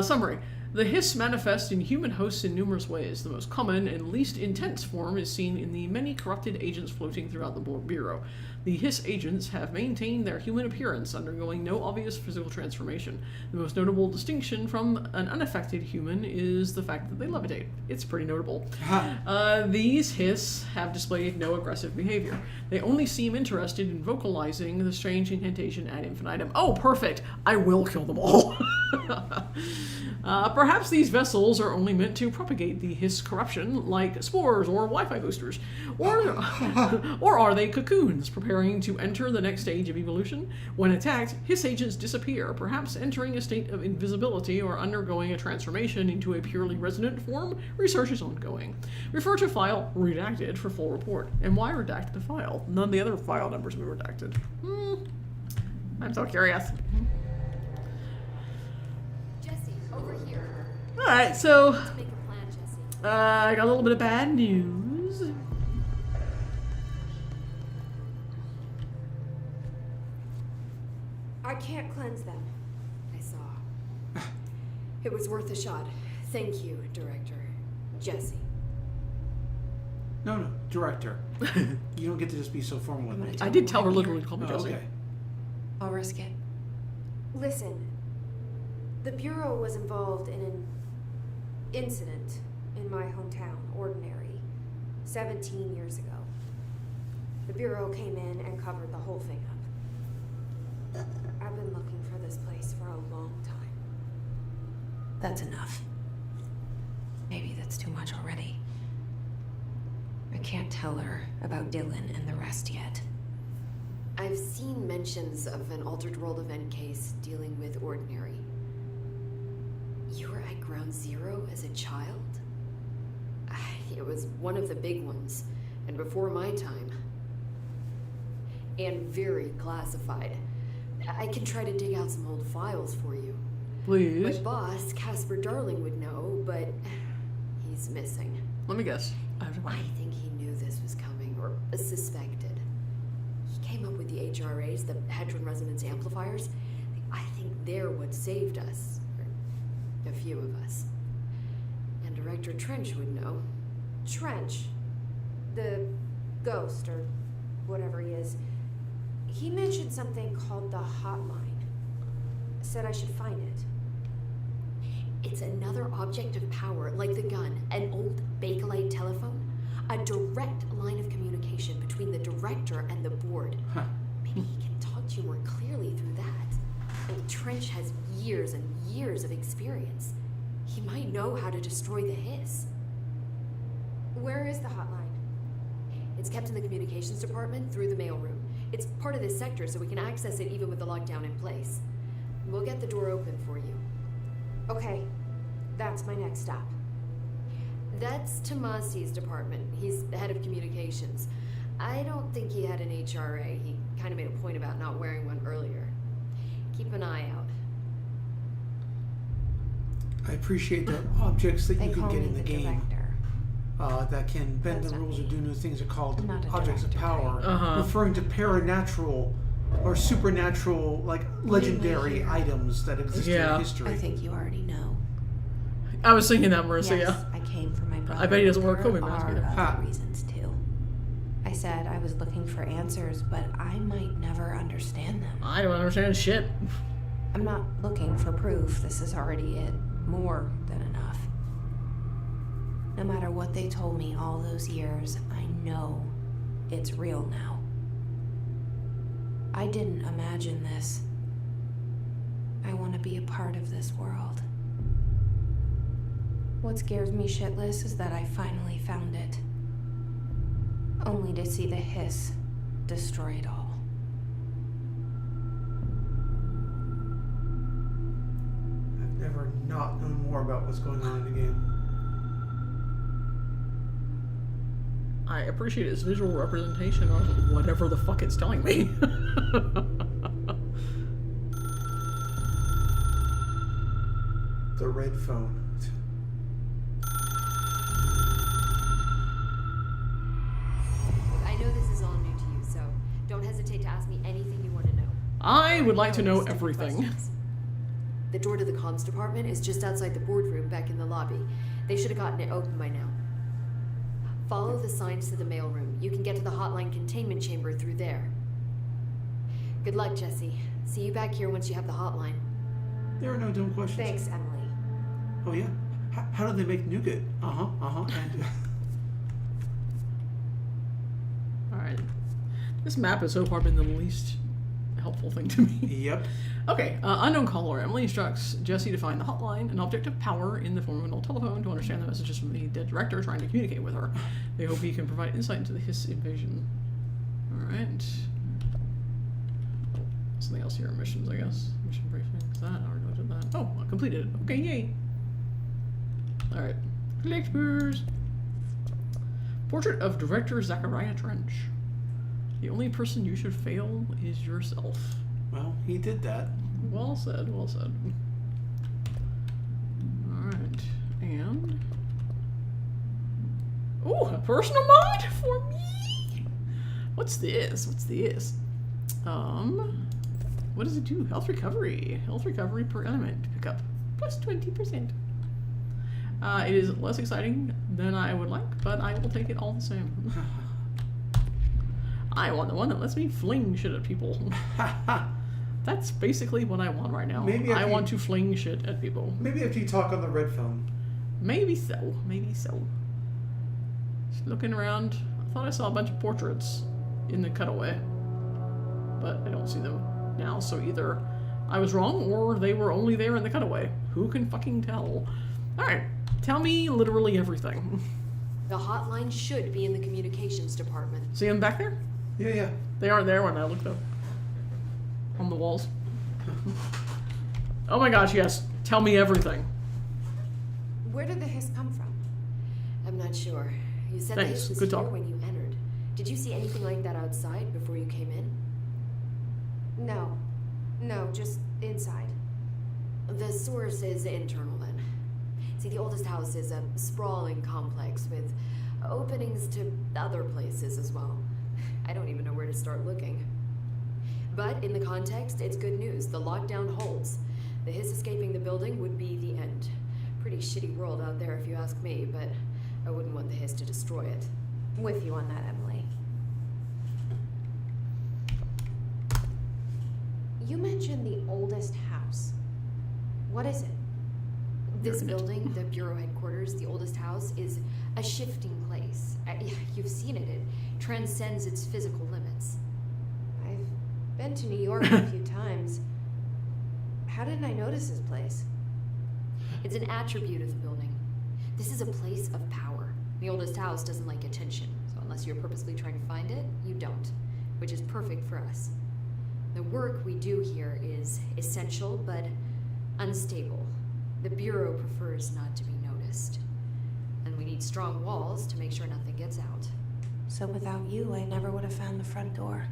Speaker 1: Summary. The hiss manifests in human hosts in numerous ways. The most common and least intense form is seen in the many corrupted agents floating throughout the Bureau. The hiss agents have maintained their human appearance, undergoing no obvious physical transformation. The most notable distinction from an unaffected human is the fact that they levitate. It's pretty notable. These hiss have displayed no aggressive behavior. They only seem interested in vocalizing the strange incantation ad infinitum. Oh, perfect! I will kill them all. Perhaps these vessels are only meant to propagate the hiss corruption, like spores or Wi-Fi boosters. Or are they cocoons, preparing to enter the next stage of evolution? When attacked, hiss agents disappear, perhaps entering a state of invisibility or undergoing a transformation into a purely resonant form. Research is ongoing. Refer to file redacted for full report. And why redact the file? None of the other file numbers were redacted. I'm so curious.
Speaker 5: Over here.
Speaker 1: Alright, so
Speaker 5: Let's make a plan, Jesse.
Speaker 1: I got a little bit of bad news.
Speaker 10: I can't cleanse them.
Speaker 5: I saw. It was worth a shot. Thank you, Director Jesse.
Speaker 2: No, Director. You don't get to just be so formal with me.
Speaker 1: I did tell her literally to call me Jesse.
Speaker 2: Okay.
Speaker 3: I'll risk it.
Speaker 10: Listen, the Bureau was involved in an incident in my hometown, Ordinary, 17 years ago. The Bureau came in and covered the whole thing up. I've been looking for this place for a long time.
Speaker 3: That's enough. Maybe that's too much already. I can't tell her about Dylan and the rest yet.
Speaker 5: I've seen mentions of an Altered World event case dealing with Ordinary. You were at Ground Zero as a child? It was one of the big ones, and before my time. And very classified. I can try to dig out some old files for you.
Speaker 1: Please.
Speaker 5: My boss, Casper Darling, would know, but he's missing.
Speaker 1: Let me guess. I have to
Speaker 5: I think he knew this was coming, or suspected. He came up with the HRAs, the Hedron Resonance Amplifiers. I think they're what saved us. Or a few of us. And Director Trench would know.
Speaker 10: Trench, the ghost or whatever he is, he mentioned something called the hotline. Said I should find it.
Speaker 5: It's another object of power, like the gun, an old Bakelite telephone. A direct line of communication between the director and the board.
Speaker 2: Huh.
Speaker 5: Maybe he can talk to you more clearly through that. And Trench has years and years of experience. He might know how to destroy the hiss.
Speaker 10: Where is the hotline?
Speaker 5: It's kept in the communications department through the mailroom. It's part of this sector, so we can access it even with the lockdown in place. We'll get the door open for you.
Speaker 10: Okay, that's my next stop.
Speaker 5: That's Tomasi's department. He's the head of communications. I don't think he had an HRA. He kind of made a point about not wearing one earlier. Keep an eye out.
Speaker 2: I appreciate the objects that
Speaker 3: They
Speaker 2: you can
Speaker 3: call
Speaker 2: get
Speaker 3: me
Speaker 2: in the game
Speaker 3: director.
Speaker 2: that can bend
Speaker 3: That's
Speaker 2: the
Speaker 3: not
Speaker 2: rules or
Speaker 3: me.
Speaker 2: do new things are called
Speaker 3: I'm not a
Speaker 2: objects of
Speaker 3: director,
Speaker 2: power,
Speaker 1: right?
Speaker 2: referring to paranatural or supernatural, like legendary
Speaker 3: here.
Speaker 2: items that exist
Speaker 1: Yeah.
Speaker 2: in history.
Speaker 3: I think you already know.
Speaker 1: I was thinking that, Marissa,
Speaker 3: Yes,
Speaker 1: yeah.
Speaker 3: I came for my brother.
Speaker 1: I bet he doesn't wear a
Speaker 3: There
Speaker 1: Kobe mask
Speaker 3: are
Speaker 1: either.
Speaker 3: other
Speaker 2: Ha.
Speaker 3: reasons too. I said I was looking for answers, but I might never understand them.
Speaker 1: I don't understand shit.
Speaker 3: I'm not looking for proof. This is already it. More than enough. No matter what they told me all those years, I know it's real now. I didn't imagine this. I want to be a part of this world. What scares me shitless is that I finally found it. Only to see the hiss destroy it all.
Speaker 2: I've never not known more about what's going on in the game.
Speaker 1: I appreciate its visual representation of whatever the fuck it's telling me.
Speaker 2: The red phone.
Speaker 5: I know this is all new to you, so don't hesitate to ask me anything you want to know.
Speaker 1: I would like to know
Speaker 5: Stupid
Speaker 1: everything.
Speaker 5: questions. The door to the comms department is just outside the boardroom back in the lobby. They should have gotten it open by now. Follow the signs to the mailroom. You can get to the hotline containment chamber through there. Good luck, Jesse. See you back here once you have the hotline.
Speaker 2: There are no dumb questions.
Speaker 10: Thanks, Emily.
Speaker 2: Oh yeah. How do they make nougat? And
Speaker 1: Alright. This map has so far been the least helpful thing to me.
Speaker 2: yep.
Speaker 1: Okay, unknown caller. Emily instructs Jesse to find the hotline, an object of power in the form of an old telephone, to understand the messages from the dead director trying to communicate with her. They hope he can provide insight into the hiss invasion. Alright. Something else here, missions, I guess. Mission briefing. Is that? I already did that. Oh, I completed it. Okay, yay. Alright. Collectors. Portrait of Director Zachariah Trench. The only person you should fail is yourself.
Speaker 2: Well, he did that.
Speaker 1: Well said, well said. Alright, and... Oh, a personal mod for me? What's this? What's this? What does it do? Health recovery. Health recovery per element. Pick up plus 20%. It is less exciting than I would like, but I will take it all the same. I want the one that lets me fling shit at people. That's basically what I want right now.
Speaker 2: Maybe
Speaker 1: I
Speaker 2: if
Speaker 1: want
Speaker 2: you-
Speaker 1: to fling shit at people.
Speaker 2: Maybe after you talk on the red phone.
Speaker 1: Maybe so. Maybe so. Just looking around. I thought I saw a bunch of portraits in the cutaway. But I don't see them now, so either I was wrong or they were only there in the cutaway. Who can fucking tell? Alright. Tell me literally everything.
Speaker 5: The hotline should be in the communications department.
Speaker 1: See them back there?
Speaker 2: Yeah.
Speaker 1: They aren't there when I looked up. On the walls. Oh my gosh, yes. Tell me everything.
Speaker 10: Where did the hiss come from?
Speaker 5: I'm not sure. You said
Speaker 1: Thanks.
Speaker 5: this was
Speaker 1: Good
Speaker 5: here
Speaker 1: talk.
Speaker 5: when you entered. Did you see anything like that outside before you came in?
Speaker 10: No, just inside.
Speaker 5: The source is internal then. See, the oldest house is a sprawling complex with openings to other places as well. I don't even know where to start looking. But in the context, it's good news. The lockdown holds. The Hiss escaping the building would be the end. Pretty shitty world out there if you ask me, but I wouldn't want the Hiss to destroy it.
Speaker 10: With you on that, Emily. You mentioned the oldest house. What is it?
Speaker 5: This building, the Bureau headquarters, the oldest house, is a shifting place. You've seen it. It transcends its physical limits.
Speaker 10: I've been to New York a few times. How didn't I notice this place?
Speaker 5: It's an attribute of the building. This is a place of power. The oldest house doesn't like attention, so unless you're purposely trying to find it, you don't, which is perfect for us. The work we do here is essential, but unstable. The Bureau prefers not to be noticed. And we need strong walls to make sure nothing gets out.
Speaker 3: So without you, I never would have found the front door.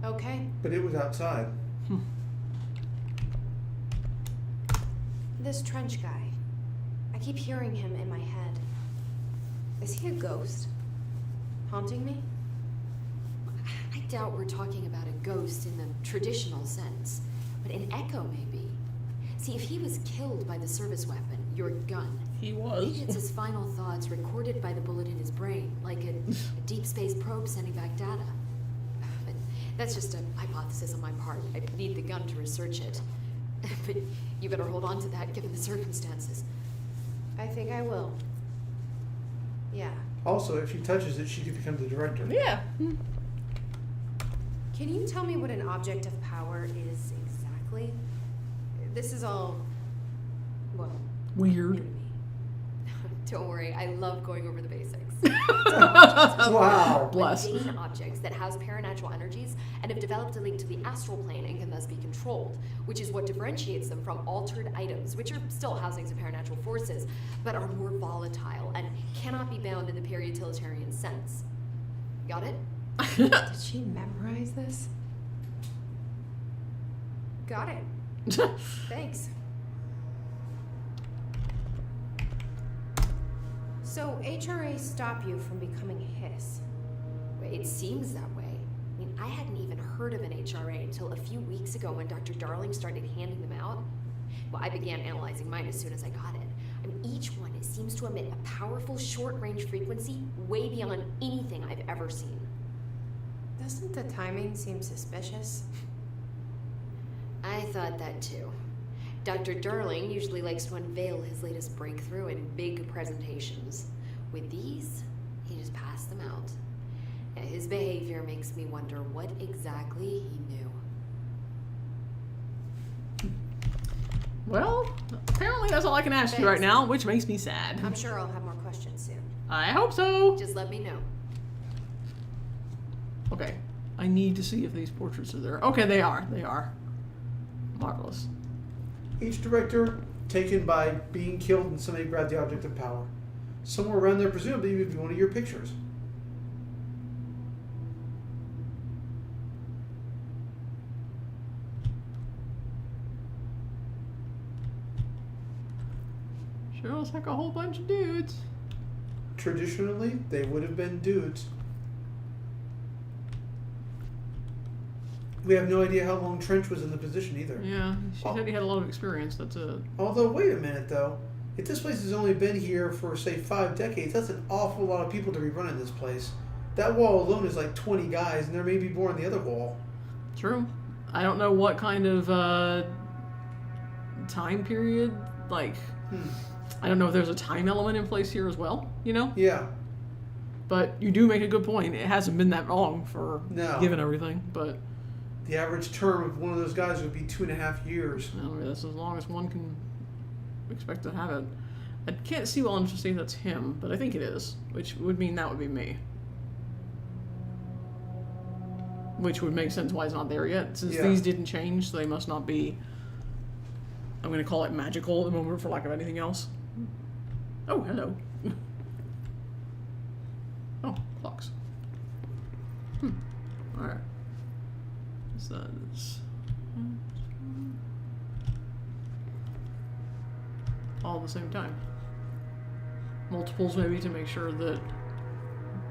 Speaker 10: Okay.
Speaker 2: But it was outside.
Speaker 10: This Trench guy. I keep hearing him in my head. Is he a ghost? Haunting me?
Speaker 5: I doubt we're talking about a ghost in the traditional sense, but an echo maybe. See, if he was killed by the service weapon, your gun,
Speaker 1: He was.
Speaker 5: maybe it's his final thoughts recorded by the bullet in his brain, like a deep space probe sending back data. But that's just a hypothesis on my part. I need the gun to research it. But you better hold on to that given the circumstances.
Speaker 10: I think I will. Yeah.
Speaker 2: Also, if she touches it, she could become the director.
Speaker 1: Yeah.
Speaker 10: Can you tell me what an object of power is exactly? This is all, well, new
Speaker 1: Weird.
Speaker 10: to me.
Speaker 5: Don't worry, I love going over the basics.
Speaker 2: Wow.
Speaker 1: Bless.
Speaker 5: Mundane objects that house paranatural energies and have developed a link to the astral plane and can thus be controlled, which is what differentiates them from altered items, which are still housings of paranatural forces, but are more volatile and cannot be bound in the peri-utilitarian sense. Got it?
Speaker 10: Did she memorize this? Got it. Thanks. So HRA stop you from becoming Hiss?
Speaker 5: It seems that way. I mean, I hadn't even heard of an HRA until a few weeks ago when Dr. Darling started handing them out. Well, I began analyzing mine as soon as I got it. I mean, each one seems to emit a powerful short-range frequency way beyond anything I've ever seen.
Speaker 10: Doesn't the timing seem suspicious?
Speaker 5: I thought that too. Dr. Darling usually likes to unveil his latest breakthrough in big presentations. With these, he just passed them out. His behavior makes me wonder what exactly he knew.
Speaker 1: Well, apparently that's all I can ask you right now, which makes me sad.
Speaker 10: I'm sure I'll have more questions soon.
Speaker 1: I hope so.
Speaker 5: Just let me know.
Speaker 1: Okay. I need to see if these portraits are there. Okay, they are. They are. Marvelous.
Speaker 2: Each director taken by being killed and somebody grabbed the object of power. Somewhere around there, presumably, would be one of your pictures.
Speaker 1: Sure looks like a whole bunch of dudes.
Speaker 2: Traditionally, they would have been dudes. We have no idea how long Trench was in the position either.
Speaker 1: Yeah, she said he had a lot of experience. That's it.
Speaker 2: Although, wait a minute though. If this place has only been here for, say, 5 decades, that's an awful lot of people to be running this place. That wall alone is like 20 guys, and there may be more on the other wall.
Speaker 1: True. I don't know what kind of time period, like, I don't know if there's a time element in place here as well, you know?
Speaker 2: Yeah.
Speaker 1: But you do make a good point. It hasn't been that long for
Speaker 2: No.
Speaker 1: given everything, but
Speaker 2: The average term of one of those guys would be 2.5 years.
Speaker 1: I mean, that's as long as one can expect to have it. I can't see well enough to see if that's him, but I think it is, which would mean that would be me. Which would make sense why it's not there yet. Since
Speaker 2: Yeah.
Speaker 1: these didn't change, so they must not be, I'm going to call it magical at the moment for lack of anything else. Oh, hello. Oh, clocks. Alright. So that's all at the same time. Multiples maybe to make sure that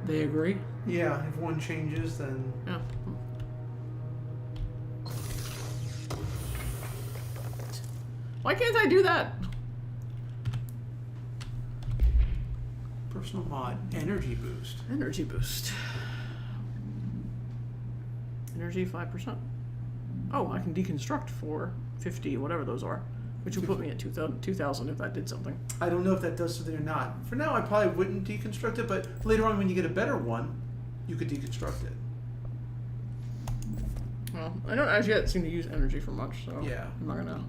Speaker 1: they agree.
Speaker 2: Yeah, if one changes, then...
Speaker 1: Yeah. Why can't I do that?
Speaker 2: Personal mod, energy boost.
Speaker 1: Energy boost. Energy 5%. Oh, I can deconstruct for 50, whatever those are. Which would put me at 2,000 if that did something.
Speaker 2: I don't know if that does something or not. For now, I probably wouldn't deconstruct it, but later on when you get a better one, you could deconstruct it.
Speaker 1: Well, I don't as yet seem to use energy for much, so
Speaker 2: Yeah.
Speaker 1: I'm not gonna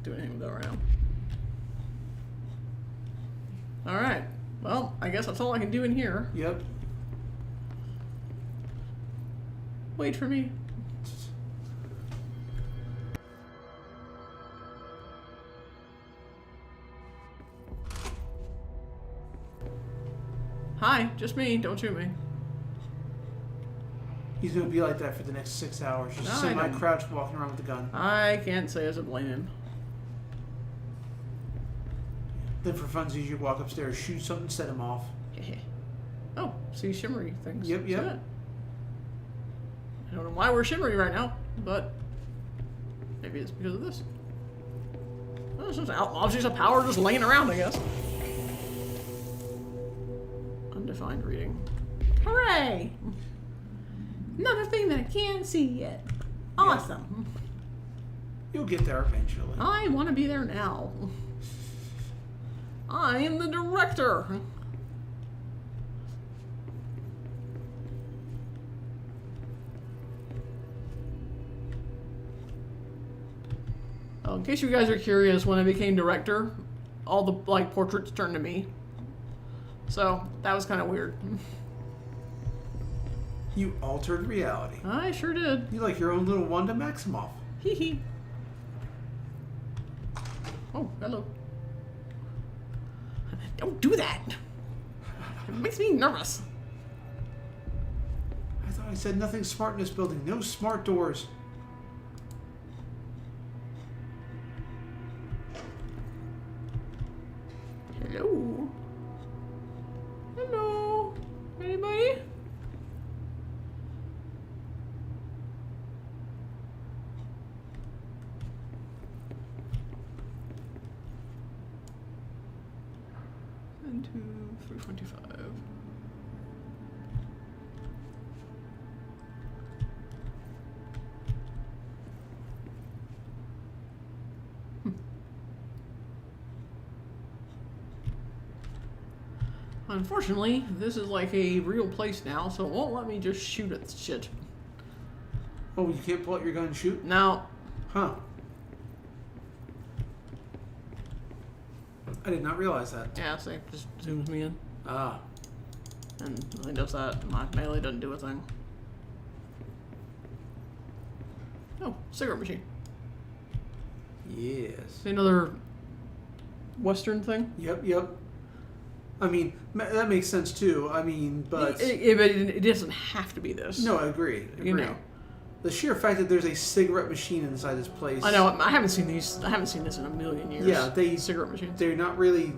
Speaker 1: do anything with that right now. Alright. Well, I guess that's all I can do in here.
Speaker 2: Yep.
Speaker 1: Wait for me. Hi, just me. Don't shoot me.
Speaker 2: He's gonna be like that for the next 6 hours. Just
Speaker 1: No, I don't.
Speaker 2: semi-crouched, walking around with a gun.
Speaker 1: I can't say as I blame him.
Speaker 2: Then for funsies, you walk upstairs, shoot something, set him off.
Speaker 1: Oh, see shimmery things.
Speaker 2: Yep, yep.
Speaker 1: See that? I don't know why we're shimmery right now, but maybe it's because of this. Well, it's just objects of power just laying around, I guess. Undefined reading. Hooray! Another thing that I can't see yet. Awesome.
Speaker 2: You'll get there eventually.
Speaker 1: I want to be there now. I am the director. Oh, in case you guys are curious, when I became director, all the portraits turned to me. So that was kind of weird.
Speaker 2: You altered reality.
Speaker 1: I sure did.
Speaker 2: You like your own little Wanda Maximoff.
Speaker 1: Hee hee. Oh, hello. Don't do that. It makes me nervous.
Speaker 2: I thought I said nothing smart in this building. No smart doors.
Speaker 1: Hello. Hello. Anybody? One, 2, 325. Unfortunately, this is like a real place now, so it won't let me just shoot at shit.
Speaker 2: Oh, you can't pull out your gun and shoot?
Speaker 1: Now,
Speaker 2: Huh. I did not realize that.
Speaker 1: yeah, see, just zooms me in.
Speaker 2: Ah.
Speaker 1: And it does that. My melee doesn't do a thing. Oh, cigarette machine.
Speaker 2: Yes.
Speaker 1: See another Western thing?
Speaker 2: Yep, yep. I mean, that makes sense too. I mean, but...
Speaker 1: But it doesn't have to be this.
Speaker 2: No, I agree.
Speaker 1: You know.
Speaker 2: The sheer fact that there's a cigarette machine inside this place...
Speaker 1: I know, I haven't seen these. I haven't seen this in a million years.
Speaker 2: Yeah,
Speaker 1: cigarette machines.
Speaker 2: They're not really...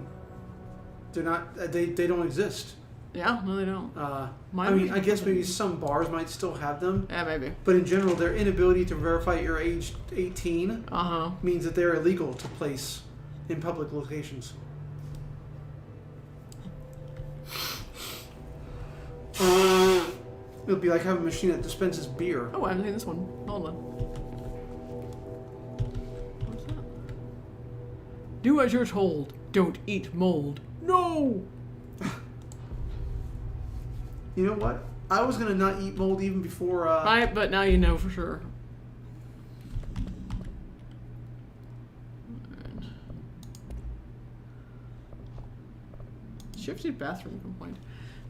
Speaker 2: They're not... They don't exist.
Speaker 1: Yeah, no, they don't.
Speaker 2: I mean, I guess maybe some bars might still have them.
Speaker 1: Yeah, maybe.
Speaker 2: But in general, their inability to verify your age 18 means that they're illegal to place in public locations. It'll be like having a machine that dispenses beer.
Speaker 1: Oh, I haven't seen this one. Hold on. What's that? Do as you're told. Don't eat mold. No!
Speaker 2: You know what? I was gonna not eat mold even before.
Speaker 1: Right, but now you know for sure. Right. Shifted bathroom complaint.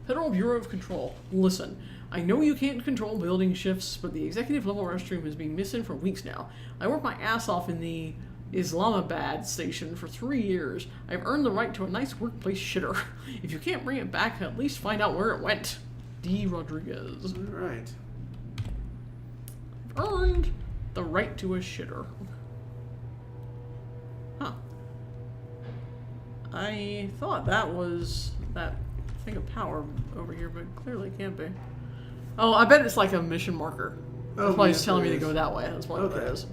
Speaker 1: Federal Bureau of Control. Listen, I know you can't control building shifts, but the executive level restroom has been missing for weeks now. I worked my ass off in the Islamabad station for 3 years. I've earned the right to a nice workplace shitter. If you can't bring it back, at least find out where it went. D. Rodriguez.
Speaker 2: All right.
Speaker 1: I've earned the right to a shitter. Huh. I thought that was that thing of power over here, but clearly can't be. Oh, I bet it's like a mission marker. That's why he's telling me to go that way. That's why it is.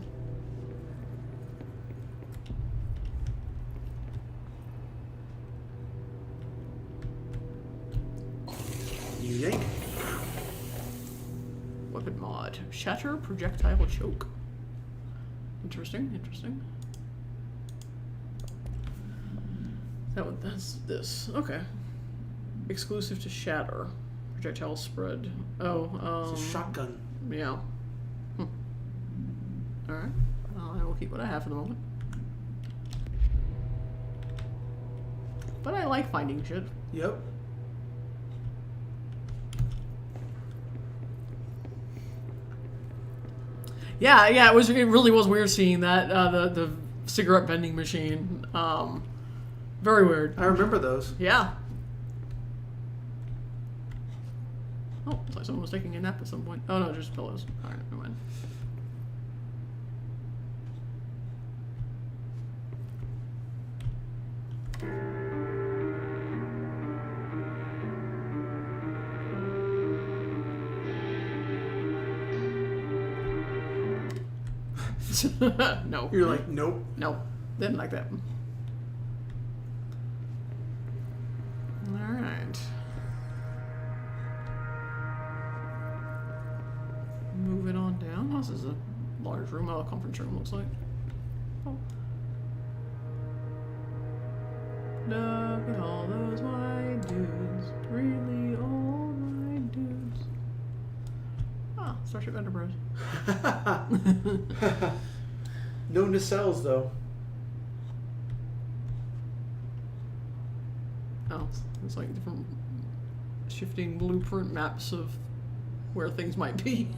Speaker 2: yank.
Speaker 1: Weapon mod. Shatter projectile choke. Interesting, interesting. That's this. Okay. Exclusive to Shatter. Projectile spread. Oh,
Speaker 2: It's a shotgun.
Speaker 1: yeah. Alright. Well, I will keep what I have for the moment. But I like finding shit.
Speaker 2: Yep.
Speaker 1: Yeah, it really was weird seeing that, the cigarette vending machine. Very weird.
Speaker 2: I remember those.
Speaker 1: Yeah. Oh, it's like someone was taking a nap at some point. Oh no, just pillows. Alright, never mind. No.
Speaker 2: You're like, nope.
Speaker 1: No. Didn't like that. Alright. Moving on down. This is a large room. Oh, a conference room looks like. Oh. Look at all those white dudes. Really all white dudes. Ah, Starship Enterprise.
Speaker 2: No nacelles, though.
Speaker 1: Oh, it's like different shifting blueprint maps of where things might be.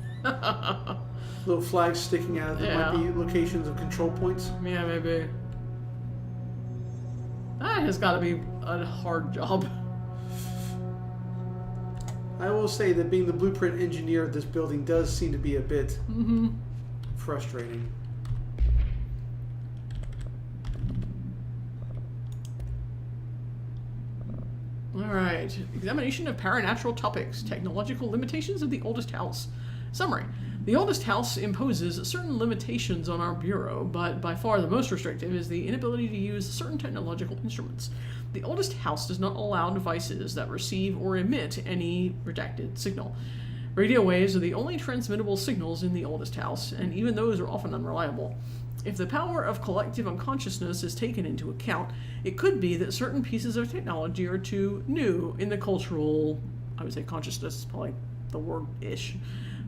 Speaker 2: Little flags sticking out that
Speaker 1: Yeah.
Speaker 2: might be locations of control points.
Speaker 1: Yeah, maybe. That has got to be a hard job.
Speaker 2: I will say that being the blueprint engineer of this building does seem to be a bit frustrating.
Speaker 1: Alright. Examination of paranatural topics. Technological limitations of the oldest house. Summary. The oldest house imposes certain limitations on our bureau, but by far the most restrictive is the inability to use certain technological instruments. The oldest house does not allow devices that receive or emit any redacted signal. Radio waves are the only transmittable signals in the oldest house, and even those are often unreliable. If the power of collective unconsciousness is taken into account, it could be that certain pieces of technology are too new in the cultural, I would say consciousness is probably the word-ish,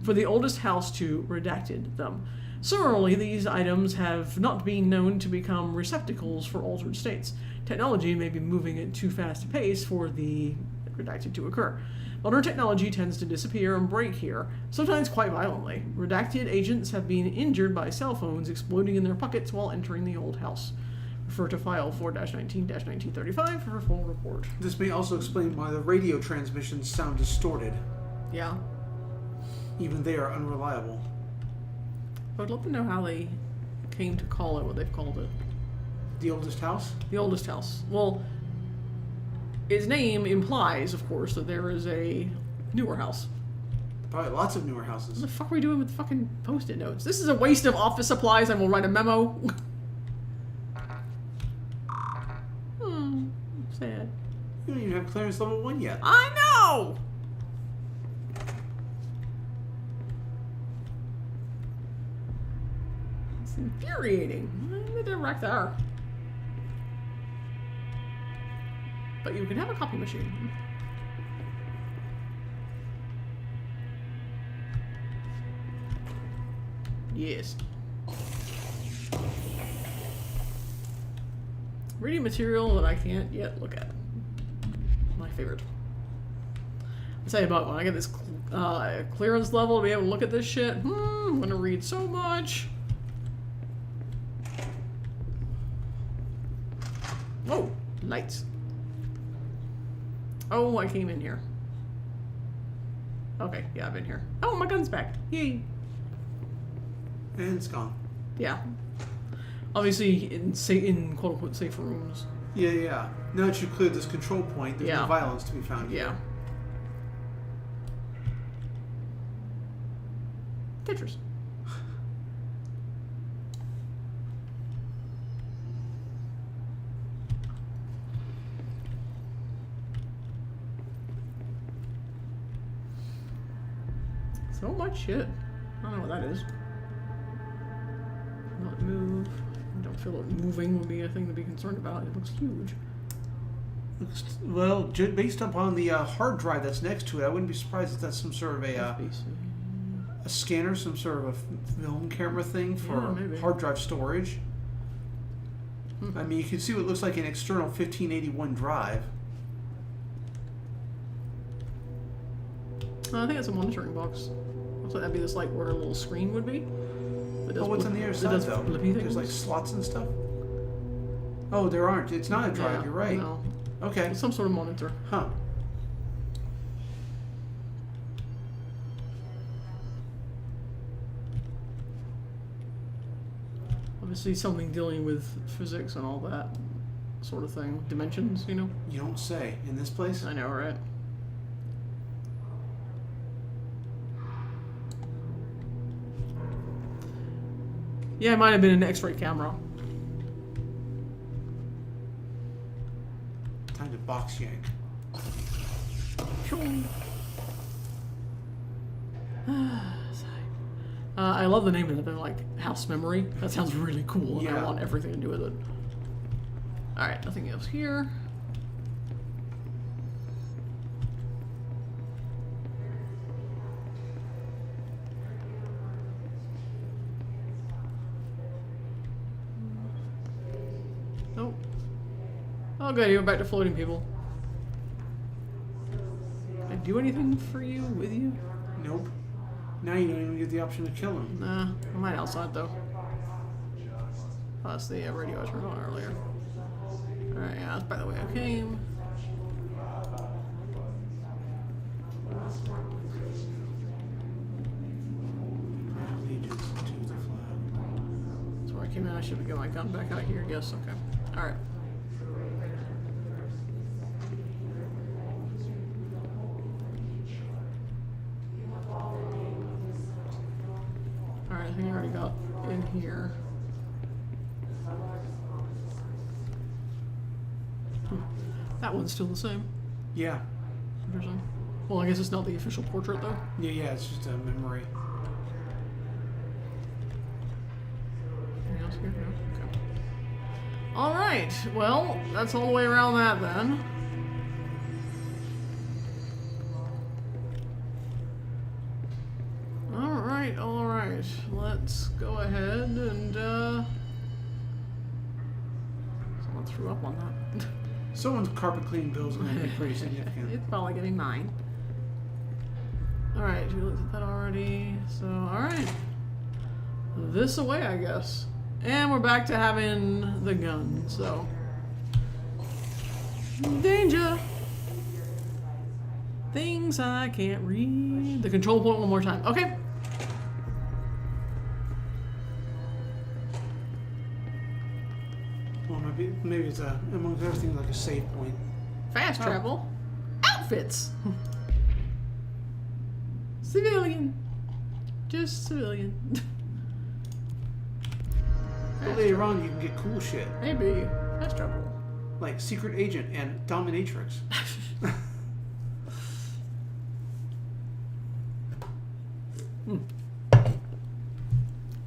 Speaker 1: for the oldest house to redacted them. Similarly, these items have not been known to become receptacles for altered states. Technology may be moving at too fast a pace for the redacted to occur. Modern technology tends to disappear and break here, sometimes quite violently. Redacted agents have been injured by cell phones exploding in their pockets while entering the old house. Refer to file 4-19-1935 for a full report.
Speaker 2: This may also explain why the radio transmissions sound distorted.
Speaker 1: Yeah.
Speaker 2: Even they are unreliable.
Speaker 1: I would love to know how they came to call it what they've called it.
Speaker 2: The oldest house?
Speaker 1: The oldest house. Well, its name implies, of course, that there is a newer house.
Speaker 2: Probably lots of newer
Speaker 1: What
Speaker 2: houses.
Speaker 1: the fuck are we doing with fucking post-it notes? This is a waste of office supplies. I will write a memo. Sad.
Speaker 2: You don't even have clearance level 1 yet.
Speaker 1: I know! It's infuriating. They're right there. But you can have a copy machine. Yes. Reading material that I can't yet look at. My favorite. I'll tell you about when I get this clearance level to be able to look at this shit. I'm gonna read so much. Oh, lights. Oh, I came in here. Okay, yeah, I've been here. Oh, my gun's back. Yay.
Speaker 2: And it's gone.
Speaker 1: Yeah. Obviously, in quote-unquote safe rooms.
Speaker 2: Yeah. Now that you've cleared this control point, there's no violence to be found here.
Speaker 1: Yeah. Tetris. So much shit. I don't know what that is. Not move. I don't feel like moving would be a thing to be concerned about. It looks huge.
Speaker 2: Well, based upon the hard drive that's next to it, I wouldn't be surprised if that's some sort of a scanner, some sort of a film camera thing for hard drive storage. I mean, you can see what looks like an external 1581 drive.
Speaker 1: I think it's a monitoring box. Looks like that'd be this like where a little screen would be.
Speaker 2: Oh, what's on the other side though? There's like slots and stuff. Oh, there aren't. It's not a drive.
Speaker 1: Yeah,
Speaker 2: you're right.
Speaker 1: No.
Speaker 2: Okay.
Speaker 1: It's some sort of monitor.
Speaker 2: Huh.
Speaker 1: Obviously something dealing with physics and all that sort of thing. Dimensions, you know?
Speaker 2: You don't say. In this place?
Speaker 1: I know, right? Yeah, it might have been an X-ray camera.
Speaker 2: Time to box yank.
Speaker 1: I love the name of it. They're like House Memory. That sounds really cool, and I
Speaker 2: Yeah.
Speaker 1: want everything to do with it. Alright, nothing else here. Nope. Oh good, you're back to floating people. Can I do anything for you, with you?
Speaker 2: Nope. Now you don't even get the option to kill him.
Speaker 1: Nah, I might outside though. Oh, that's the radio I turned on earlier. Alright, yeah, that's by the way I came.
Speaker 2: Allegiance to the flag.
Speaker 1: That's where I came in. I should get my gun back out here, I guess. Okay. Alright. Alright, I think I already got in here. That one's still the same.
Speaker 2: Yeah.
Speaker 1: Interesting. Well, I guess it's not the official portrait though.
Speaker 2: Yeah, it's just a memory.
Speaker 1: Anything else here? No? Okay. Alright, well, that's all the way around that then. Alright. Let's go ahead and, someone threw up on that.
Speaker 2: Someone's carpet cleaning bill is going to be pretty significant.
Speaker 1: It's probably getting mine. Alright, we looked at that already. So, alright. This away, I guess. And we're back to having the gun, so. Danger! Things I can't read. The control point one more time. Okay.
Speaker 2: Well, maybe it's among other things like a save point.
Speaker 1: Fast travel. Outfits! Civilian. Just civilian.
Speaker 2: But later on, you can get cool shit.
Speaker 1: Maybe. Fast travel.
Speaker 2: Like Secret Agent and Dominatrix.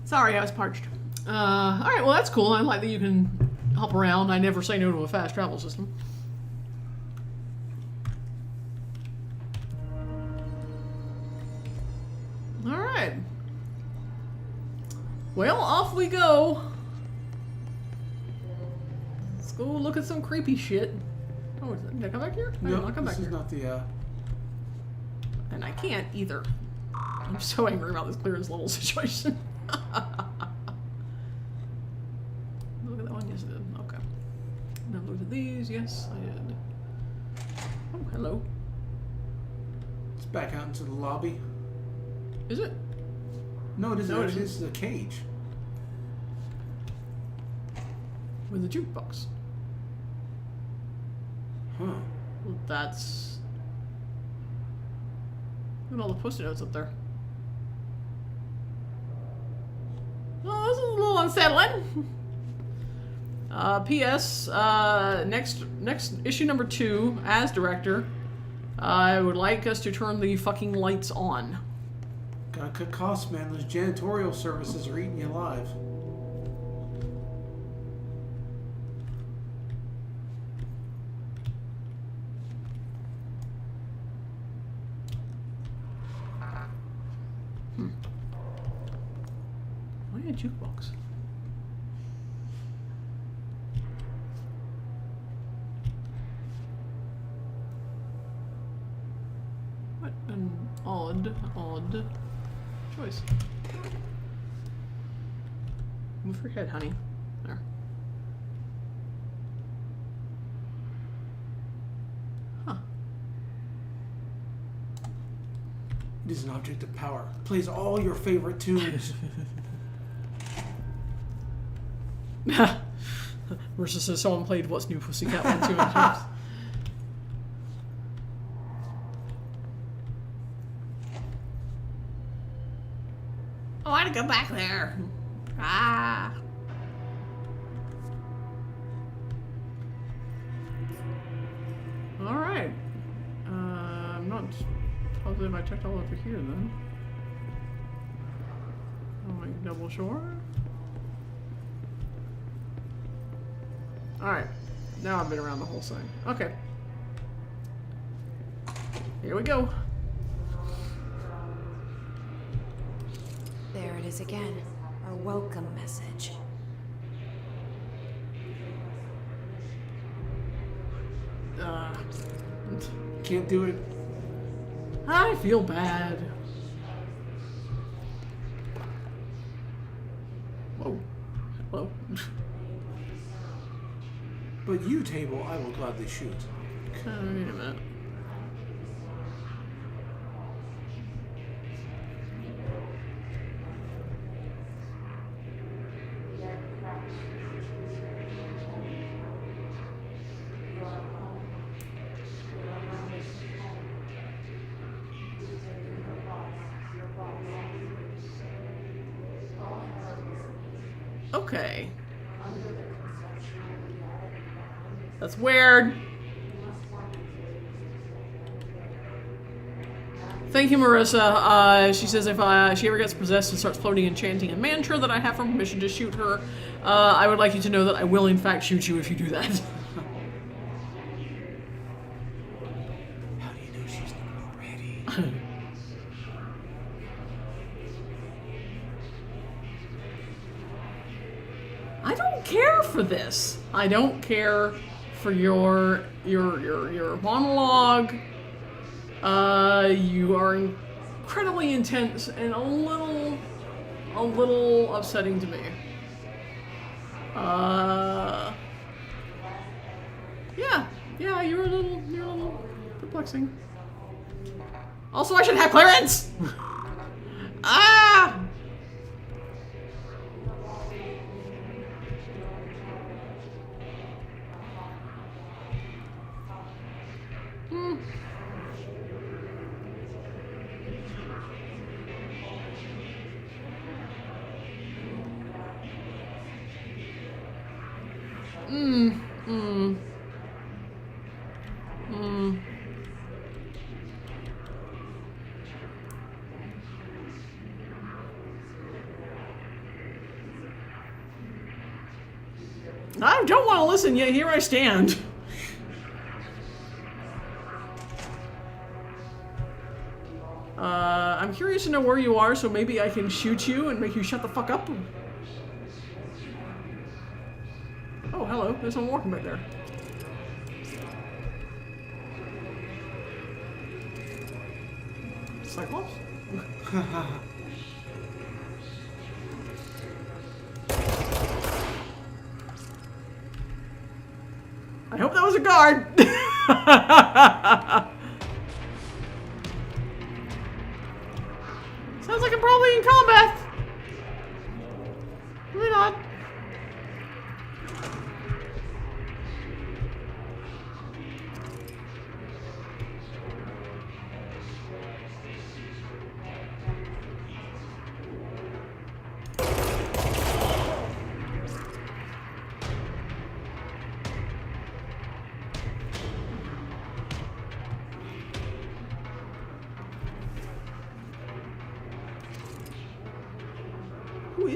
Speaker 1: Sorry, I was parched. Alright, well that's cool. I like that you can hop around. I never say no to a fast travel system. Alright. Well, off we go. Let's go look at some creepy shit. Oh, did I come back here? I did not come back
Speaker 2: this
Speaker 1: here.
Speaker 2: is not the,
Speaker 1: And I can't either. I'm so angry about this clearance level situation. Look at that one. Yes, I did. Okay. Now look at these. Yes, I did. Oh, hello.
Speaker 2: it's back out into the lobby.
Speaker 1: Is it?
Speaker 2: No, it isn't.
Speaker 1: No, it
Speaker 2: Actually,
Speaker 1: isn't.
Speaker 2: this is a cage.
Speaker 1: With the jukebox.
Speaker 2: Huh.
Speaker 1: Well, that's... Look at all the post-it notes up there. Oh, this is a little unsettling. P.S. Next issue number 2, as director, I would like us to turn the fucking lights on.
Speaker 2: Gotta cut costs, man. Those janitorial services are eating you alive.
Speaker 1: Why a jukebox? What an odd choice. Move your head, honey. There. Huh.
Speaker 2: It is an object of power. Plays all your favorite tunes.
Speaker 1: Versus if someone played What's New Pussycat 1, 2, and 3. I want to go back there. Ah. All right. I'm not positive I checked all over here then. I'll make double sure. All right. Now I've been around the whole thing. Okay. Here we go.
Speaker 3: There it is again. Our welcome message.
Speaker 2: Can't do it.
Speaker 1: I feel bad. Whoa. Hello.
Speaker 2: But you, table, I will gladly shoot.
Speaker 1: Wait a minute. Okay. That's weird. Thank you, Marissa. She says if she ever gets possessed and starts floating and chanting a mantra that I have from permission to shoot her, I would like you to know that I will in fact shoot you if you do that.
Speaker 2: How do you know she's not already?
Speaker 1: I don't care for this. I don't care for your monologue. You are incredibly intense and a little upsetting to me. Yeah, you're a little perplexing. Also, I should have clearance. Ah! I don't want to listen, yet here I stand. I'm curious to know where you are, so maybe I can shoot you and make you shut the fuck up. Oh, hello. There's someone walking back there. Cyclops? I hope that was a guard. Sounds like I'm probably in combat. Maybe not.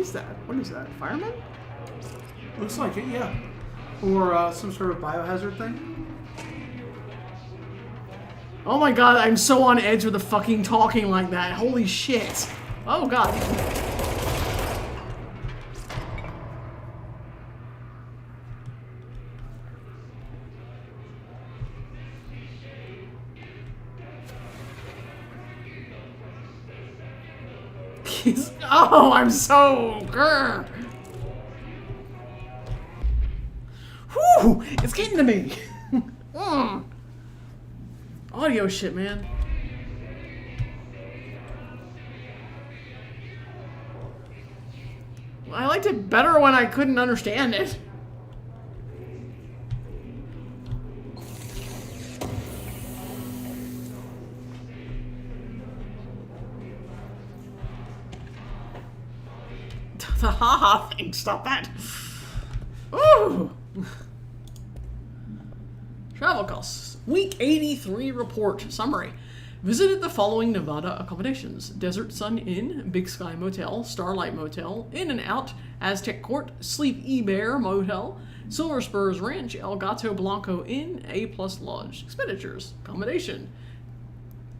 Speaker 1: is that? What is that? Fireman?
Speaker 2: Looks like it, yeah. Or some sort of biohazard thing.
Speaker 1: Oh my god, I'm so on edge with the fucking talking like that. Holy shit. Oh god. Oh, I'm so... Grr. Whew, it's getting to me. Audio shit, man. I liked it better when I couldn't understand it. The haha thing, stop that. Ooh. Travel costs. Week 83 report. Summary. Visited the following Nevada accommodations: Desert Sun Inn, Big Sky Motel, Starlight Motel, In and Out, Aztec Court, Sleep E-Bear Motel, Silver Spurs Ranch, El Gato Blanco Inn, A+ Lodge. Expenditures. Accommodation: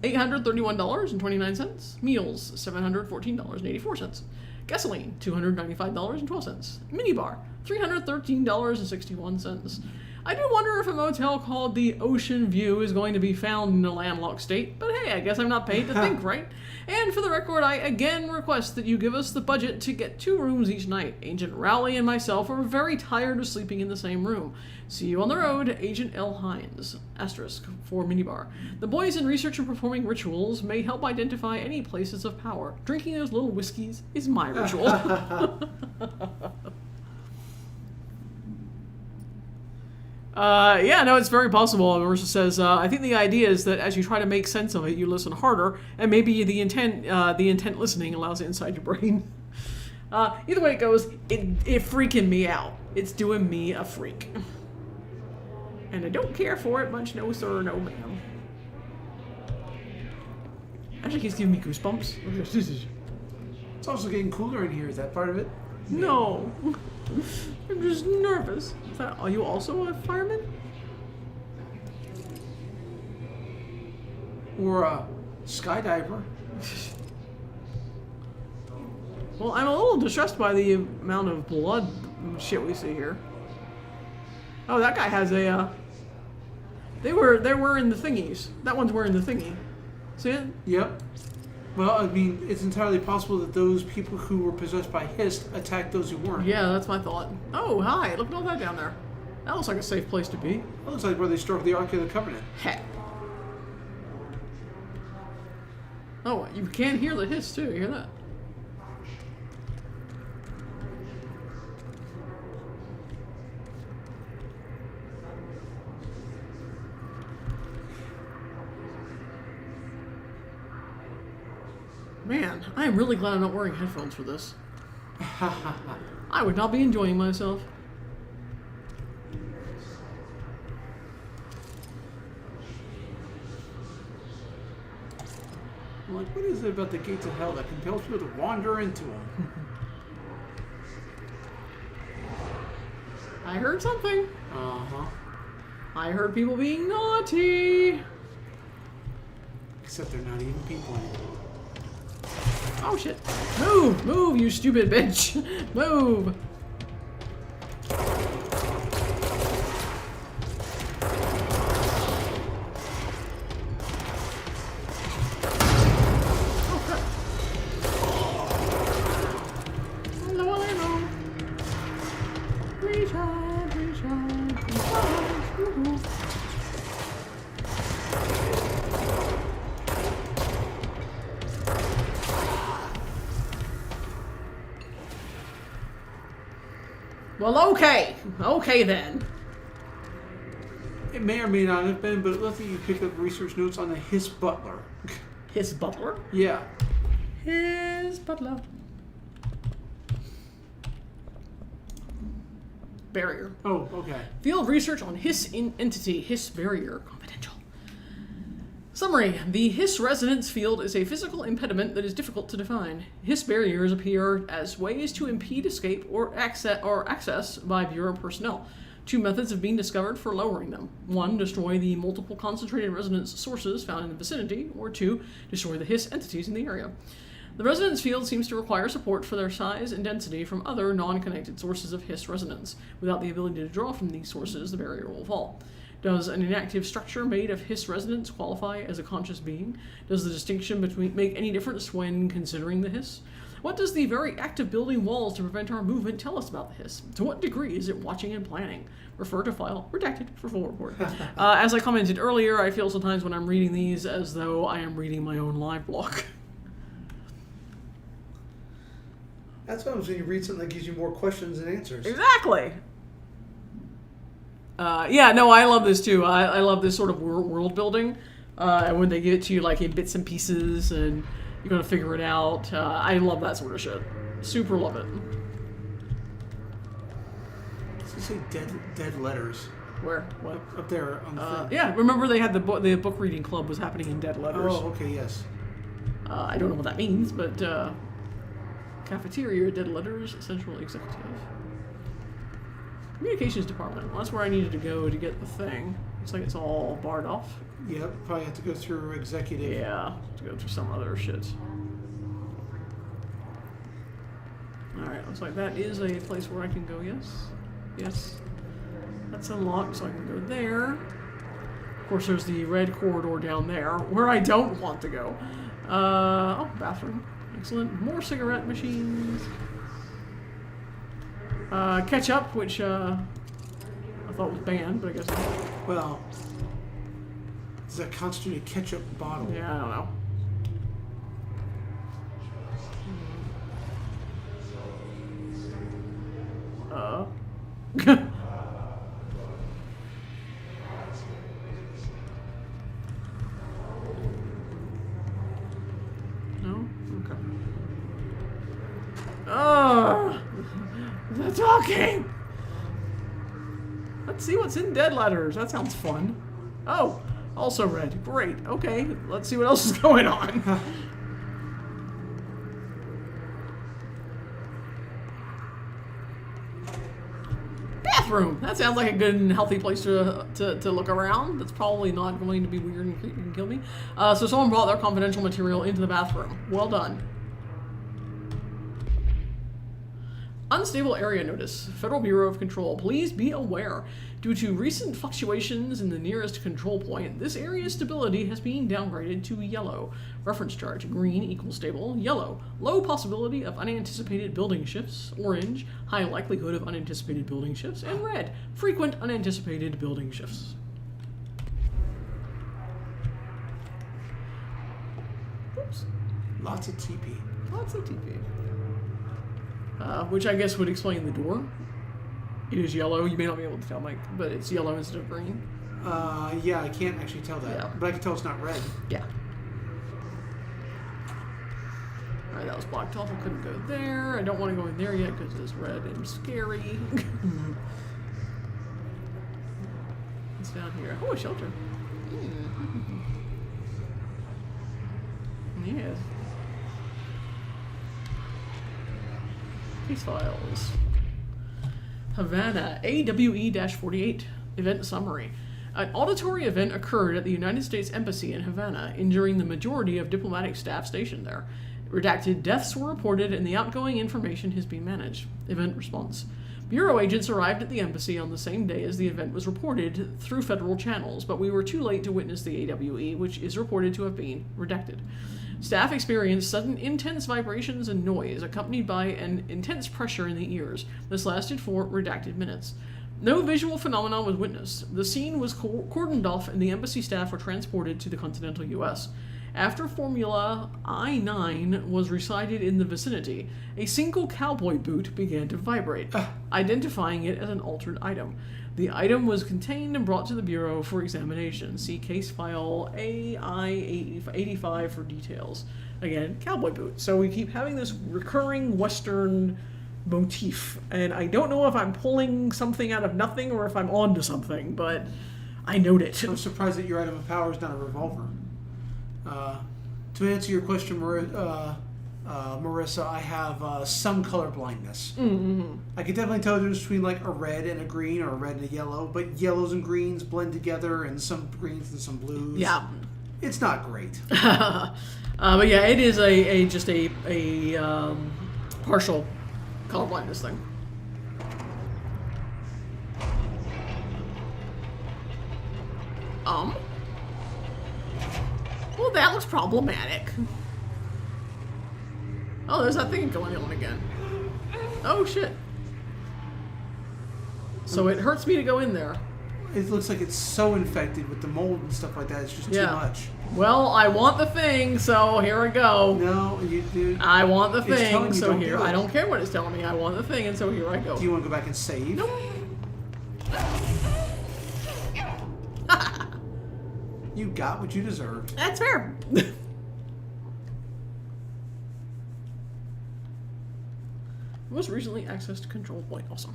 Speaker 1: $831.29. Meals: $714.84. Gasoline, $295.12. Minibar, $313.61. I do wonder if a motel called the Ocean View is going to be found in a landlocked state, but hey, I guess I'm not paid to think, right? And for the record, I again request that you give us the budget to get 2 rooms each night. Agent Rowley and myself are very tired of sleeping in the same room. See you on the road, Agent L. Hines. Asterisk for minibar. The boys in research and performing rituals may help identify any places of power. Drinking those little whiskeys is my ritual. Yeah, no, it's very possible. Marissa says, I think the idea is that as you try to make sense of it, you listen harder, and maybe the intent listening allows it inside your brain. Either way it goes, it freaking me out. It's doing me a freak. And I don't care for it much, no sir, no ma'am. Actually, he's giving me goosebumps.
Speaker 2: It's also getting cooler in here. Is that part of it?
Speaker 1: No. I'm just nervous. Are you also a fireman?
Speaker 2: Or a skydiver?
Speaker 1: Well, I'm a little distressed by the amount of blood shit we see here. Oh, that guy has a, they're wearing the thingies. That one's wearing the thingy. See it?
Speaker 2: Yep. Well, I mean, it's entirely possible that those people who were possessed by Hist attacked those who weren't.
Speaker 1: Yeah, that's my thought. Oh, hi. Look at all that down there. That looks like a safe place to be.
Speaker 2: That looks like where they stored the Ark of the Covenant.
Speaker 1: Heck. Oh, you can hear the hiss, too. You hear that? Man, I am really glad I'm not wearing headphones for this. I would not be enjoying myself.
Speaker 2: I'm like, what is it about the gates of hell that compels people to wander into them?
Speaker 1: I heard something.
Speaker 2: Uh-huh.
Speaker 1: I heard people being naughty.
Speaker 2: Except they're not even people anymore.
Speaker 1: Oh shit. Move! Move, you stupid bitch! Move! Oh crap. Hello, hello. Recharge, recharge, recharge. Woohoo. Well, okay. Okay, then.
Speaker 2: It may or may not have been, but let's say you pick up research notes on the Hiss Butler.
Speaker 1: His butler?
Speaker 2: Yeah.
Speaker 1: His butler. Barrier.
Speaker 2: Oh, okay.
Speaker 1: Field research on Hiss entity, Hiss barrier. Confidential. Summary. The Hiss resonance field is a physical impediment that is difficult to define. Hiss barriers appear as ways to impede escape or access by Bureau personnel. Two methods have been discovered for lowering them. One, destroy the multiple concentrated resonance sources found in the vicinity, or two, destroy the Hiss entities in the area. The resonance field seems to require support for their size and density from other non-connected sources of Hiss resonance. Without the ability to draw from these sources, the barrier will fall. Does an inactive structure made of Hiss resonance qualify as a conscious being? Does the distinction make any difference when considering the Hiss? What does the very act of building walls to prevent our movement tell us about the Hiss? To what degree is it watching and planning? Refer to file redacted for full report. As I commented earlier, I feel sometimes when I'm reading these as though I am reading my own live blog.
Speaker 2: That's what happens when you read something that gives you more questions than answers.
Speaker 1: Exactly. Yeah, no, I love this too. I love this sort of world building. And when they give it to you like in bits and pieces and you're going to figure it out. I love that sort of shit. Super love it.
Speaker 2: Does it say dead letters?
Speaker 1: Where? What?
Speaker 2: Up there on the thing.
Speaker 1: Yeah, remember they had the book reading club was happening in dead letters.
Speaker 2: Oh, okay, yes.
Speaker 1: I don't know what that means, but cafeteria, dead letters, central executive. Communications department. Well, that's where I needed to go to get the thing. Looks like it's all barred off.
Speaker 2: Yep, probably have to go through executive.
Speaker 1: Yeah, to go through some other shit. Alright, looks like that is a place where I can go, yes. Yes. That's unlocked, so I can go there. Of course, there's the red corridor down there, where I don't want to go. Oh, bathroom. Excellent. More cigarette machines. Ketchup, which I thought was banned, but I guess not.
Speaker 2: Well, does that constitute a ketchup bottle?
Speaker 1: Yeah, I don't know. No? Okay. Oh, the talking! Let's see what's in dead letters. That sounds fun. Oh, also red. Great. Okay, let's see what else is going on. Bathroom. That sounds like a good and healthy place to look around. That's probably not going to be weird and creepy and kill me. So someone brought their confidential material into the bathroom. Well done. Unstable area notice. Federal Bureau of Control. Please be aware. Due to recent fluctuations in the nearest control point, this area's stability has been downgraded to yellow. Reference chart. Green equals stable. Yellow. Low possibility of unanticipated building shifts. Orange. High likelihood of unanticipated building shifts. And red. Frequent unanticipated building shifts. Oops.
Speaker 2: Lots of TP.
Speaker 1: Lots of TP. Which I guess would explain the door. It is yellow. You may not be able to tell, Mike, but it's yellow instead of green.
Speaker 2: Yeah, I can't actually tell that.
Speaker 1: Yeah.
Speaker 2: But I can tell it's not red.
Speaker 1: Yeah. Alright, that was blocked off. I couldn't go there. I don't want to go in there yet because it's red and scary. What's down here? Oh, a shelter. Yes. Case files. Havana, AWE-48, event summary. An auditory event occurred at the United States Embassy in Havana, injuring the majority of diplomatic staff stationed there. Redacted deaths were reported and the outgoing information has been managed. Event response. Bureau agents arrived at the embassy on the same day as the event was reported through federal channels, but we were too late to witness the AWE, which is reported to have been redacted. Staff experienced sudden intense vibrations and noise, accompanied by an intense pressure in the ears. This lasted for redacted minutes. No visual phenomenon was witnessed. The scene was cordoned off and the embassy staff were transported to the continental U.S. After Formula I-9 was recited in the vicinity, a single cowboy boot began to vibrate, identifying it as an altered item. The item was contained and brought to the Bureau for examination. See case file AI-85 for details. Again, cowboy boot. So we keep having this recurring Western motif, and I don't know if I'm pulling something out of nothing or if I'm onto something, but I note it.
Speaker 2: I'm surprised that your item of power is not a revolver. To answer your question, Marissa, I have some color blindness.
Speaker 1: Mm-hmm.
Speaker 2: I can definitely tell the difference between like a red and a green or a red and a yellow, but yellows and greens blend together, and some greens and some blues.
Speaker 1: Yeah.
Speaker 2: It's not great.
Speaker 1: But yeah, it is just a partial color blindness thing. Well, that looks problematic. Oh, there's that thing going on again. Oh, shit. So it hurts me to go in there.
Speaker 2: It looks like it's so infected with the mold and stuff like that. It's just too much.
Speaker 1: Well, I want the thing, so here I go.
Speaker 2: No, you do.
Speaker 1: I want the thing,
Speaker 2: telling you
Speaker 1: so
Speaker 2: don't
Speaker 1: here.
Speaker 2: do it.
Speaker 1: I don't care what it's telling me. I want the thing, and so here I go.
Speaker 2: Do you want to go back and save?
Speaker 1: Nope.
Speaker 2: You got what you deserved.
Speaker 1: That's fair. Most recently accessed control point. Awesome.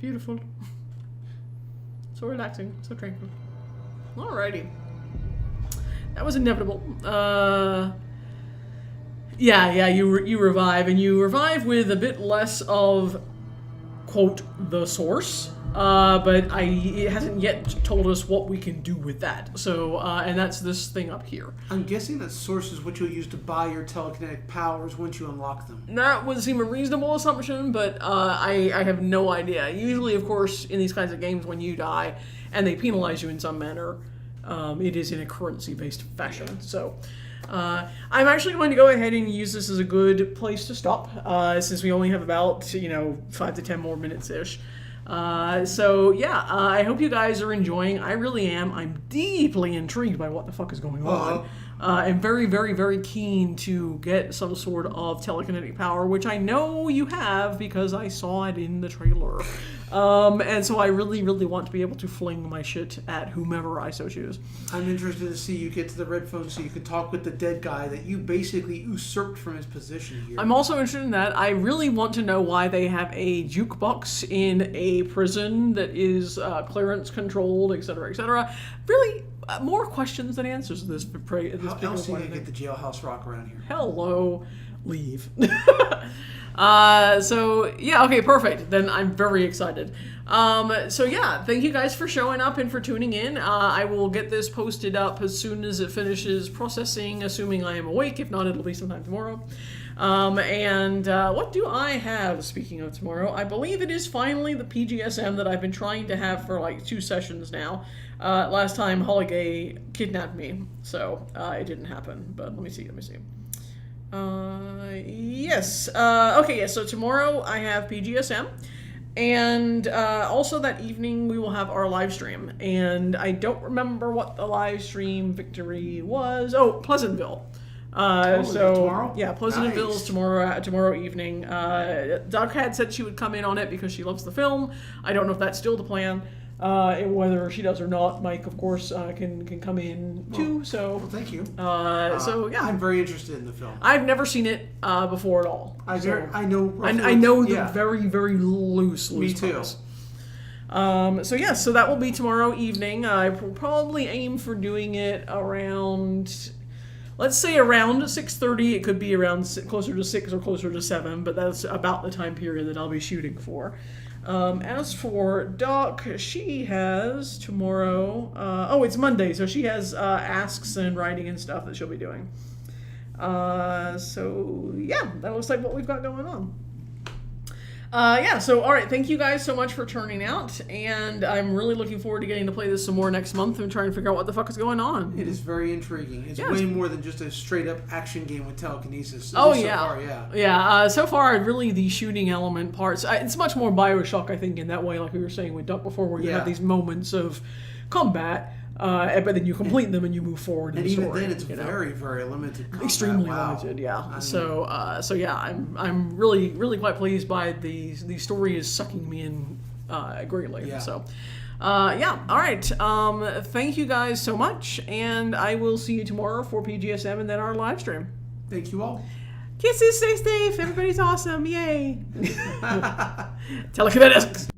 Speaker 1: Beautiful. So relaxing, so tranquil. Alrighty. That was inevitable. Yeah, you revive, and you revive with a bit less of, quote, the source, but it hasn't yet told us what we can do with that. So, and that's this thing up here.
Speaker 2: I'm guessing that source is what you'll use to buy your telekinetic powers once you unlock them.
Speaker 1: That would seem a reasonable assumption, but I have no idea. Usually, of course, in these kinds of games, when you die, and they penalize you in some manner, it is in a currency-based fashion. So, I'm actually going to go ahead and use this as a good place to stop, since we only have about, 5 to 10 more minutes-ish. So yeah, I hope you guys are enjoying. I really am. I'm deeply intrigued by what the fuck is going on. I'm very, very, very keen to get some sort of telekinetic power, which I know you have because I saw it in the trailer. And so I really, really want to be able to fling my shit at whomever I so choose.
Speaker 2: I'm interested to see you get to the red phone so you can talk with the dead guy that you basically usurped from his position here.
Speaker 1: I'm also interested in that. I really want to know why they have a jukebox in a prison that is clearance controlled, etc., etc. Really, more questions than answers to this.
Speaker 2: How else are you going to get the jailhouse rock around here?
Speaker 1: Hello, leave. So yeah, okay, perfect. Then I'm very excited. So yeah, thank you guys for showing up and for tuning in. I will get this posted up as soon as it finishes processing, assuming I am awake. If not, it'll be sometime tomorrow. And what do I have, speaking of tomorrow? I believe it is finally the PGSM that I've been trying to have for like 2 sessions now. Last time Holiday kidnapped me, so it didn't happen. But let me see. Yes. Okay, yeah, so tomorrow I have PGSM. And also that evening we will have our live stream. And I don't remember what the live stream victory was. Oh, Pleasantville. So
Speaker 2: tomorrow?
Speaker 1: Yeah, Pleasantville is tomorrow evening. Doc had said she would come in on it because she loves the film. I don't know if that's still the plan. And whether she does or not, Mike, of course, can come in too. So
Speaker 2: thank you.
Speaker 1: So yeah,
Speaker 2: I'm very interested in the film.
Speaker 1: I've never seen it before at all.
Speaker 2: I know.
Speaker 1: I know the very, very loose.
Speaker 2: Me too.
Speaker 1: premise. So yeah, so that will be tomorrow evening. I will probably aim for doing it around, let's say around 6:30. It could be around closer to 6 or closer to 7, but that's about the time period that I'll be shooting for. As for Doc, she has tomorrow, it's Monday, so she has asks and writing and stuff that she'll be doing. So yeah, that looks like what we've got going on. So alright, thank you guys so much for turning out, and I'm really looking forward to getting to play this some more next month and trying to figure out what the fuck is going on.
Speaker 2: It is very intriguing. It's way more than just a straight up action game with telekinesis.
Speaker 1: Oh
Speaker 2: yeah.
Speaker 1: So
Speaker 2: far,
Speaker 1: yeah. So far, really the shooting element parts, it's much more Bioshock, I think, in that way, like we were saying with Duck before, where you have these moments of combat, but then you complete them and you move forward.
Speaker 2: And
Speaker 1: in the
Speaker 2: even
Speaker 1: story,
Speaker 2: then, it's very, very limited combat.
Speaker 1: Extremely limited, yeah. So yeah, I'm really, really quite pleased by the story is sucking me in greatly.
Speaker 2: Yeah.
Speaker 1: So all right. Thank you guys so much, and I will see you tomorrow for PGSM and then our live stream.
Speaker 2: Thank you all.
Speaker 1: Kisses, stay safe. Everybody's awesome. Yay. Telekinetics.